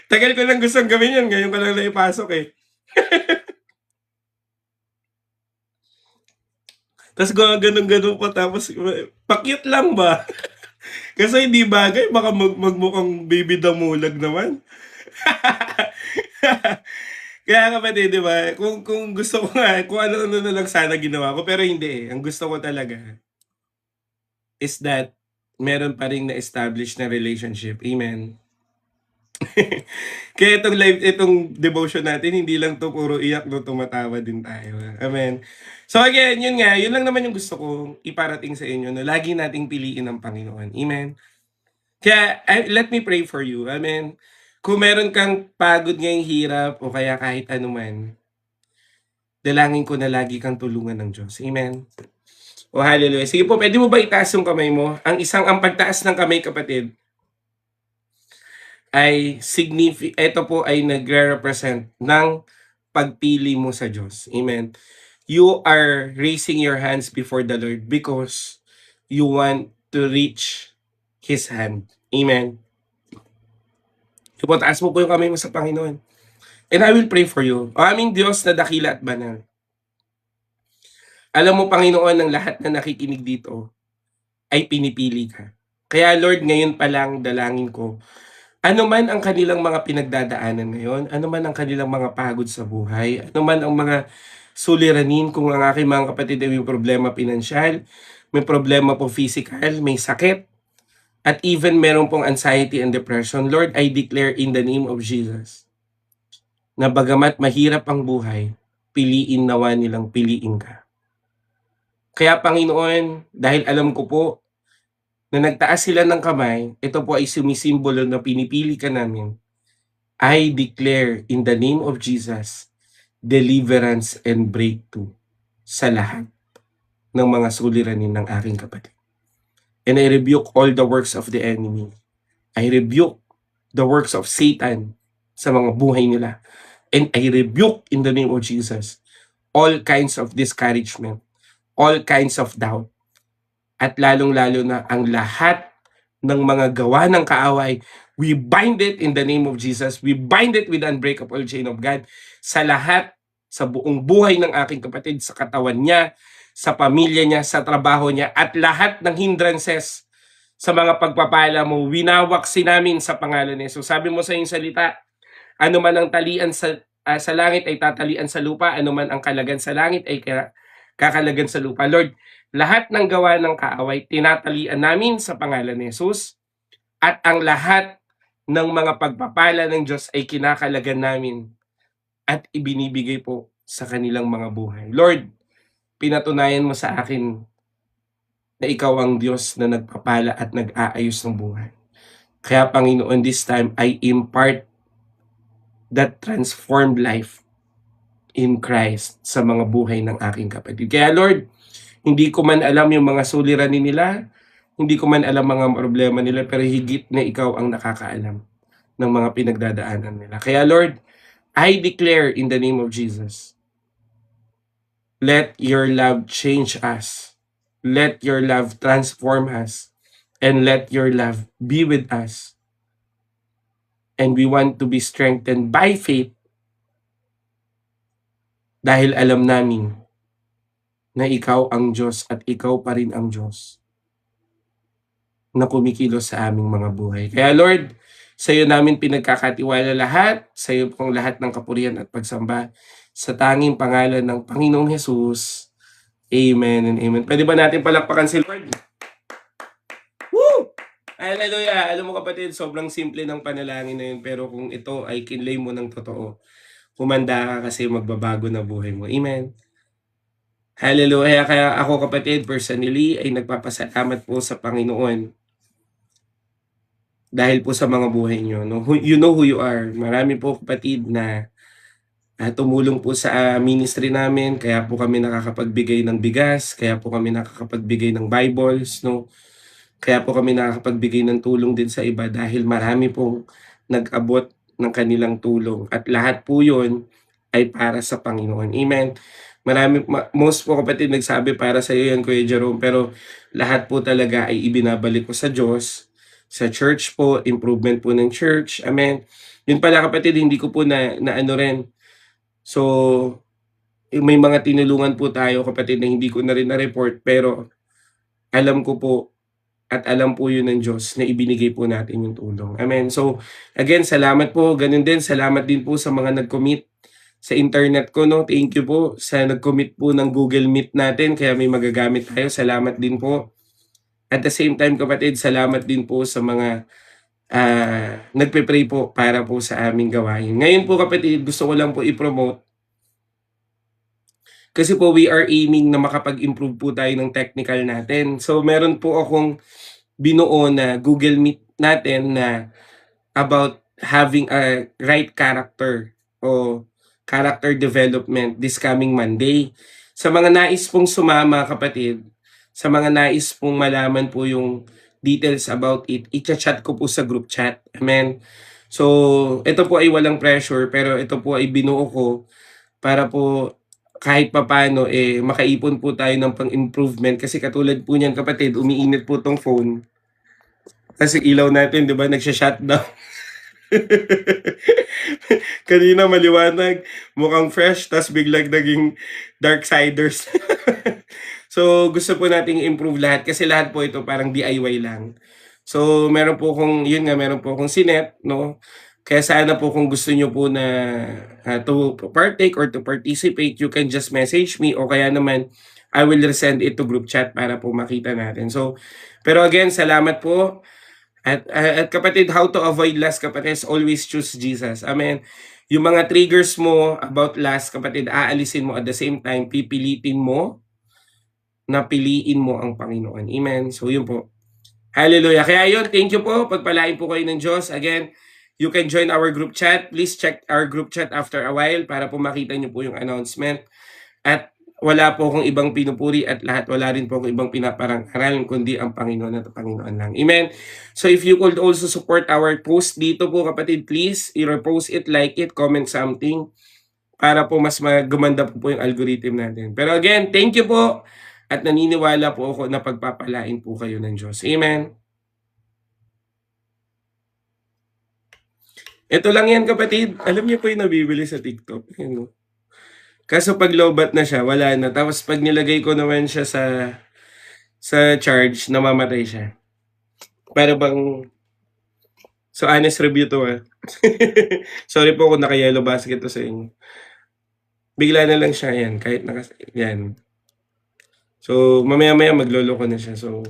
Tagal ko lang gustong gawin yan. Ngayon ko lang naipasok eh. Tapos ganun-ganun pa. Tapos, pakit lang ba? Kasi hindi bagay. Baka magmukhang baby damulag naman. Kaya kapatid, di ba? Kung gusto ko nga, kung ano-ano na lang sana ginawa ko. Pero hindi eh. Ang gusto ko talaga is that meron pa rin na-establish na relationship. Amen. Kaya itong devotion natin, hindi lang to puro iyak, no, tumatawa din tayo. Amen. So again, yun lang naman yung gusto kong iparating sa inyo, na lagi nating piliin ang Panginoon. Amen. Kaya let me pray for you. Amen. Kung meron kang pagod ngayong hirap o kaya kahit anuman, dalangin ko na lagi kang tulungan ng Diyos. Amen. O hallelujah. Sige po, pwede mo ba itaas yung kamay mo? Ang pagtaas ng kamay kapatid, ay ito po ay nagre-represent ng pagpili mo sa Diyos. Amen. You are raising your hands before the Lord because you want to reach His hand. Amen. So po, taas mo po yung kamay mo sa Panginoon. And I will pray for you. O aming Diyos na dakila at banal. Alam mo, Panginoon, ng lahat na nakikinig dito ay pinipili ka. Kaya Lord, ngayon pa lang dalangin ko, ano man ang kanilang mga pinagdadaanan ngayon, ano man ang kanilang mga pagod sa buhay, ano man ang mga suliranin, kung ang aking mga kapatid ay may problema pinansyal, may problema po physical, may sakit, at even meron pong anxiety and depression, Lord, I declare in the name of Jesus, na bagamat mahirap ang buhay, piliin nawa nilang piliin ka. Kaya Panginoon, dahil alam ko po na nagtaas sila ng kamay, ito po ay sumisimbolo na pinipili ka namin. I declare in the name of Jesus, deliverance and breakthrough sa lahat ng mga suliranin ng aking kapatid. And I rebuke all the works of the enemy. I rebuke the works of Satan sa mga buhay nila. And I rebuke in the name of Jesus all kinds of discouragement, all kinds of doubt, at lalong-lalo na ang lahat ng mga gawa ng kaaway, we bind it in the name of Jesus. We bind it with the unbreakable chain of God sa lahat, sa buong buhay ng aking kapatid, sa katawan niya, sa pamilya niya, sa trabaho niya, at lahat ng hindrances sa mga pagpapala mo, winawaksin namin sa pangalan ni Jesus. Sabi mo sa iyong salita, ano man ang talian sa langit ay tatalian sa lupa, ano man ang kalagan sa langit ay kakalagan sa lupa. Lord, lahat ng gawa ng kaaway, tinatalian namin sa pangalan ni Jesus, at ang lahat ng mga pagpapala ng Diyos ay kinakalagan namin at ibinibigay po sa kanilang mga buhay. Lord, pinatunayan mo sa akin na ikaw ang Diyos na nagpapala at nag-aayos ng buhay. Kaya Panginoon, this time, I impart that transformed life in Christ sa mga buhay ng aking kapatid. Kaya Lord, hindi ko man alam yung mga suliranin nila, hindi ko man alam mga problema nila, pero higit na ikaw ang nakakaalam ng mga pinagdadaanan nila. Kaya Lord, I declare in the name of Jesus, let your love change us. Let your love transform us. And let your love be with us. And we want to be strengthened by faith dahil alam namin na ikaw ang Diyos at ikaw pa rin ang Diyos na kumikilos sa aming mga buhay. Kaya Lord, sa iyo namin pinagkakatiwala lahat, sa iyo pong lahat ng kapurihan at pagsamba sa tanging pangalan ng Panginoong Hesus. Amen and amen. Pwede ba natin palakpakan si Lord? Woo! Hallelujah! Alam mo kapatid, sobrang simple ng panalangin na yun, pero kung ito ay kinlay mo ng totoo, humanda ka kasi magbabago na buhay mo. Amen. Hallelujah. Kaya ako kapatid, personally, ay nagpapasalamat po sa Panginoon dahil po sa mga buhay nyo. No? You know who you are. Marami po kapatid na tumulong po sa ministry namin, kaya po kami nakakapagbigay ng bigas, kaya po kami nakakapagbigay ng Bibles, no? Kaya po kami nakakapagbigay ng tulong din sa iba dahil marami pong nag-abot ng kanilang tulong. At lahat po yun ay para sa Panginoon. Amen. Most po kapatid nagsabi para sa iyo yan, Kuya Jerome, pero lahat po talaga ay ibinabalik ko sa Diyos, sa church po, improvement po ng church. Amen. Yun pala kapatid, hindi ko po na ano rin. So, may mga tinulungan po tayo kapatid na hindi ko na rin na-report, pero alam ko po at alam po yun ng Diyos na ibinigay po natin yung tulong. Amen. So, again, salamat po. Ganun din, salamat din po sa mga nag-commit sa internet ko, no? Thank you po sa nag-commit po ng Google Meet natin, kaya may magagamit tayo. Salamat din po. At the same time, kapatid, salamat din po sa mga nagpe-pray po para po sa aming gawain. Ngayon po, kapatid, gusto ko lang po i-promote kasi po we are aiming na makapag-improve po tayo ng technical natin. So, meron po akong binuo na Google Meet natin na about having a right character o character development this coming Monday. Sa mga nais pong sumama kapatid, sa mga nais pong malaman po yung details about it, i-chat ko po sa group chat. Amen. So, ito po ay walang pressure, pero ito po ay binuo ko para po kahit papano makaipon po tayo ng pang-improvement kasi katulad po niyan kapatid, umiinit po tong phone. Kasi ilaw natin, 'di ba, nagsha-shutdown. Kanina maliwanag, mukhang fresh, tas biglang naging darksiders. So, gusto po nating improve lahat kasi lahat po ito parang DIY lang. So, meron po akong sinet, no? Kaya sana po kung gusto nyo po na to partake or to participate, you can just message me o kaya naman I will resend it to group chat para po makita natin. So, pero again, salamat po. At kapatid, how to avoid lust kapatid, always choose Jesus. Amen. Yung mga triggers mo about lust, kapatid, aalisin mo at the same time, pipilitin mo na piliin mo ang Panginoon. Amen. So yun po. Hallelujah. Kaya yun, thank you po. Pagpalain po kayo ng Diyos. Again, you can join our group chat. Please check our group chat after a while para po makita nyo po yung announcement. At wala po akong ibang pinupuri at wala rin po akong ibang pinaparang-aral kundi ang Panginoon at Panginoon lang. Amen. So if you could also support our post dito po, kapatid, please i-repost it, like it, comment something para po mas gumanda po yung algorithm natin. Pero again, thank you po at naniniwala po ako na pagpapalain po kayo ng Diyos. Amen. Ito lang yan, kapatid. Alam niyo po yung nabibili sa TikTok. Yun, no? Kaso pag lowbat na siya, wala na. Tapos pag nilagay ko naman siya sa charge, namamatay siya. Pero bang... So, honest review to, ah. Sorry po kung naka-yellow basket to sa inyo. Bigla na lang siya, yan. Kahit yan. So, mamaya-maya magloloko na siya. So,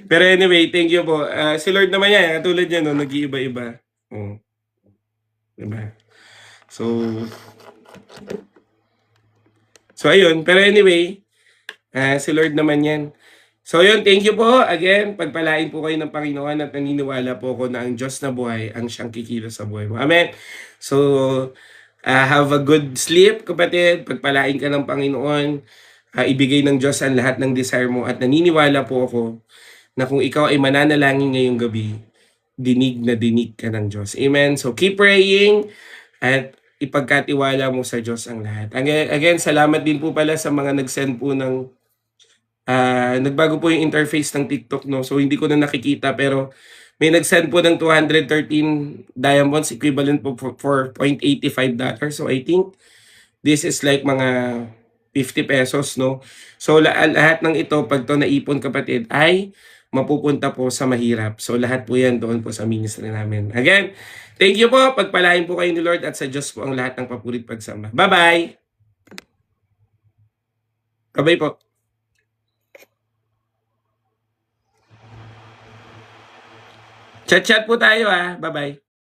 pero anyway, thank you po. Si Lord naman yan, katulad niya, no, nag-iiba-iba. Oh. Diba? So ayun. Pero anyway, si Lord naman yan. So yun, thank you po. Again, pagpalain po kayo ng Panginoon at naniniwala po ako na ang Diyos na buhay ang siyang kikilos sa buhay mo. Amen. So, have a good sleep, kapatid. Pagpalain ka ng Panginoon. Ibigay ng Diyos ang lahat ng desire mo at naniniwala po ako na kung ikaw ay mananalangin ngayong gabi, dinig na dinig ka ng Diyos. Amen. So keep praying at ipagkatiwala mo sa Diyos ang lahat. Again, salamat din po pala sa mga nag-send po ng nagbago po yung interface ng TikTok, no? So hindi ko na nakikita pero may nag-send po ng 213 diamonds equivalent po for $0.85. So I think this is like mga 50 pesos, no? So lahat ng ito, pag to naipon, kapatid, ay mapupunta po sa mahirap. So lahat po yan doon po sa ministry namin. Again, thank you po. Pagpalain po kayo ni Lord at sa Diyos po ang lahat ng papurit pagsamba. Bye-bye! Bye-bye po. Chat-chat po tayo, ah. Bye-bye.